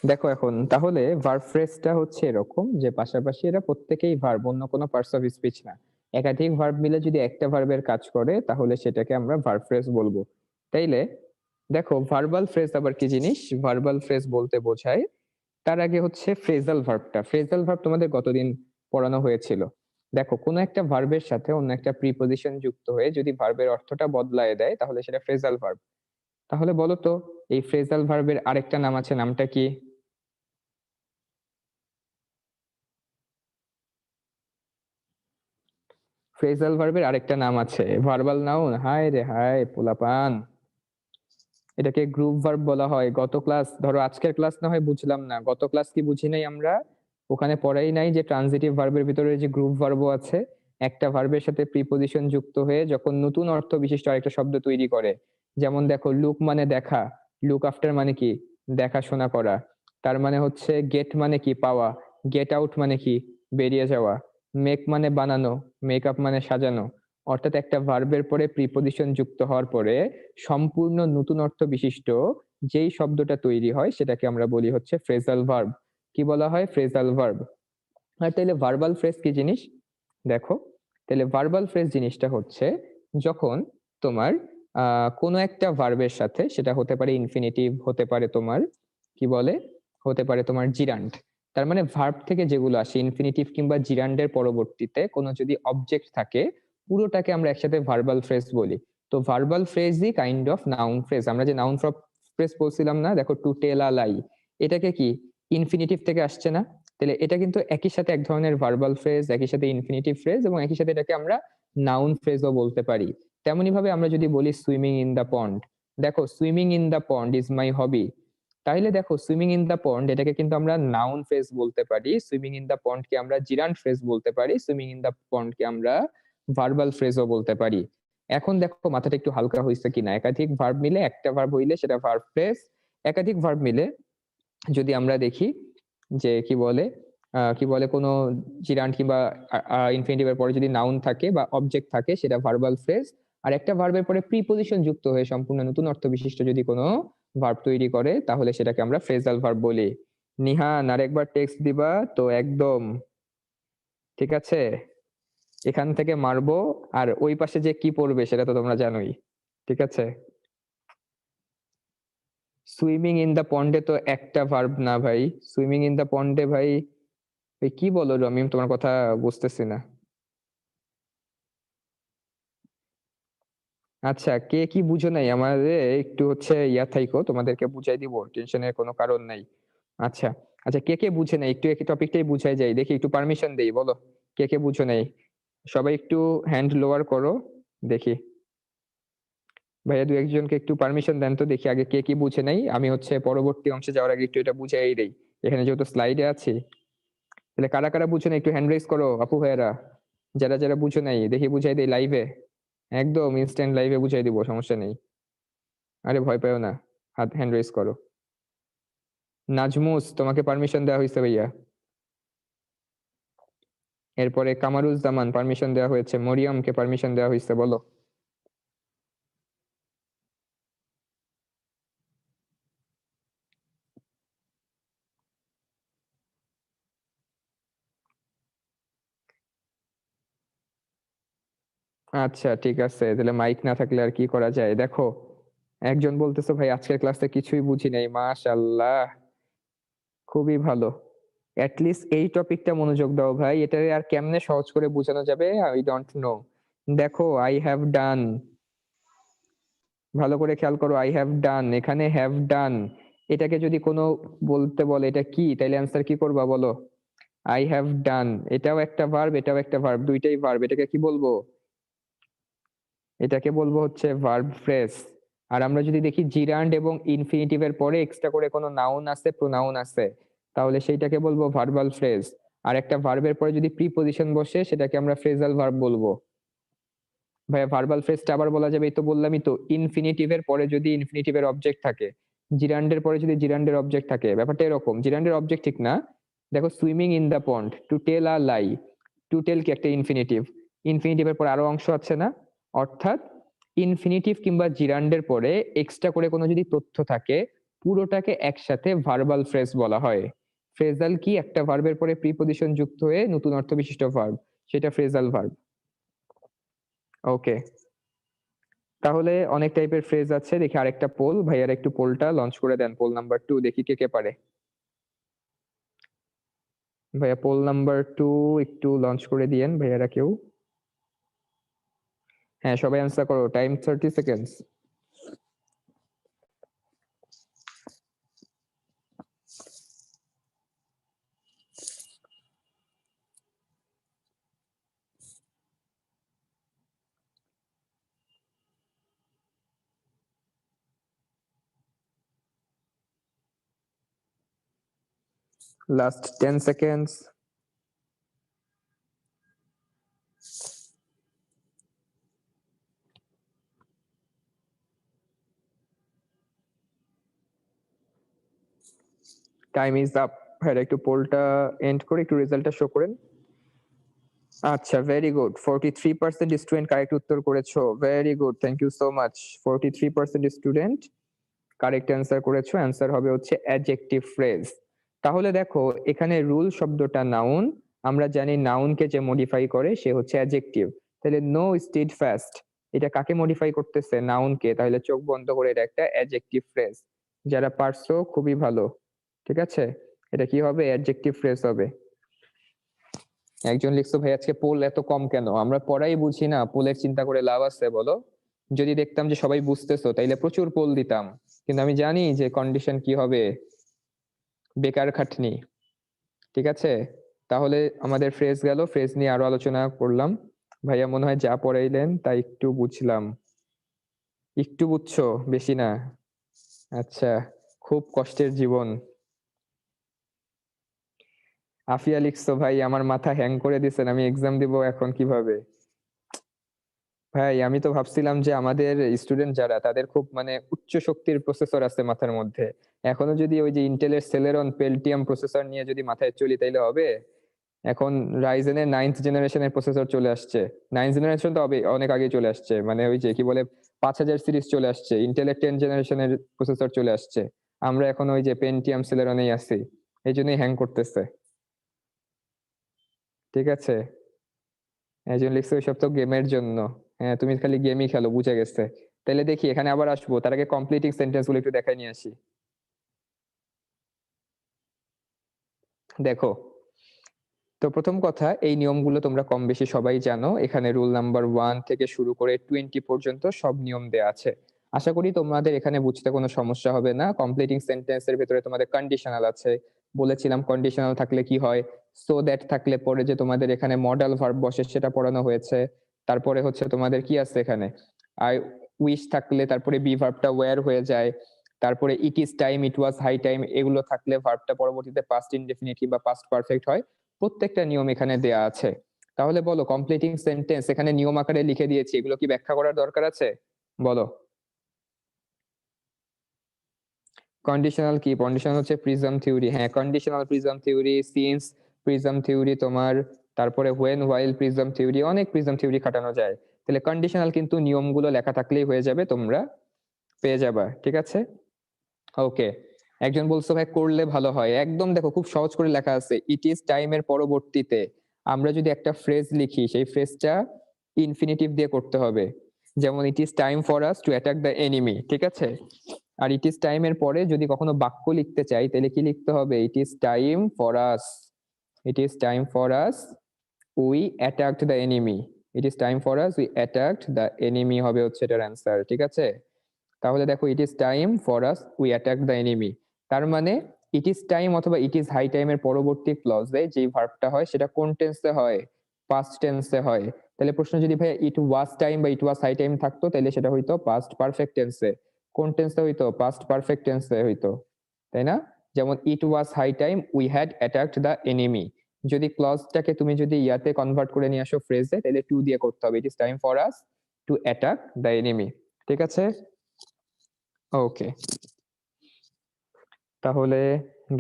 দেখো এখন তাহলে ভার্ব ফ্রেজটা হচ্ছে এরকম যে পাশাপাশি এরা প্রত্যেকেই ভার্ব, অন্য কোনো পার্টস অফ স্পিচ না। একাধিক ভার্ব মিলে যদি একটা ভার্বের কাজ করে তাহলে সেটাকে আমরা ভার্ব ফ্রেজ বলবো। তাইলে দেখো ভার্বাল ফ্রেজ আবার কি জিনিস? ভার্বাল ফ্রেজ বলতে বোঝায়, তার আগে হচ্ছে ফ্রেজাল ভার্বটা। ফ্রেজাল ভার্ব তোমাদের কতদিন পড়ানো হয়েছিল? দেখো কোনো একটা ভার্বের সাথে অন্য একটা প্রিপজিশন যুক্ত হয়ে যদি ভার্বের অর্থটা বদলায় দেয় তাহলে সেটা ফ্রেজাল ভার্ব। তাহলে বলো তো এই ফ্রেজাল ভার্বের আরেকটা নাম আছে, নামটা কি? ফ্রেজাল ভার্বের আরেকটা নাম আছে ভার্বাল নাউন। হায় রে হায় পোলাপান, এটাকে গ্রুপ ভার্ব বলা হয়। গত ক্লাস, ধরো আজকের ক্লাস না হয় বুঝলাম না, গত ক্লাস কি বুঝি নাই আমরা? ওখানে পড়াই নাই যে ট্রানজিটিভ ভার্বের ভিতরে যে গ্রুপ ভার্বও আছে, একটা ভার্বের সাথে প্রিপজিশন যুক্ত হয়ে যখন নতুন অর্থ বিশিষ্ট আরেকটা শব্দ তৈরি করে। যেমন দেখো লুক মানে দেখা, লুক আফটার মানে কি? দেখাশোনা করা। তার মানে হচ্ছে গেট মানে কি? পাওয়া। গেট আউট মানে কি? বেরিয়ে যাওয়া। মেক মানে বানানো, মেকআপ মানে সাজানো। অর্থাৎ একটা ভার্বের পরে প্রিপজিশন যুক্ত হওয়ার পরে সম্পূর্ণ নতুন অর্থ বিশিষ্ট যেই শব্দটা তৈরি হয় সেটাকে আমরা বলি হচ্ছে ফ্রেজাল ভার্ব। কি বলা হয়? Phrasal verb. আর তাহলে ভার্বাল ফ্রেজ কি জিনিস? দেখো তাহলে ভার্বাল ফ্রেজ জিনিসটা হচ্ছে যখন তোমার কোনো একটা ভার্বের সাথে, সেটা হতে পারে ইনফিনিটিভ, হতে পারে তোমার কি বলে, হতে পারে তোমার জিরান্ড। তার মানে ভার্ব থেকে যেগুলো আসে ইনফিনিটিভ কিংবা জিরান্ডের পরবর্তীতে কোনো যদি অবজেক্ট থাকে পুরোটাকে আমরা একসাথে ভার্বাল ফ্রেজ বলি। তো ভার্বাল ফ্রেজই কাইন্ড অফ নাউন ফ্রেজ। আমরা যে নাউন ফ্রেজ বলছিলাম না, দেখো টু টেল আ লাই, এটাকে কি ইনফিনিটিভ থেকে আসছে না? তাহলে এটা কিন্তু একই সাথে এক ধরনের ভার্বাল ফ্রেজ, একই সাথে ইনফিনিটিভ ফ্রেজ, এবং একই সাথে এটাকে আমরা নাউন ফ্রেজও বলতে পারি। তেমনি ভাবে আমরা যদি বলি সুইমিং ইন দ্য পন্ড, দেখো swimming in the pond is my hobby, তাহলে দেখো সুইমিং ইন দ্য পন্ড এটাকে কিন্তু আমরা নাউন ফ্রেজ বলতে পারি, সুইমিং ইন দ্য পন্ড কে আমরা জিরান্ড ফ্রেজ বলতে পারি, সুইমিং ইন দ্য পন্ড কে আমরা ভার্বাল ফ্রেজও বলতে পারি। এখন দেখো মাথাটা একটু হালকা হয়েছে কিনা, একাধিক ভার্ব মিলে একটা ভার্ব হইলে সেটা ভার্ব ফ্রেজ, একাধিক ভার্ব মিলে যদি আমরা দেখি যে কি বলে কোনো জিরান্ড কিংবা ইনফিনিটিভের পরে যদি নাউন থাকে বা অবজেক্ট থাকে সেটা ভার্বাল ফ্রেজ, আর একটা ভার্বের পরে প্রিপজিশন যুক্ত হয়ে সম্পূর্ণ নতুন অর্থ বিশিষ্ট যদি কোনো ভার্ব তৈরি করে তাহলে সেটাকে আমরা ফ্রেজাল ভার্ব বলি। নিহান আরেকবার টেক্সট দিবা তো একদম ঠিক আছে, এখান থেকে মারবো, আর ওই পাশে যে কি পড়বে সেটা তো তোমরা জানোই, ঠিক আছে? সুইমিং ইন দ্য পন্ডে তো একটা ভার্ব না ভাই, সুইমিং ইন দ্য পন্ডে ভাই কি বলো রমিম, তোমার কথা বুঝতেছি না। আচ্ছা, কে কি বুঝো নাই আমাদের একটু ইয়া থাইকো, তোমাদেরকে বুঝাই দিব, টেনশনের কোনো কারণ নাই। আচ্ছা আচ্ছা, কে কে বুঝে নাই একটু টপিকটাই বুঝাই যাই, দেখি একটু পারমিশন দেই, বলো কে কে বুঝো নাই, সবাই একটু হ্যান্ড লোয়ার করো দেখি। ভাইয়া দু একজনকে একটু পারমিশন দেন তো দেখি আগে কে কি বুঝে নাই, আমি পরবর্তী অংশে যাওয়ার আগে একটু এটা বুঝাই দেই, এখানে যেহেতু স্লাইডে আছি। তাহলে কারা কারা বুঝো নাই একটু হ্যান্ড রেজ করো আপু ভাইয়ারা, যারা যারা বুঝো নাই দেখি বুঝাই দেই লাইভে, একদম ইনস্ট্যান্ট লাইভে বুঝাই দিব, সমস্যা নেই, আরে ভয় পাও না, হাত হ্যান্ড রেজ করো। নাজমুস তোমাকে পারমিশন দেওয়া হয়েছে ভাইয়া, এরপরে কামারুজ্জামান পারমিশন দেওয়া হয়েছে, মরিয়মকে পারমিশন দেওয়া হয়েছে, বলো। আচ্ছা ঠিক আছে, তাহলে মাইক না থাকলে আর কি করা যায়। দেখো একজন বলতেছে ভাই আজকের ক্লাসে কিছুই বুঝি নাই, মাশাআল্লাহ খুবই ভালো, লিস্ট এই টপিকটা মনোযোগ দাও ভাই, এটা আর কেমনে সহজ করে বোঝানো যাবে আই ডোন্ট নো। দেখো আই হ্যাভ ডান, ভালো করে খেয়াল করো, আই হ্যাভ ডান, এখানে হ্যাভ ডান এটাকে যদি কোনো বলতে বলে এটা কি, তাইলে অ্যান্সার কি করবা বলো? আই হ্যাভ ডান, এটাও একটা ভার্ব এটাও একটা ভার্ব, দুইটাই ভার্ব, এটাকে কি বলবো? এটাকে বলবো ভার্ব ফ্রেজ। আর আমরা যদি দেখি জিরান্ড এবং ইনফিনিটিভের পরে এক্সট্রা করে কোনো নাউন আছে প্রোনাউন আছে তাহলে সেইটাকে বলবো ভার্বাল ফ্রেজ। আর একটা ভার্বের পরে যদি প্রিপজিশন বসে সেটাকে আমরা ফ্রেজাল ভার্ব বলবো। ভাইয়া ভার্বাল ফ্রেজটা আবার বলা যাবে, এই তো বললামই তো, ইনফিনিটিভের পরে যদি ইনফিনিটিভের অবজেক্ট থাকে, জিরান্ডের পরে যদি জিরান্ডের অবজেক্ট থাকে, ব্যাপারটা এরকম, জিরান্ডের অবজেক্ট ঠিক না। দেখো swimming in the pond, to tell a lie, to tell কি একটা ইনফিনিটিভ, ইনফিনিটিভের পর আরো অংশ আছে না, অর্থাৎ ইনফিনিটিভ কিংবা জিরান্ডের পরে এক্সট্রা করে কোনো যদি তথ্য থাকে পুরোটাকে একসাথে ভার্বাল ফ্রেজ বলা হয়। ফ্রেজাল কি একটা ভার্বের পরে প্রিপজিশন যুক্ত হয়ে নতুন অর্থ বিশিষ্ট ভার্ব, সেটা ফ্রেজাল ভার্ব। ওকে, তাহলে অনেক টাইপের ফ্রেজ আছে, দেখি আরেকটা পোল, ভাইয়ার একটু পোলটা লঞ্চ করে দেন, পোল নাম্বার 2 দেখি কে কে পারে। ভাইয়া পোল নাম্বার 2 একটু লঞ্চ করে দিয়েন ভাইয়ারা কেউ। হ্যাঁ সবাই অ্যান্সার করো, time 30 seconds. Last 10 seconds. Time is up. ভাইয়া একটু পোলটা এন্ড করে একটু রেজাল্টটা শো করেন। আচ্ছা ভেরি গুড, 43% স্টুডেন্ট কারেক্ট উত্তর করেছো, very good, thank you so much. 43% student correct answer করেছো, অ্যান্সার হবে অ্যাডজেক্টিভ ফ্রেজ। তাহলে দেখো এখানে রুল শব্দটা নাউন, আমরা জানি নাউনকে যে মডিফাই করে সে অ্যাডজেক্টিভ, তাহলে নো স্টেড ফাস্ট এটা কাকে মডিফাই করতেছে? নাউনকে, তাহলে চোখ বন্ধ করে এটা একটা অ্যাডজেক্টিভ ফ্রেজ। যারা পারছো খুবই ভালো, ঠিক আছে, এটা কি হবে? অ্যাডজেক্টিভ ফ্রেজ হবে। একজন লিখছো ভাই আজকে পোল এত কম কেন, আমরা পড়াই বুঝি না, পোলের চিন্তা করে লাভ আছে বলো? যদি দেখতাম যে সবাই বুঝতেছো তাইলে প্রচুর পোল দিতাম, কিন্তু আমি জানি যে কন্ডিশন কি হবে, বেকার খাটনি। ঠিক আছে, তাহলে আমাদের ফ্রেজ গেল, ফ্রেজ নিয়ে আরো আলোচনা করলাম। ভাইয়া মনে হয় যা পড়াইলেন তাই একটু বুঝলাম। একটু বুঝছো, বেশি না? আচ্ছা, খুব কষ্টের জীবন। আফিয়া লিখছো ভাই, আমার মাথা হ্যাং করে দিছেন, আমি এক্সাম দিব এখন কিভাবে? ভাই আমি তো ভাবছিলাম যে আমাদের স্টুডেন্ট যারা তাদের খুব মানে উচ্চ শক্তির প্রসেসর আছে মাথার মধ্যে, এখনো যদি ওই যে ইন্টেলের সেলেরন পেলটিয়াম প্রসেসর নিয়ে যদি মাথায় চলি তাইলে হবে? এখন রাইজেনের 9th জেনারেশনের প্রসেসর চলে আসছে, 9th জেনারেশন তো অনেক আগে চলে আসছে, মানে ওই যে কি বলে 5000 সিরিজ চলে আসছে, ইন্টেলের 10 জেনারেশনের প্রসেসর চলে আসছে, আমরা এখন ওই যে পেন্টিয়াম সেলেরনেই আছি, এই জন্যই হ্যাং করতেছে। ঠিক আছে, এই জন্য লিখছে ওইসব তো গেমের জন্য। হ্যাঁ, তুমি খালি গেমই খেলো, বুঝে গেছে। তাহলে দেখি এখানে আবার আসবো, তার আগে কমপ্লিটিং সেন্টেন্স গুলো একটু দেখাই নিয়ে আসি। দেখো, তো প্রথম কথা, এই নিয়মগুলো তোমরা কম বেশি সবাই জানো, এখানে রুল নাম্বার 1 থেকে শুরু করে 20 পর্যন্ত সব নিয়ম দেয়া আছে। আশা করি তোমাদের এখানে বুঝতে কোনো সমস্যা হবে না। কমপ্লিটিং সেন্টেন্সের ভেতরে তোমাদের কন্ডিশনাল আছে, বলেছিলাম কন্ডিশনাল থাকলে কি হয়, সো দ্যাট থাকলে পরে যে তোমাদের এখানে মডাল ভার্ব বসে সেটা পড়ানো হয়েছে। তারপরে হচ্ছে তোমাদের কি আছে এখানে, আই উইশ থাকলে তারপরে বি ভার্বটা ওয়্যার হয়ে যায়। তারপরে it is time, it was high time, এগুলো থাকলে ভার্বটা পরবর্তীতে পাস্ট ইনডেফিনিটিভ বা পাস্ট পারফেক্ট হয়। প্রত্যেকটা নিয়ম এখানে দেয়া আছে। তাহলে বলো, কমপ্লিটিং সেন্টেন্স এখানে নিয়ম আকারে লিখে দিয়েছি, এগুলো কি ব্যাখ্যা করার দরকার আছে? বলো। কন্ডিশনাল কি? কন্ডিশনাল হচ্ছে প্রিজম থিওরি। হ্যাঁ, conditional prism theory, since prism theory তোমার, তারপরে হোয়েন হোয়াইল প্রিজম থিওরি, অনেক প্রিজম থিওরি খাটানো যায়। তাহলে কন্ডিশনাল কিন্তু নিয়মগুলো লেখা থাকলেই হয়ে যাবে, তোমরা পেয়ে যাবা। ঠিক আছে, ওকে। একজন বলছো ভাই করলে ভালো হয়, একদম দেখো খুব সহজ করে লেখা আছে, ইট ইজ টাইমের পরবর্তীতে আমরা যদি একটা ফ্রেজ লিখি, সেই ফ্রেজটা ইনফিনিটিভ দিয়ে করতে হবে। যেমন it is time for us to attack the enemy, ঠিক আছে? আর ইট ইজ টাইমের পরে যদি কখনো বাক্য লিখতে চাই তাহলে কি লিখতে হবে? It is time for us, it is time for us we attacked the enemy, it is time for us we attacked the enemy হবে হচ্ছে এটার অ্যান্সার। ঠিক আছে, তাহলে দেখো it is time for us we attack the enemy, তার মানে ইট is time অথবা ইট ইজ হাই টাইমের পরবর্তী ক্লজে যে ভার্বটা হয় সেটা কোন টেন্সে হয়? পাস্ট টেন্সে হয়। তাহলে প্রশ্ন যদি ভাই ইট ওয়াজ টাইম বা ইট ওয়াজ হাই টাইম থাকতো তাহলে সেটা হইতো পাস্ট পারফেক্ট টেন্সে। কোন টেন্সে হইতো? পাস্ট পারফেক্ট টেন্সে হইতো, তাই না? যেমন it was high time we had attacked the enemy, যদি ক্লজটাকে তুমি যদি ইয়াতে কনভার্ট করে নিয়ে আসো ফ্রেজে, তাহলে টু দিয়ে করতে হবে, it is time for us to attack the enemy. ঠিক আছে, ওকে, তাহলে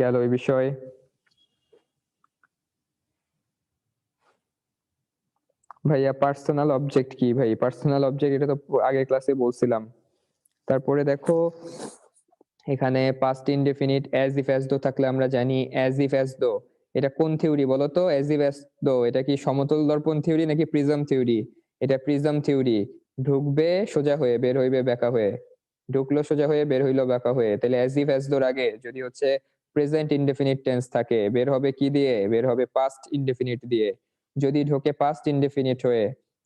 গেল এই বিষয়। ভাইয়া পার্সোনাল অবজেক্ট কি? ভাই পার্সোনাল অবজেক্ট এটা তো আগের ক্লাসে বলছিলাম। তারপরে দেখো এখানে past indefinite as if as though থাকলে আমরা জানি অ্যাজ ইফ অ্যাজ দো, এটা কোন থিওরি বলো তো? অ্যাজ ইফ অ্যাজ দো এটা কি সমতল দর্পণ থিওরি নাকি প্রিজম থিওরি? এটা প্রিজম থিওরি। ঢুকবে সোজা হয়ে, বের হইবে বেঁকা হয়ে, ঢুকলো সোজা হয়ে, বের হইলো বেঁকা হয়ে। তাহলে অ্যাজ ইফ অ্যাজ দোর আগে যদি হচ্ছে প্রেজেন্ট ইনডেফিনিট টেন্স থাকে, বের হবে কি দিয়ে? বের হবে পাস্ট ইনডেফিনিট দিয়ে। যদি ঢোকে পাস্ট ইনডেফিনিট হয়ে,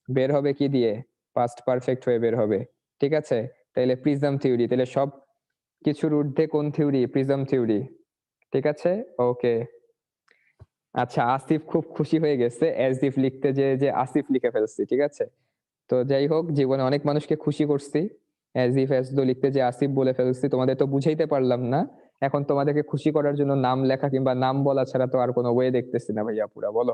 বের হবে কি দিয়ে? পাস্ট পারফেক্ট হয়ে বের হবে। ঠিক আছে, তাহলে প্রিজম থিওরি। তাহলে সব কিছুর ঊর্ধ্বে কোন থিওরি? Prism theory. ঠিক আছে, ওকে। আচ্ছা, আসিফ খুব খুশি হয়ে গেছে অ্যাজ ইফ লিখতে, যে আসিফ লিখে ফেলছি। ঠিক আছে, তো যাই হোক, জীবনে অনেক মানুষকে খুশি করছি, অ্যাজ ইফ অ্যাজ দো লিখতে যে আসিফ বলে ফেলছি, তোমাদের তো বুঝাইতে পারলাম না। এখন তোমাদেরকে খুশি করার জন্য নাম লেখা কিংবা নাম বলা ছাড়া তো আর কোনো ওয়ে দেখতেছি না ভাইয়া পুরা। বলো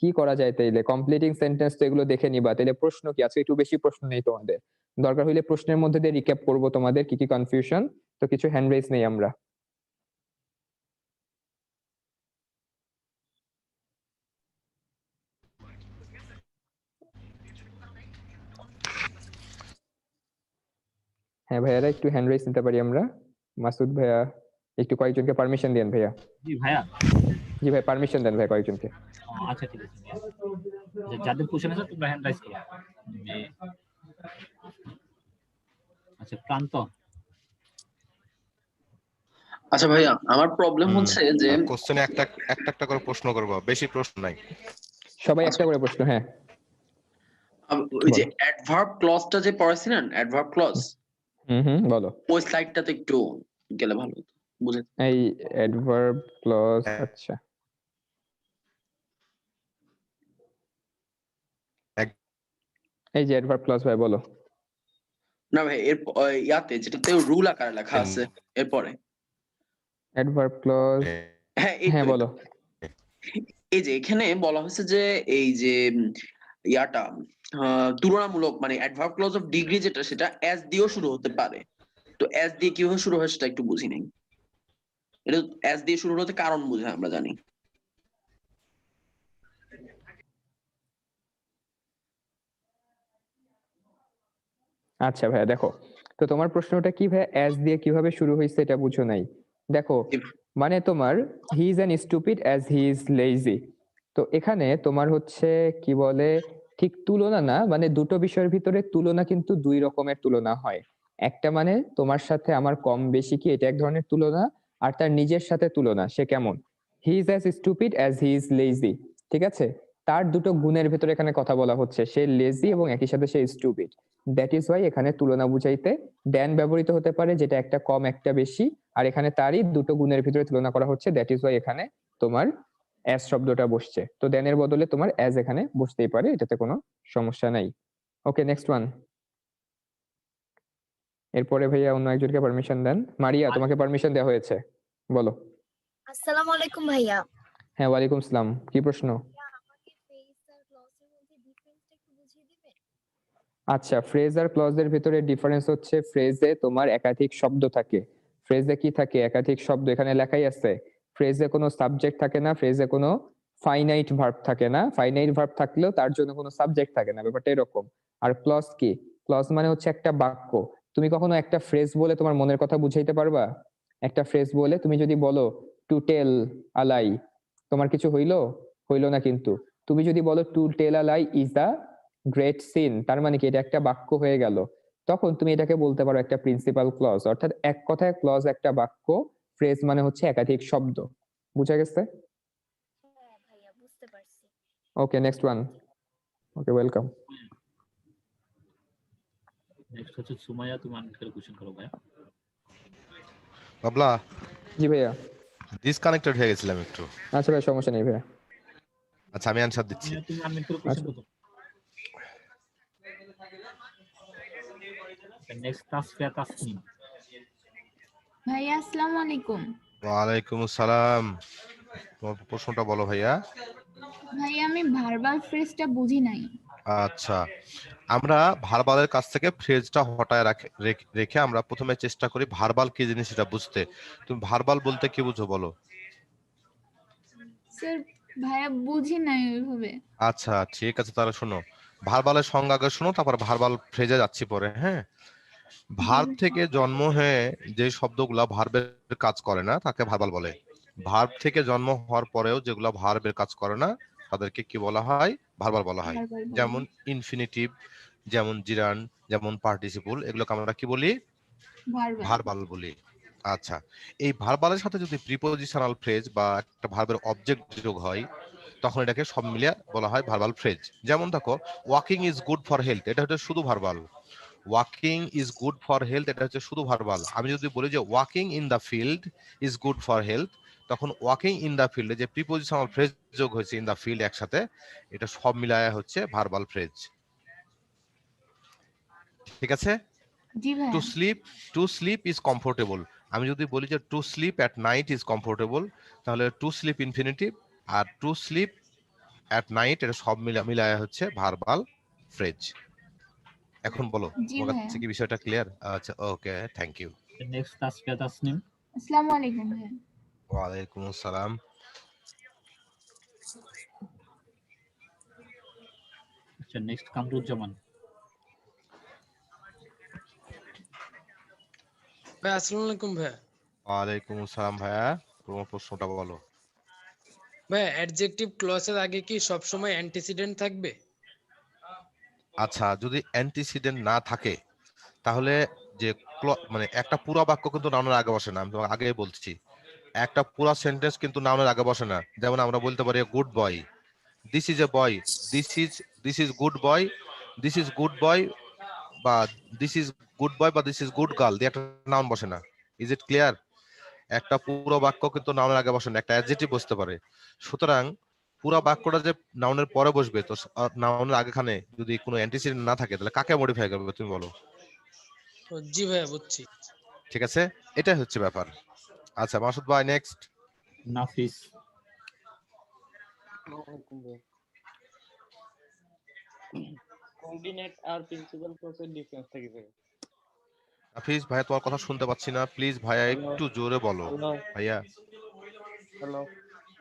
কি করা যায় তাইলে? কমপ্লিটিং সেন্টেন্স তো এগুলো দেখে নিবা, তাইলে প্রশ্ন কি আজকে? একটু বেশি প্রশ্ন নেই তোমাদের, দরকার হইলে প্রশ্নের মধ্যে দিয়ে রিক্যাপ করবো তোমাদের কি কি কনফিউশন। তো কিছু হ্যান্ড রেজ নেই আমরা। হ্যাঁ ভাইয়ারা, একটু হ্যান্ড রেজ নিতে পারি আমরা? মাসুদ ভাইয়া একটু কয়েকজনকে পারমিশন দেন ভাইয়া। জি ভাইয়া। জি ভাই, পারমিশন দেন ভাই কয়েকজনকে। আচ্ছা ঠিক আছে ভাইয়া। যাদের কোশ্চেন আছে তোমরা হ্যান্ড রাইজ করো। আচ্ছা, প্রান্ত। আচ্ছা ভাইয়া, আমার প্রবলেম হচ্ছে যে কোশ্চেনে একটা একটা করে প্রশ্ন করবো, বেশি প্রশ্ন নাই। সবাই একটা করে প্রশ্ন, হ্যাঁ। ওই যে বলো। অ্যাডভার্ব ক্লজটা যে পড়াছিলেন, অ্যাডভার্ব ক্লজ, বলো। ওই স্লাইডটাতে একটু গেলে ভালো হতো বুঝে। এই অ্যাডভার্ব ক্লজ, আচ্ছা এই যে অ্যাডভার্ব ক্লজ ভাই বলো। না ভাই এর ইয়াতে যেটাতে রুল আকারে লেখা আছে এরপরে, অ্যাডভার্ব ক্লজ, হ্যাঁ এই হ্যাঁ তো, বলো। এই যে এখানে বলা হয়েছে যে এই যে ইয়াটা তুলনামূলক মানে অ্যাডভার্ব ক্লজ অফ ডিগ্রি যেটা, সেটা এস দিয়েও শুরু হতে পারে। তো এস দিয়ে কিভাবে শুরু হয় সেটা একটু বুঝি নাই। এটা এস দিয়ে শুরু হতে কারণ বুঝে আমরা জানি। আচ্ছা ভাইয়া দেখো, তো তোমার প্রশ্নটা কি ভাইয়া, অ্যাজ দিয়ে কিভাবে শুরু হয়েছে এটা বুঝো নাই? দেখো মানে তোমার he is an stupid as he is lazy, তো এখানে তোমার হচ্ছে কি বলে, ঠিক তুলনা না, মানে দুটো বিষয়ের ভিতরে তুলনা কিন্তু দুই রকমের তুলনা হয়। একটা মানে তোমার সাথে আমার কম বেশি কি, এটা এক ধরনের তুলনা, আর তার নিজের সাথে তুলনা, সে কেমন। He is as stupid as he is lazy, ঠিক আছে, তার দুটো গুণের ভিতরে এখানে কথা বলা হচ্ছে, সে লেজি এবং একই সাথে সে স্টুপিড। দ্যাট ইজ ওয়াই এখানে তুলনা বুঝাইতে দেন ব্যবহৃত হতে পারে, যেটা একটা কম একটা বেশি, আর এখানে তারই দুটো গুণের ভিতরে তুলনা করা হচ্ছে, দ্যাট ইজ ওয়াই এখানে তোমার অ্যাজ শব্দটা বসছে। তো দেনের বদলে তোমার অ্যাজ এখানে বসতেই পারে, এটাতে কোনো সমস্যা নাই। Okay next one. এরপরে ভাইয়া অন্য একজনকে পারমিশন দেন। মারিয়া, তোমাকে পারমিশন দেওয়া হয়েছে, বলো। আসসালামু আলাইকুম ভাইয়া। হ্যাঁ ওয়ালাইকুম সালাম, কি প্রশ্ন? আমাকে ফ্রেজ আর ক্লজের মধ্যে ডিফারেন্সটা একটু বুঝিয়ে দিবেন? আচ্ছা, ফ্রেজ আর ক্লজের ভিতরে ডিফারেন্স হচ্ছে, ফ্রেজে তোমার একাধিক শব্দ থাকে। ফ্রেজে কি থাকে? একাধিক শব্দ, এখানে লেখাই আছে। ফ্রেজে কোনো সাবজেক্ট থাকে না, ফ্রেজে কোনো ফাইনাইট ভার্ব থাকে না, ফাইনাইট ভার্ব থাকলেও তার জন্য কোনো সাবজেক্ট থাকে না, ব্যাপারটা এরকম। আর ক্লজ কি? ক্লজ মানে হচ্ছে একটা বাক্য। তুমি কখনো একটা ফ্রেজ বলে তোমার মনের কথা বুঝাইতে পারবা? একটা ফ্রেজ বলে তুমি যদি বলো টু টেল আ লাই, তোমার কিছু হইলো? হইলো না। কিন্তু তুমি যদি বলো to tell a lie is a great sin, তার মানে কি এটা একটা বাক্য হয়ে গেল। তখন তুমি এটাকে বলতে পারো একটা প্রিন্সিপাল ক্লজ, অর্থাৎ এক কথায় ক্লজ একটা বাক্য, ফ্রেজ মানে হচ্ছে একাধিক শব্দ। বুঝা গেছে? হ্যাঁ ভাইয়া বুঝতে পারছি। Okay next one. Okay welcome. Next হচ্ছে সুমাইয়া, তুমি আনমিউট করে কোশ্চেন করো ভাইয়া। বাবলা জি ভাইয়া। ডিসকানেক্টেড হয়ে গেছিলাম একটু। আচ্ছা ভাই সমস্যা নেই ভাইয়া। আচ্ছা আমি অ্যানসার দিচ্ছি। সুমাইয়া, তুমি আনমিউট করে কোশ্চেন করো। নেক্সট তাসফিয়া তাসনিম। ভাইয়া আসসালামু আলাইকুম। ওয়ালাইকুম আসসালাম, তোমার প্রশ্নটা বলো ভাইয়া। ভাইয়া আমি ভার্বাল ফ্রেজটা বুঝি নাই। আচ্ছা, আমরা ভার্বালের কাছ থেকে ফ্রেজটা হটায় রেখে আমরা প্রথমে চেষ্টা করি ভার্বাল কি জিনিস সেটা বুঝতে। তুমি ভার্বাল বলতে কি বুঝো বলো? স্যার ভাইয়া বুঝি নাই ওইভাবে। আচ্ছা ঠিক আছে, তাহলে শোনো, ভার্বালের সংজ্ঞা আগে শোনো, তারপর ভার্বাল ফ্রেজে যাচ্ছি পরে। হ্যাঁ, ভার্ব থেকে জন্ম হয়ে যে শব্দগুলা ভার্বের কাজ করে না তাকে ভার্বাল বলে। ভার্ব থেকে জন্ম হওয়ার পরেও যেগুলা ভার্বের কাজ করে না তাদেরকে কি বলা হয়? ভার্বাল বলা হয়। ভার্বাল বলে। যেমন ইনফিনিটিভ, যেমন জিরান, যেমন পার্টিসিপল, এগুলোকে আমরা কি বলি? ভার্বাল। ভার্বাল বলি। আচ্ছা, এই ভার্বালের সাথে যদি প্রিপোজিশনাল ফ্রেজ বা একটা ভার্বের অবজেক্ট যোগ হয় তখন এটাকে সব মিলিয়ে বলা হয় ভার্বাল ফ্রেজ। যেমন দেখো, walking is good for health, এটা হচ্ছে শুধু verbal. Walking is good for health, এটা হচ্ছে শুধু ভার্বাল। আমি যদি বলি যে walking in the field is good for health, তখন ওয়াকিং ইন দ্য ফিল্ডে যে প্রিপোজিশনাল ফ্রেজ যোগ হয়েছে ইন দ্য ফিল্ড একসাথে, এটা সব মিলায়া হচ্ছে ভার্বাল ফ্রেজ। ঠিক আছে? জি টু ভাইয়া। স্লিপ ইজ কমফোর্টেবল, আমি যদি বলি যে to sleep at night is comfortable, তাহলে টু স্লিপ ইনফিনিটিভ আর টু স্লিপ অ্যাট নাইট, এটা সব মিলায়া হচ্ছে ভার্বাল ফ্রেজ। এখন বলো, জি তোমার ভাইয়া। কাছে কি বিষয়টা ক্লিয়ার? আচ্ছা okay, thank you. Next Tasfia Tasnim. আসসালামু আলাইকুম ভাইয়া। ওয়ালাইকুম আসসালাম। আচ্ছা নেক্সট কামরুজ্জামান। ভাই আসসালামু আলাইকুম ভাই। ওয়ালাইকুম আসসালাম ভাইয়া, তোমার প্রশ্নটা বলো। ভাই অ্যাডজেক্টিভ ক্লজের আগে কি সব সময় অ্যান্টিসিডেন্ট থাকবে? আচ্ছা, যদি অ্যান্টিসিডেন্ট না থাকে তাহলে যে মানে একটা পুরো বাক্য কিন্তু নাউনের আগে বসে না, আমি তোমাকে আগেই বলছি। একটা পুরো সেন্টেন্স কিন্তু নাউনের আগে বসে না। যেমন আমরা বলতে পারি good boy, this is a boy, this is good boy, this is good boy বা দিস ইজ গুড বয় বা দিস ইজ গুড গার্ল দিয়ে একটা নাউন বসে না। Is it clear? একটা পুরো বাক্য কিন্তু নাউনের আগে বসে না, একটা অ্যাডজেক্টিভ বসতে পারে। সুতরাং পুরো বাক্যটা যে নাউনের পরে বসবে, তো নাউনের আগেখানে যদি কোনো অ্যান্টিসিডেন্ট না থাকে তাহলে কাকে মডিফাই করবে তুমি বলো? ও, জি ভাইয়া বুঝছি। ঠিক আছে, এটাই হচ্ছে ব্যাপার। আচ্ছা মাসুদ ভাই নেক্সট। নাফিস। কোঅর্ডিনেট আর প্রিন্সিপাল ক্লজের ডিফারেন্সটা কি ভাই? হাফিজ ভাইয়া তোমার কথা শুনতে পাচ্ছি না, প্লিজ ভাইয়া একটু জোরে বলো। ভাইয়া হ্যালো,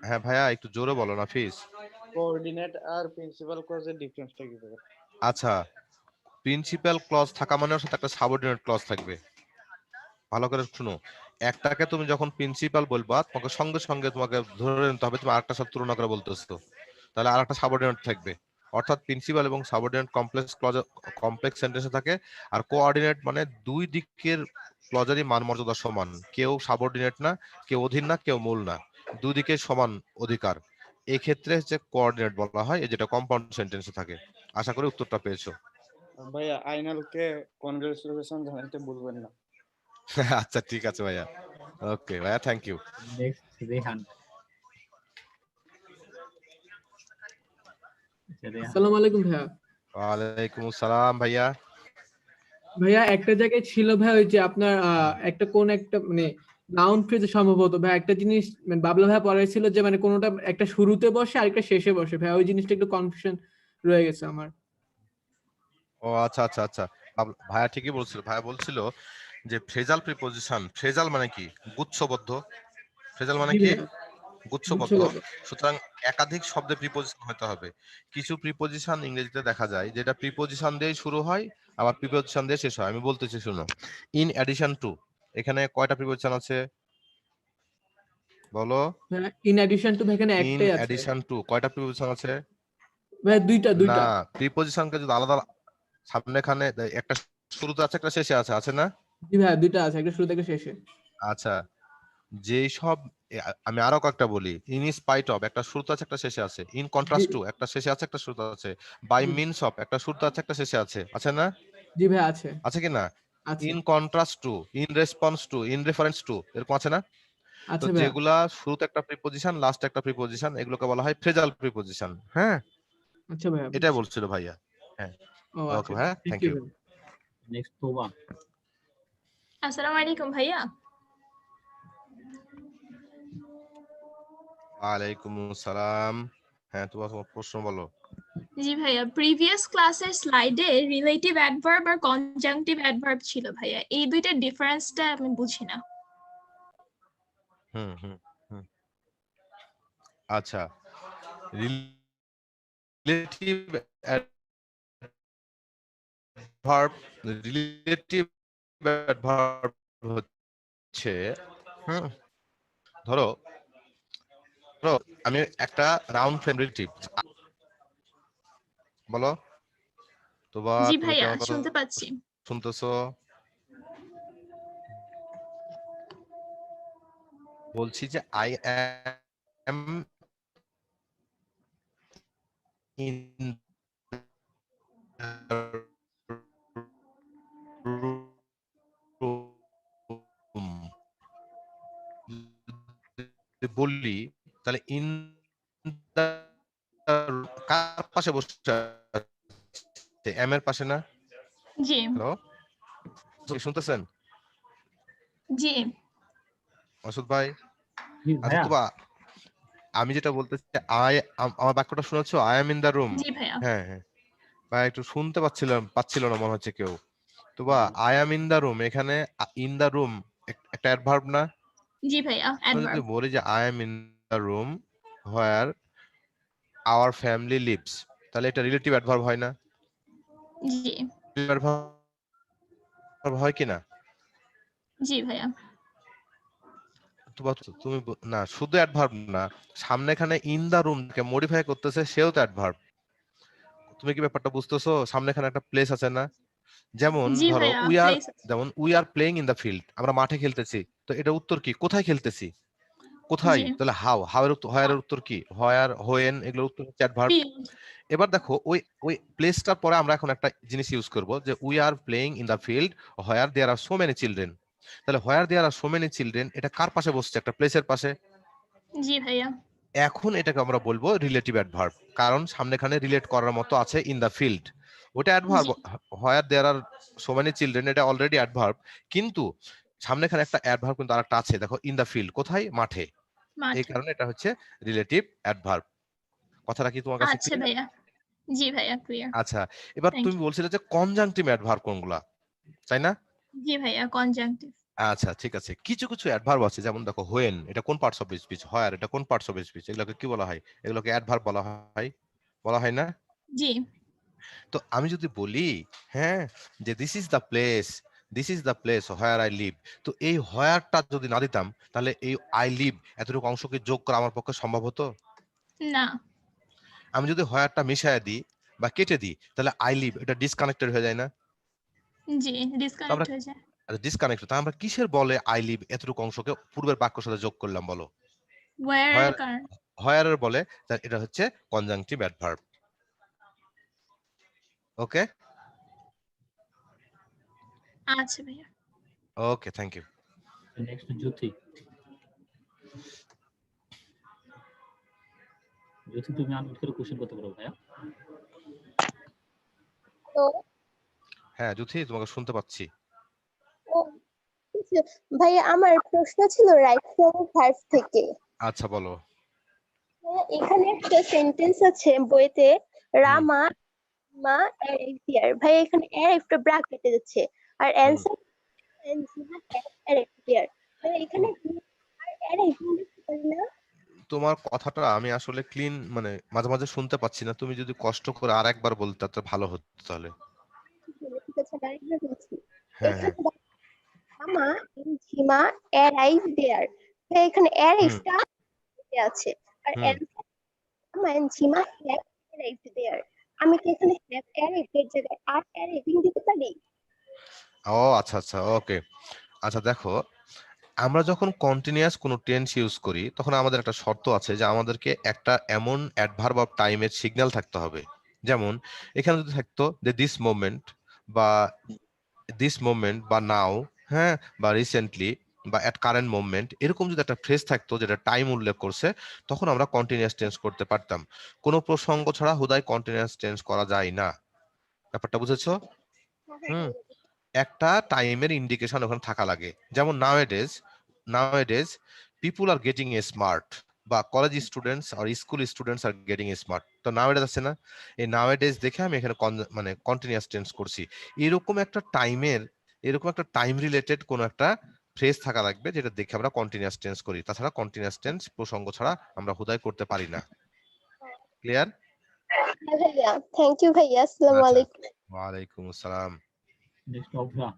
হ্যাঁ ভাইয়া একটু জোরে বলো নাফিস। কোঅর্ডিনেট আর প্রিন্সিপাল ক্লজের ডিফারেন্সটা কি ভাই? আচ্ছা, প্রিন্সিপাল ক্লজ থাকা মানে ওর সাথে একটা সাবঅর্ডিনেট ক্লজ থাকবে। ভালো করে শুনো, একটাকে তুমি যখন প্রিন্সিপাল বলবা তোমাকে সঙ্গে সঙ্গে তোমাকে ধরে নিতে হবে তুমি আরেকটার সাথে তুলনা করে বলতেছো, তাহলে আরেকটা সাবঅর্ডিনেট থাকবে। অর্থাৎ প্রিন্সিপাল এবং সাবঅর্ডিনেট কমপ্লেক্স ক্লজ, কমপ্লেক্স সেন্টেন্সে থাকে। আর কোঅর্ডিনেট মানে দুই দিকের ক্লজেরই মান মর্যাদা সমান, কেউ সাবঅর্ডিনেট না, কেউ অধীন না, কেউ মূল না, দুই দিকে সমান অধিকার। এই ক্ষেত্রে হচ্ছে কোঅর্ডিনেট বলা হয়, যেটা কম্পাউন্ড সেন্টেন্সে থাকে। আশা করি উত্তরটা পেয়েছো। ভাইয়া আইনালকে কনগ্রাচুলেশন জানাতে ভুলবেন না। আচ্ছা ঠিক আছে ভাইয়া, ওকে ভাইয়া, থ্যাংক ইউ। নেক্সট রেহান। আসসালামু আলাইকুম ভাইয়া। ওয়ালাইকুম আসসালাম ভাইয়া। ভাইয়া একটা জায়গায় ছিল ভাই, ওই যে আপনার একটা কোন একটা মানে নাউন ফ্রেজে সম্ভবত ভাই একটা জিনিস মানে বাবলা ভাইয়া পড়াইছিল যে মানে কোনটা একটা শুরুতে বসে আর একটা শেষে বসে ভাই, ওই জিনিসটা একটু কনফিউশন রয়ে গেছে আমার। ও আচ্ছা আচ্ছা আচ্ছা, ভাইয়া ঠিকই বলছিল। ভাইয়া বলছিল যে ফ্রেজাল প্রিপজিশন, ফ্রেজাল মানে কি গুচ্ছবদ্ধ, ফ্রেজাল মানে জি কি ভাইয়া, গুচ্ছবদ্ধ। গুচ্ছবদ্ধ। সুতরাং একাধিক শব্দে প্রিপজিশন হতে হবে। কিছু প্রিপজিশন ইংরেজিতে দেখা যায় যেটা প্রিপজিশন দিয়ে শুরু হয় আবার প্রিপজিশন দিয়ে শেষ হয়। আমি বলতেছি শুনো, ইন অ্যাডিশন টু, এখানে কয়টা প্রিপজিশন আছে বলো? ইন অ্যাডিশন টু ভাই এখানে ইন একটাই আছে অ্যাডিশন টু কয়টা প্রিপজিশন আছে? ভাই, দুইটা না, দুইটা। প্রিপজিশনকে যদি আলাদা সামনেখানে একটা শুরুতে আছে একটা শেষে আছে, আছে না? জি ভাইয়া দুইটা আছে, একটা শুরুতে একটা শেষে। আচ্ছা, যেই সব আমি আরো কয়েকটা বলি, ইন স্পাইট অফ একটা শুরুতে আছে একটা শেষে আছে, ইন জি কন্ট্রাস্ট টু একটা শেষে আছে একটা শুরুতে আছে, বাই জি মিনস অফ একটা শুরুতে আছে একটা শেষে আছে, আছে না? জি ভাইয়া আছে আছে কি না? আছে in contrast two, in response to, in reference to, এরকম আছে না? তো আছে ভাইয়া। যেগুলা শুরুতে একটা প্রিপজিশন লাস্টে একটা প্রিপজিশন, এগুলোকে বলা হয় ফ্রেজাল প্রিপজিশন। হ্যাঁ, আচ্ছা ভাইয়া এটাই বুঝছি। বলছিল ভাইয়া। হ্যাঁ, ও ওকে আচ্ছা, ভাইয়া, থ্যাংক থ্যাংক ইউ ইউ। ভাইয়া। নেক্সট তোবা। আসসালামু আলাইকুম ভাইয়া। ওয়ালাইকুম আসসালাম। হ্যাঁ, তোমার তোমার প্রশ্ন বলো। জি ভাইয়া, প্রিভিয়াস ক্লাসের স্লাইডে রিলেটিভ অ্যাডভার্ব আর কনজাংটিভ অ্যাডভার্ব ছিল ভাইয়া, এই দুইটার ডিফারেন্সটা আমি বুঝি না। হুম হুম হুম আচ্ছা, রিলেটিভ অ্যাডভার্ব, রিলেটিভ অ্যাডভার্ব হচ্ছে, হুম, ধরো ধরো আমি একটা রাউন্ড ফ্রেম রিলেটিভ, বলো তো বা জি তুমি কি ভাইয়া আমার কথা শুনতে পাচ্ছি। শুনতেছো? বলছি যে আই অ্যাম ইন বললি, তাহলে ইন কার পাশে বসে আছে? এম এর পাশে না? জি হ্যালো, শুনতেছেন জি মাসুদ ভাই? জি আচ্ছা ভাইয়া। তোবা, আমি যেটা বলতেছি, আমার বাক্যটা শুনেছো? I am in the room. জি ভাইয়া। হ্যাঁ হ্যাঁ, ভাই একটু শুনতে পাচ্ছিল না মনে হচ্ছে কেউ। তোবা I am in the room, এখানে ইন দা রুম একটা অ্যাডভার্ব না? জি ভাইয়া আমি যদি অ্যাডভার্ব। বলি যে I am in the room where our family lives, তাহলে এটা রিলেটিভ অ্যাডভার্ব হয় না? জি অ্যাডভার্ব হয় কি না? জি ভাইয়া। তুমি না, শুধু অ্যাডভার্ব না, সামনে এখানে ইন দা রুম কে মডিফাই করতেছে, সেও তো অ্যাডভার্ব। তুমি কি ব্যাপারটা বুঝতেছো? সামনে এখানে একটা প্লেস আছে না? যেমন জি ধরো ভাইয়া place. We are playing in the field, আমরা মাঠে খেলতেছি, তো এটা উত্তর কি? কোথায় খেলতেছি? কোথায়? জি। তাহলে হাউ এর উত্তর, হোয়ার এর উত্তর কি? হোয়ার, হোয়েন এগুলোর উত্তর হচ্ছে অ্যাডভার্ব। Field. এবার দেখো ওই প্লেসটার পরে আমরা এখন একটা জিনিস ইউজ করব যে we are playing in the field where there are so many children. তাহলে where there are so many children এটা কার পাশে বসছে? একটা প্লেসের পাশে। জি ভাইয়া। এখন এটাকে আমরা বলবো রিলেটিভ অ্যাডভার্ব, কারণ সামনেখানে রিলেট করার মতো আছে ইন দা ফিল্ড। ওটা adverb, G. Where there are so many children এটা অলরেডি অ্যাডভার্ব, কিন্তু সামনেখানে একটা অ্যাডভার্ব কিন্তু আরেকটা আছে, দেখো ইন দা ফিল্ড, কোথায়? মাঠে। এই মাঠে। কারণে এটা হচ্ছে রিলেটিভ অ্যাডভার্ব। কথাটা কি তোমার কাছে আচ্ছা ক্লিয়ার? ভাইয়া। জি ভাইয়া, ক্লিয়ার। আচ্ছা, এবার থ্যাংক তুমি ইউ। বলছিলে যে কনজাংটিভ অ্যাডভার্ব কোনগুলা, তাই না? জি ভাইয়া, কনজাংটিভ। আচ্ছা ঠিক আছে, কিছু কিছু অ্যাডভার্ব আছে, যেমন দেখো হোয়েন এটা কোন পার্টস অফ স্পিচ, হোয়ার এটা কোন পার্টস অফ স্পিচ, এগুলোকে কি বলা হয়? এগুলোকে অ্যাডভার্ব বলা হয়, বলা হয় না? জি। তো আমি যদি বলি হ্যাঁ যে this is the place, this is the place where I live, তো এই হোয়ারটা যদি না দিতাম তাহলে এই আই লিভ এতটুকু অংশকে যোগ করা আমার পক্ষে সম্ভব হতো? না। আমি যদি হোয়ারটা মিশাইয়া দিই বা কেটে দিই তাহলে আই লিভ এটা ডিসকানেক্টেড হয়ে যায় না? জি, তো ডিসকানেক্ট আমরা হয়ে যায়। ডিসকানেক্টেড, তা আমরা কিসের বলে আই লিভ এতটুকু অংশকে পূর্বের বাক্যের সাথে যোগ করলাম বলো? ওয়্যার এর হোয়ার, কারণ। হোয়ারের বলে, তাহলে এটা হচ্ছে কনজাংটিভ অ্যাডভার্ব। ওকে আচ্ছা ভাইয়া। ওকে, থ্যাংক ইউ। নেক্সট জ্যোতি। জ্যোতি তুমি আনমিউট করে কোশ্চেন করতে পারো ভাইয়া। তো হ্যাঁ জ্যোতি, তোমাকে শুনতে পাচ্ছি। ও, ভাই আমার প্রশ্ন ছিল রাইট ফ্রম ভার্ব থেকে। আচ্ছা বলো। এখানে একটা সেন্টেন্স আছে বইতে, রামা মা অ্যারাইভড হিয়ার। ভাই এখানে অ্যারাইভড ব্র্যাকেটে যাচ্ছে আর অ্যানসার এনজিমা অ্যারাইভড হিয়ার। ভাই এখানে আর অ্যারাইভড লিখতে পারি না? তোমার কথাটা আমি আসলে ক্লিন মানে মাঝে মাঝে শুনতে পাচ্ছি না, তুমি যদি কষ্ট করে আর একবার বলতে তো ভালো হতো তাহলে। ঠিক আছে, আরেকবার বলছি। হ্যাঁ হ্যাঁ। এখানে রামা এনজিমা অ্যারাইভড হিয়ার। ভাই এখানে অ্যারাইভডটা আছে আর অ্যানসার রামা এনজিমা হ্যাভ অ্যারাইভড হিয়ার। আমি কি এখানে হ্যাভ অ্যারাইভড এর জায়গায় আর অ্যারাইভিং দিতে পারি? ও আচ্ছা আচ্ছা, ওকে। আচ্ছা দেখো, আমরা যখন কন্টিনিউয়াস কোনো টেন্স ইউজ করি তখন আমাদের একটা শর্ত আছে যে আমাদেরকে একটা এমন অ্যাডভার্ব অফ টাইমের সিগন্যাল থাকতে হবে। যেমন এখানে যদি থাকতো যে দিস মোমেন্ট বা দিস মোমেন্ট বা নাও, হ্যাঁ, বা রিসেন্টলি বা এট কারেন্ট মোমেন্ট, এরকম যদি একটা ফ্রেজ থাকতো যেটা টাইম উল্লেখ করছে, তখন আমরা কন্টিনিউয়াস টেন্স করতে পারতাম। কোনো প্রসঙ্গ ছাড়া হুদায় কন্টিনিউয়াস টেন্স করা যায় না। ব্যাপারটা বুঝেছো? হুম, একটা টাইমের ইন্ডিকেশন ওখানে থাকা লাগে। যেমন nowadays people are getting a smart, বা কলেজ স্টুডেন্টস আর school students are getting a smart. তো নাওএডেজ আছে না, এই নাওএডেজ দেখে আমি এখানে মানে কন্টিনিউয়াস টেন্স করছি। এরকম একটা টাইমের, এরকম একটা টাইম রিলেটেড কোন একটা ফ্রেজ থাকা লাগবে যেটা দেখে আমরা কন্টিনিউয়াস টেন্স করি। তাছাড়া কন্টিনিউয়াস টেন্স প্রসঙ্গ ছাড়া আমরা হুদায় করতে পারি না। ক্লিয়ার? হ্যাঁ ভাইয়া, থ্যাংক ইউ ভাইয়া, আসসালামু আচ্ছা, আলাইকুম। ওয়ালাইকুম আসসালাম। নেক্সট অভ্রা।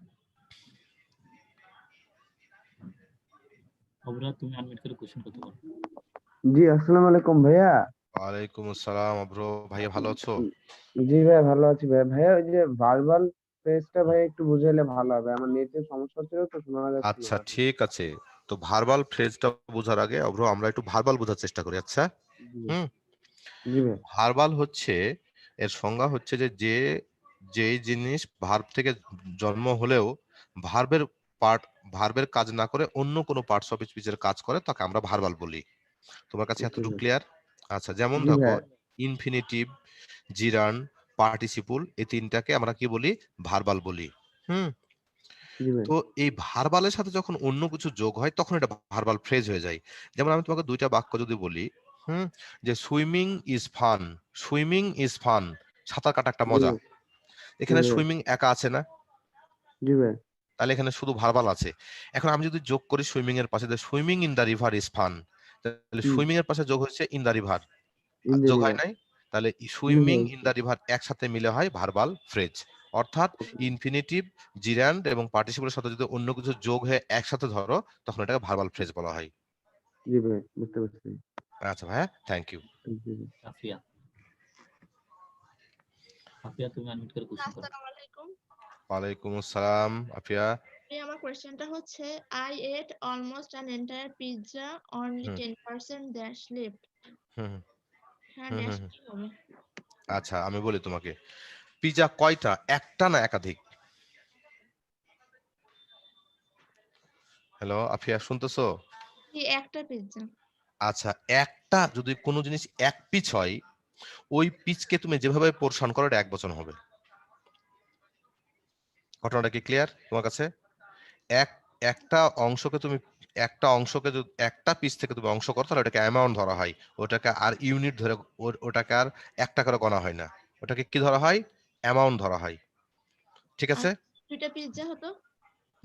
অভ্রা তুমি আনমিউট করে কোশ্চেন করতে পারো। জি আসসালামু আলাইকুম ভাইয়া। ওয়ালাইকুম আসসালাম ব্রো, ভাইয়া ভালো আছো? জি ভাইয়া ভালো আছি ভাইয়া। ভাইয়া ওই যে ভার্বাল ফ্রেজটা ভাইয়া একটু বুঝাইলে ভালো হবে, আমার নেটের সমস্যা হচ্ছিল তো শোনা যাচ্ছিল আচ্ছা না। ঠিক আছে, তো ভার্বাল ফ্রেজটা বোঝার আগে ব্রো আমরা একটু ভার্বাল বোঝার চেষ্টা করি। আচ্ছা হুম, জি ভাই। ভার্বাল হচ্ছে, এর সংজ্ঞা হচ্ছে যে যে জিনিস ভার্ব থেকে জন্ম হলেও ভার্বের ভার্বের কাজ না করে অন্য কোনো পার্টস অফ স্পিচের কাজ করে তাকে আমরা ভার্বাল বলি। তোমার কাছে এতটুকু ক্লিয়ার? আচ্ছা, যেমন জি দেখো ভাইয়া। ইনফিনিটিভ, জিরান, পার্টিসিপল, এই তিনটাকে আমরা কি বলি? ভার্বাল বলি। হুম, জি ভাই। তো এই ভার্বালের সাথে যখন অন্য কিছু যোগ হয় তখন এটা ভার্বাল ফ্রেজ হয়ে যায়। যেমন আমি তোমাকে দুইটা বাক্য যদি বলি, হুম, যে swimming is fun, swimming is fun, সাঁতার কাটা একটা জি মজা। ভাই। এখানে জি ভাই। সুইমিং একা আছে না, জি ভাই। তাহলে এখানে শুধু ভার্বাল আছে। এখন আমি যদি যোগ করি সুইমিং এর পাশে, swimming in the river is fun, তাহলে সুইমিং এর পাশে যোগ হচ্ছে in the river, in the যোগ হয় রিভার। নাই, তাহলে জি সুইমিং ভাই। ইন দা রিভার একসাথে মিলে হয় ভার্বাল ফ্রেজ। অর্থাৎ ইনফিনিটিভ, জিরান্ড এবং পার্টিসিপলের সাথে যদি অন্য কিছু যোগ হয়ে একসাথে ধরো তখন এটাকে ভার্বাল ফ্রেজ বলা হয়। জি ভাই বুঝতে পারছি। আচ্ছা ভাইয়া, থ্যাংক ইউ। জি ভাই। আফিয়া। আফিয়া তুমি আনমিউট করে কোশ্চেন করো। আসসালামু আলাইকুম। ওয়ালাইকুম আসসালাম আফিয়া, আমার কোশ্চেনটা হচ্ছে I ate almost an entire pizza, only 10% dash left. হুম হ্যাঁ, হুম ড্যাশ হুম কি হবে? আচ্ছা আমি বলি তোমাকে, পিজা কয়টা, একটা না একাধিক? হ্যালো আফিয়া, শুনতেছো? কি একটা পিৎজা? আচ্ছা, একটা যদি কোনো জিনিস এক পিচ হয়, ওই পিচকে তুমি যেভাবে পোরশন করো এটা এক বচন হবে। ঘটনাটা কি ক্লিয়ার তোমার কাছে? এক একটা অংশকে তুমি একটা পিস থেকে তুমি অংশ করো, তাহলে ওটাকে অ্যামাউন্ট ধরা হয়। ওটাকে আর ইউনিট ধরে ওটাকে আর একটা করে গণা হয় না, ওটাকে কি ধরা হয়? অ্যামাউন্ট ধরা হয়। ঠিক আর আছে? দুইটা পিৎজা হতো?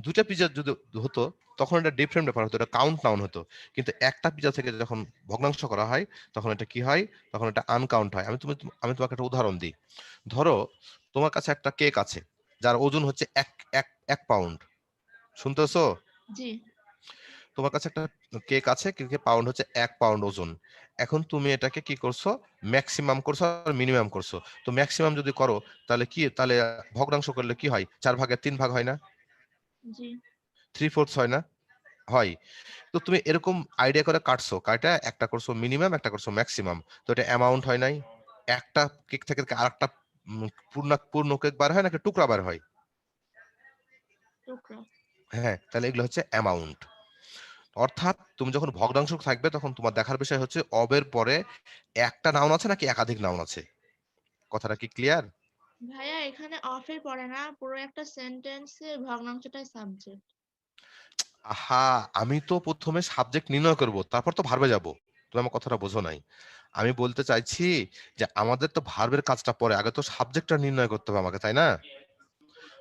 দুইটা পিজা যদি হতো তখন এটা ডিফারেন্ট ব্যাপার হতো, এটা কাউন্ট নাউন হতো। কিন্তু একটা পিজা থেকে যখন ভগ্নাংশ করা হয় তখন এটা কি হয়? তখন এটা আনকাউন্ট হয়। আমি তোমাকে একটা উদাহরণ দিই। ধরো তোমার কাছে একটা কেক আছে যার ওজন হচ্ছে এক এক এক পাউন্ড। শুনতেছো? জি। তোমার কাছে একটা কেক আছে, কেকের পাউন্ড হচ্ছে 1 পাউন্ড ওজন। এখন তুমি এটাকে কি করছো? ম্যাক্সিমাম করছো আর মিনিমাম করছো। তো ম্যাক্সিমাম যদি করো তাহলে ভগ্নাংশ করলে কি হয়? 4 ভাগের 3 ভাগ হয় না? জি। 3/4 হয় না? হয়। তো তুমি এরকম আইডিয়া করে কাটছো, কাটা একটা করছো মিনিমাম, একটা করছো ম্যাক্সিমাম, তো এটা অ্যামাউন্ট হয় নাই? একটা কেক থেকে আরেকটা পূর্ণ কেক বার হয় নাকি টুকরা বার হয়? টুকরা। হ্যাঁ, তাহলে এগুলো হচ্ছে অ্যামাউন্ট। অর্থাৎ তুমি যখন ভগ্নাংশ থাকবে তখন তোমার দেখার বিষয় হচ্ছে অবের পরে একটা নাউন আছে নাকি একাধিক নাউন আছে। কথাটা কি ক্লিয়ার? ভাইয়া এখানে অফে পড়ে না, পুরো একটা সেন্টেন্সে ভগ্নাংশটাই সাবজেক্ট। আহা, আমি তো প্রথমে সাবজেক্ট নির্ণয় করব, তারপর তো ভার্বে যাব। তুমি আমার কথাটা বোঝো নাই। আমি বলতে চাইছি যে আমাদের তো ভার্বের কাজটা পরে, আগে তো সাবজেক্টটা নির্ণয় করতে হবে আমাকে, তাই না?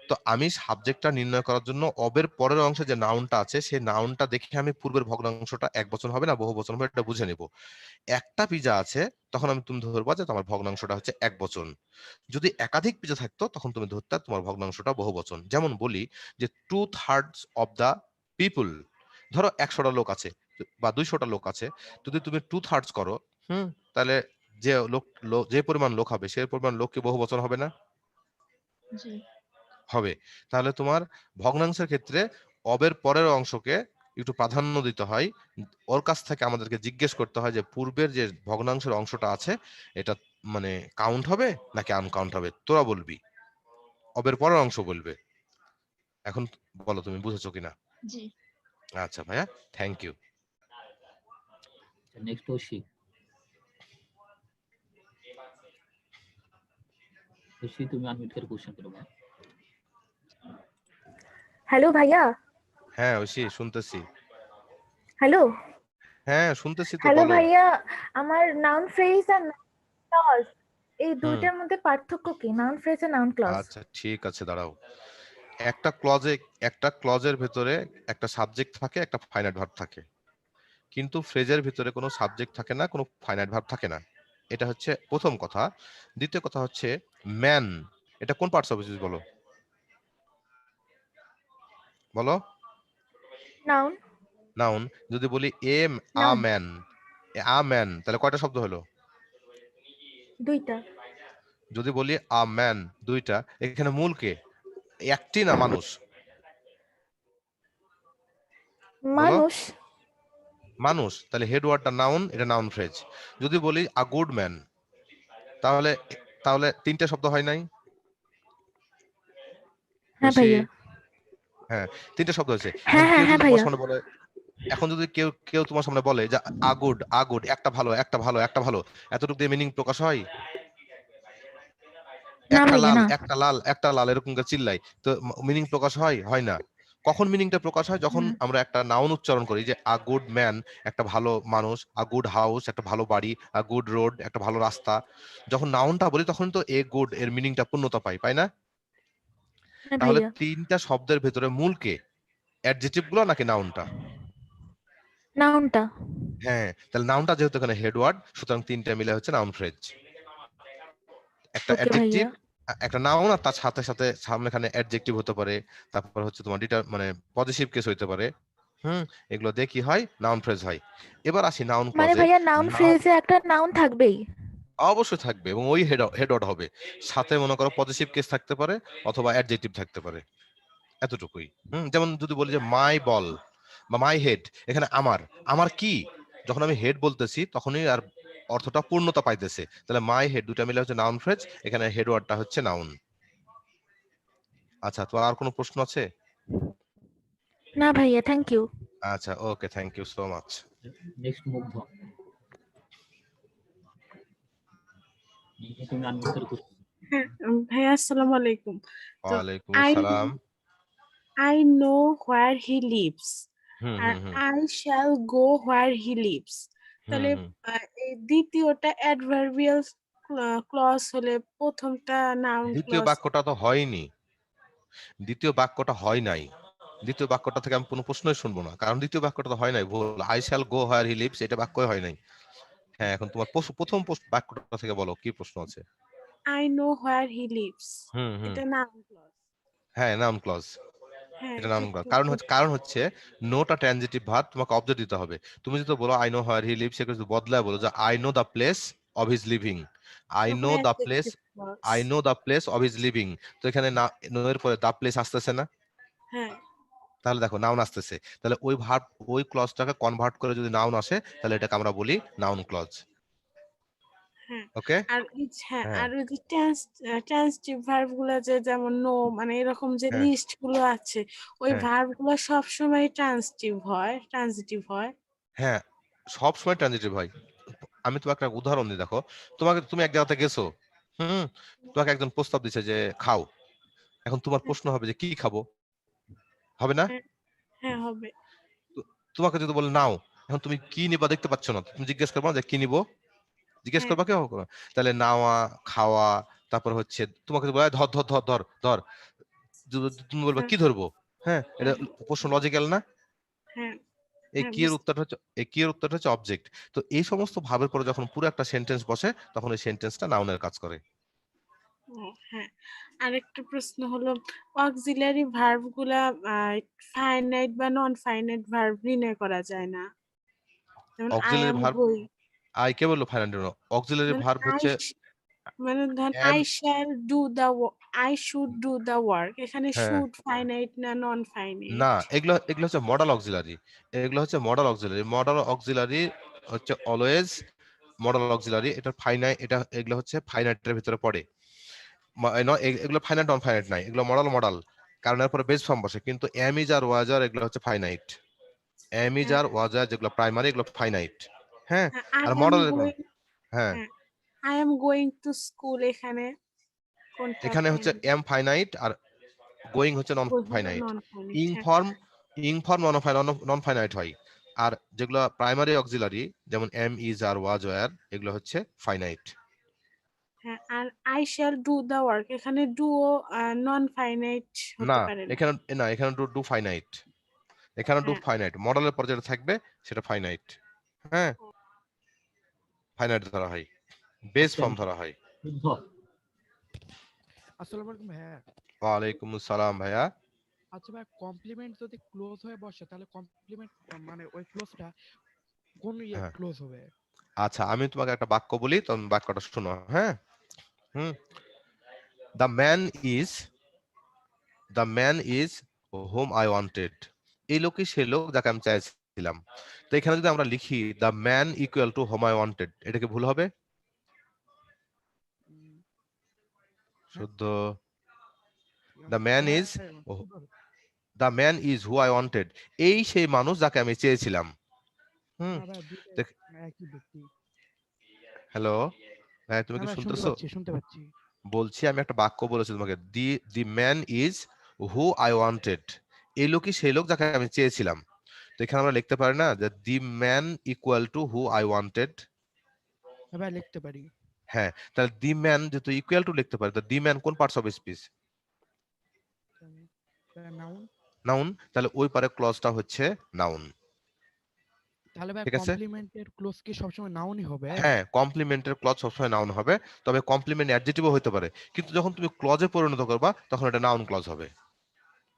তো আমি সাবজেক্টটা নির্ণয় করার জন্য অবের পরের অংশে যে নাউনটা আছে সেই নাউনটা দেখে আমি পূর্বের ভগ্নাংশটা এক বচন হবে না বহু বচন হবে এটা বুঝে নেব। একটা পিজা আছে, তখন তুমি ধরবা যে তোমার ভগ্নাংশটা হচ্ছে এক বচন। যদি একাধিক পিজা থাকতো তখন তুমি ধরতে তোমার ভগ্নাংশটা বহু বচন। যেমন বলি যে 2/3 অফ দা পিপল, ধরো 100টা লোক আছে বা 200টা লোক আছে, যদি তুমি 2/3 করো, তাহলে যে পরিমাণ লোক হবে সেই পরিমাণ লোক কি বহু বচন হবে না? জি। হবে। তাহলে তোমার ভগ্নাংশের ক্ষেত্রে অবের পরের অংশকে একটু প্রাধান্য দিতে হয়। ওর কাছ থেকে আমাদেরকে জিজ্ঞেস করতে হয় যে পূর্বের যে ভগ্নাংশের অংশটা আছে এটা মানে কাউন্ট হবে নাকি আনকাউন্ট হবে, তোরা বলবি, অবের পরের অংশ বলবে। এখন বলো তুমি বুঝেছো কিনা? জি। আচ্ছা ভাইয়া, থ্যাংক ইউ। নেক্সট ওশি। ওশি তুমি আনমিউট করে কোশ্চেন করো ভাই। হ্যালো ভাইয়া। হ্যাঁ ঐশী, শুনতেছি। হ্যালো। হ্যাঁ শুনতেছি তো, হ্যালো বলো। ভাইয়া, আমার নাউন ফ্রেজ আর ক্লজ এই দুইটার মধ্যে পার্থক্য কি? নাউন ফ্রেজ আর নাউন ক্লজ। আচ্ছা ঠিক আছে, দাঁড়াও। একটা ক্লজের ভেতরে একটা সাবজেক্ট থাকে, একটা ফাইনাইট ভার্ব থাকে, কিন্তু ফ্রেজের ভিতরে কোনো সাবজেক্ট থাকে না, কোনো ফাইনাইট ভার্ব থাকে না। এটা হচ্ছে প্রথম কথা। দ্বিতীয় কথা হচ্ছে ম্যান, এটা কোন পার্টস অফ স্পিচ বলো? বলো। নাউন। নাউন। যদি বলি আ ম্যান, তাহলে কয়টা শব্দ হলো? দুইটা। যদি বলি আ ম্যান, দুইটা। এখানে মূল কে? একটি না মানুষ? মানুষ। মানুষ, তাহলে হেড ওয়ার্ডটা নাউন, এটা নাউন ফ্রেজ। যদি বলি আ গুড ম্যান, তাহলে তাহলে তিনটা শব্দ হয় নাই? হ্যাঁ ভাইয়া। হ্যাঁ, তিনটা শব্দ হয়েছে। হ্যাঁ হ্যাঁ কেউ হ্যাঁ যদি তোমার ভাইয়া। সামনে বলে, এখন যদি কেউ তোমার সামনে বলে যে আগুড একটা ভালো একটা ভালো একটা ভালো, এতটুকু দিয়ে মিনিং প্রকাশ হয়? না ভাইয়া না। একটা লাল এরকম করে চিল্লাই, তো মিনিং প্রকাশ হয়? হয় না। কখন মিনিংটা প্রকাশ হয়? যখন আমরা একটা নাউন উচ্চারণ করি, যে আ গুড ম্যান একটা ভালো মানুষ, আ গুড হাউস একটা ভালো বাড়ি, আ গুড রোড একটা ভালো রাস্তা। যখন নাউনটা বলি তখন তো এ গুড এর মিনিংটা পূর্ণতা পায় না? হ্যাঁ তাহলে ভাইয়া। তিনটা শব্দের ভেতরে মূল কে? অ্যাডজেক্টিভ গুলো নাকি নাউনটা? নাউনটা। হ্যাঁ, তাহলে নাউনটা যেহেতু এখানে হেড ওয়ার্ড, সুতরাং তিনটা মিলে হচ্ছে নাউন ফ্রেজ। একটা ওকে অ্যাডজেক্টিভ, ভাইয়া। একটা নাউন, আর তার সাথে সাথে সামনে এখানে অ্যাডজেক্টিভ হতে পারে, তারপর হচ্ছে তোমার মানে পজিটিভ কেস হইতে পারে। এগুলো দিয়ে কি হয়? নাউন ফ্রেজ হয়। এবার আসি নাউন মানে ক্লজে। ভাইয়া নাউন ফ্রেজে একটা নাউন থাকবেই? অবশ্যই থাকবে, এবং ওই হেড ওয়ার্ড হবে। সাথে মনে করো পজিটিভ কেস থাকতে পারে অথবা অ্যাডজেক্টিভ থাকতে পারে। এতটুকুই। যেমন যদি বলি যে মাই বল বা মাই হেড, এখানে আমার, আমার কি, যখন আমি হেড বলতেছি তখনই আর অর্থটা পূর্ণতা পাইতেছে। তাহলে মাই হেড দুটা মিলে হচ্ছে নাউন ফ্রেজ, এখানে হেড ওয়ার্ডটা হচ্ছে নাউন। আচ্ছা, তোমার আর কোনো প্রশ্ন আছে? না ভাইয়া, থ্যাংক ইউ। আচ্ছা, okay, thank you so much. Next Mugdho. তুমি আনমিউটেড করছো। হ্যাঁ, ভাইয়া আসসালামু আলাইকুম। তো ওয়ালাইকুম আই আসসালাম। I know where he lives hmm আর hmm hmm I shall go where he lives. Hmm তাহলে হুম এই দ্বিতীয়টা অ্যাডভার্বিয়াল ক্লজ হলে প্রথমটা নাউন দ্বিতীয় ক্লজ। বাক্যটা তো হয়নি, দ্বিতীয় বাক্যটা হয় নাই। দ্বিতীয় বাক্যটা থেকে আমি কোনো প্রশ্নই শুনবো না, কারণ দ্বিতীয় বাক্যটা তো হয় নাই। ভুল, I shall go where he leaves এটা বাক্যই হয় নাই। হ্যাঁ, এখন তোমার প্রথম বাক্যটা থেকে বলো কি প্রশ্ন আছে। I know where he lives, hmm hmm এটা নাউন ক্লজ। হ্যাঁ, নাউন ক্লজ, হ্যাঁ, এটা এটা নাউন ক্লজ। একটু কারণ হচ্ছে নোটা ট্রানজিটিভ ভার্ব, তোমাকে অবজেক্ট দিতে হবে। তুমি যদি বলো I know where he lives, সেটা যদি বদলায় বলো যে I know the place of his living, I তখন know the place, adjective clause. I know the place of his living. তো এখানে না, নো এর পরে দ্য প্লেস আসতেছে না, হ্যাঁ তাহলে দেখো নাউন আসতেছে। তাহলে ওই ভার্ব, ওই ক্লজটাকে কনভার্ট করে যদি নাউন আসে, তাহলে এটাকে আমরা বলি নাউন ক্লজ। হ্যাঁ। ওকে, আর হ্যাঁ, হ্যাঁ আর ওই যে ট্রান্সটিভ ভার্ব গুলো যে যেমন নো, মানে এরকম যে হ্যাঁ লিস্ট গুলো আছে, ওই হ্যাঁ ভার্ব গুলো সবসময় ট্রান্সিটিভ হয়। হ্যাঁ, সব সময় ট্রানজিটিভ হয়। আমি তোমাকে একটা উদাহরণ দিই, দেখো, তুমি এক জায়গাতে গেছো, হুম, তোমাকে একজন প্রস্তাব দিছে যে খাও। এখন তোমার প্রশ্ন হবে যে কি খাবো, হবে না? হ্যাঁ, হ্যাঁ হবে। তোমাকে যদি বলে নাও, এখন তুমি কি নিবা দেখতে পাচ্ছ না, তুমি জিজ্ঞেস করবা যে কি নিবো, জিজ্ঞেস হ্যাঁ করবা কেউ? তাহলে নাওয়া, খাওয়া, তারপর হচ্ছে তোমাকে যদি বলে ধর ধর ধর ধর ধর, তুমি বলবা হ্যাঁ কি ধরবো। হ্যাঁ, এটা হ্যাঁ প্রশ্ন লজিক্যাল না? হ্যাঁ এই হ্যাঁ কি এর বুঝতে উত্তরটা হচ্ছে, এই কি এর উত্তরটা হচ্ছে অবজেক্ট। তো এই সমস্ত ভাবের পরে যখন পুরো একটা সেন্টেন্স বসে, তখন এই সেন্টেন্সটা নাউনের কাজ করে। হ্যাঁ। আরেকটা প্রশ্ন হলো, অক্সিলারি ভার্ব গুলা ফাইনাইট বা নন ফাইনাইট ভার্ব নির্ণয় করা যায় না। যেমন I auxiliary am verb, going, I কে বললো ফাইনাল, অক্সিলারি মানে ভার্ব আই হচ্ছে মানে ধর am. I shall do the, I should do the work, এখানে হ্যাঁ, শুড ফাইনাইট না নন না, ফাইনাইট? এগুলো এগুলো হচ্ছে মডাল অক্সিলারি, এগুলো হচ্ছে মডাল অক্সিলারি। মডাল অক্সিলারি হচ্ছে অলওয়েজ মডাল অক্সিলারি, এটা ফাইনাইট, এটা এগুলো হচ্ছে ফাইনাইটের ভিতরে পড়ে। এগুলো ফাইনাইট নন ফাইনাইট নাই, এগুলো মডাল মডাল, কারণ এর পরে বেস ফর্ম বসে। কিন্তু এম ইজ আর ওয়াজ আর এগুলো হচ্ছে finite, am is are was আর যেগুলো প্রাইমারি এগুলো ফাইনাইট। হ্যাঁ, আই আর এম মডাল এরকম। গোয়িং, হ্যাঁ, হ্যাঁ I am going to school, এখানে কোনটা এখানে হচ্ছে ফাইনাইট? এম ফাইনাইট আর গোয়িং হচ্ছে নন ফাইনাইট। নন ফাইনাইট, ইং হ্যাঁ। ফর্ম, নন ফাইনাইট হয়। আর যেগুলো প্রাইমারি অক্সিলারি যেমন am is are was were, এগুলো হচ্ছে ফাইনাইট। হ্যাঁ, আর I shall do the work, এখানে ডু ও নন ফাইনাইট না, হতে পারে না। এখানে না, এখানে ডু ফাইনাইট, এখানে ডু হ্যাঁ ফাইনাইট, মডেলের পর যেটা থাকবে সেটা ফাইনাইট। হ্যাঁ, ফাইনাইট ধরা হয়, বেস আচ্ছা, ফর্ম ধরা হয়। শুদ্ধ। আসসালামু আলাইকুম ভাইয়া। ওয়ালাইকুম আসসালাম ভাইয়া। আচ্ছা ভাই, কমপ্লিমেন্ট যদি ক্লোজ হয়ে বসে তাহলে কমপ্লিমেন্ট মানে ওই ক্লোজটা কোন হ্যাঁ, ক্লোজ হবে? আচ্ছা, আমি তোমাকে একটা বাক্য বলি, তুমি বাক্যটা শোনো। হ্যাঁ, হুম, the man is, the man is home I wanted, এই লোকই সে লোক যাকে আমি চাইছিলাম। তো এখানে যদি আমরা লিখি the man equal to home I wanted, এটা কি ভুল হবে? শুদ্ধ। The man is, the man is who I wanted, এই সেই মানুষ যাকে আমি চেয়েছিলাম। হুম, না ভাই, দুইটাই একই ব্যক্তি। হ্যালো ভাই, তুমি না কি ভাই, শুনতে শুনতেছো? পাচ্ছি, শুনতে পাচ্ছি। বলছি, আমি একটা বাক্য বলেছি তোমাকে, the man is who I wanted, এই লোকই সেই লোক যাকে আমি চেয়েছিলাম। তো এখানে আমরা লিখতে পারি না যে the man equal to who I wanted? হ্যাঁ ভাই, লিখতে পারি। হ্যাঁ, তাহলে দি ম্যান যেহেতু ইকুয়াল টু লিখতে পারি, তো দি ম্যান কোন parts of speech? Noun. Noun, তাহলে ওই পারে ক্লজটা হচ্ছে নাউন। তাহলে ভাই, ঠিক আছে, কমপ্লিমেন্টের ক্লোজ কি সবসময় নাউনই হবে? হ্যাঁ, কমপ্লিমেন্টের ক্লজ সবসময় নাউন হবে, তবে কমপ্লিমেন্ট অ্যাডজেক্টিভও হতে পারে, কিন্তু যখন তুমি ক্লজে পরিণত করবা তখন এটা নাউন ক্লজ হবে,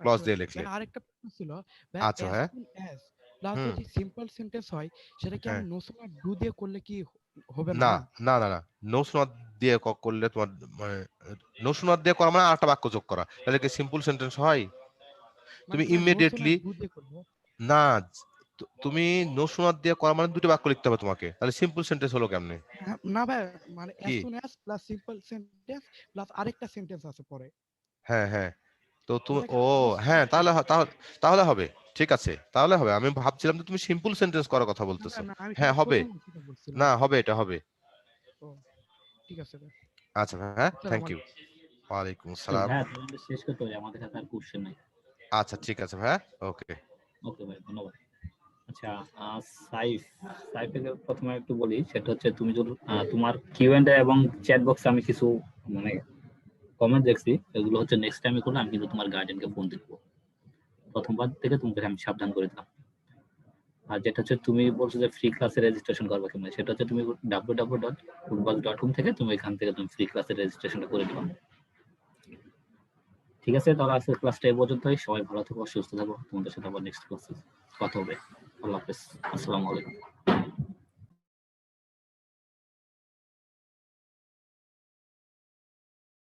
ক্লজ আচ্ছা দিয়ে ভাই, লিখলে। আরেকটা প্রশ্ন ছিল ভাই, আচ্ছা, অ্যাজ হ্যাঁ, সুন অ্যাজ প্লাস হুম, যদি সিম্পল সেন্টেন্স হয়, সেটা কি আমি হ্যাঁ, নো সুন আর ডু দিয়ে করলে কি হবে না না? না না না, নো সুনার দিয়ে করলে তোমার মানে নো সুনার দিয়ে করা মানে আরেকটা বাক্য যোগ করা, তাহলে কি সিম্পল সেন্টেন্স হয়? তুমি মানে ইমিডিয়েটলি দুধে করবো। না, তুমি নো সোনার দিয়ে করা মানে দুটো বাক্য লিখতে হবে তোমাকে, তাহলে সিম্পল সেন্টেন্স হলো কেমনে? না ভাই, মানে কি? as soon as plus simple sentence plus আরেকটা সেন্টেন্স আছে পরে। হ্যাঁ হ্যাঁ, তো তুমি ওটা কি ও হ্যাঁ, তাহলে তাহলে হবে, ঠিক আছে, তাহলে হবে। আমি ভাবছিলাম যে তুমি সিম্পল সেন্টেন্স করার কথা বলতেছো। না আমি হ্যাঁ সেটা হবে, প্রথম সেটা বলছিলাম। না হবে, এটা হবে। ও ঠিক আছে ভাই। আচ্ছা হ্যাঁ, থ্যাংক আসসালামু ইউ। ওয়ালাইকুম তো আসসালাম। ভাইয়া তোমাদের শেষ করতে হবে, আমাদের হাতে আর কোশ্চেন নাই। আচ্ছা ঠিক আছে ভাই, ওকে। ওকে ভাই, ধন্যবাদ। আচ্ছা, সাইফ সাইফের প্রথমে একটু বলি, সেটা হচ্ছে তুমি যদি তোমার কিউ&এ এবং চ্যাট বক্সে আমি কিছু মানে কমেন্ট দেখছি, এগুলো হচ্ছে নেক্সট টাইমে করলে আমি কিন্তু তোমার গার্ডিয়ানকে ফোন দিব। প্রথমবার থেকে তোমাকে আমি সাবধান করে দিলাম। আর যেটা হচ্ছে তুমি বলছো যে ফ্রি ক্লাসে রেজিস্ট্রেশন করবে কিনা, সেটা হচ্ছে তুমি www.football.com থেকে তুমি এখান থেকে তুমি ফ্রি ক্লাসের রেজিস্ট্রেশনটা করে দিবা। ঠিক আছে, তাহলে আজকের ক্লাসটা এই পর্যন্তই। সবাই ভালো থাকো, সুস্থ থাকো। তোমাদের সাথে আবার নেক্সট ক্লাসে কথা হবে। আল্লাহ হাফেজ, আসসালামু আলাইকুম।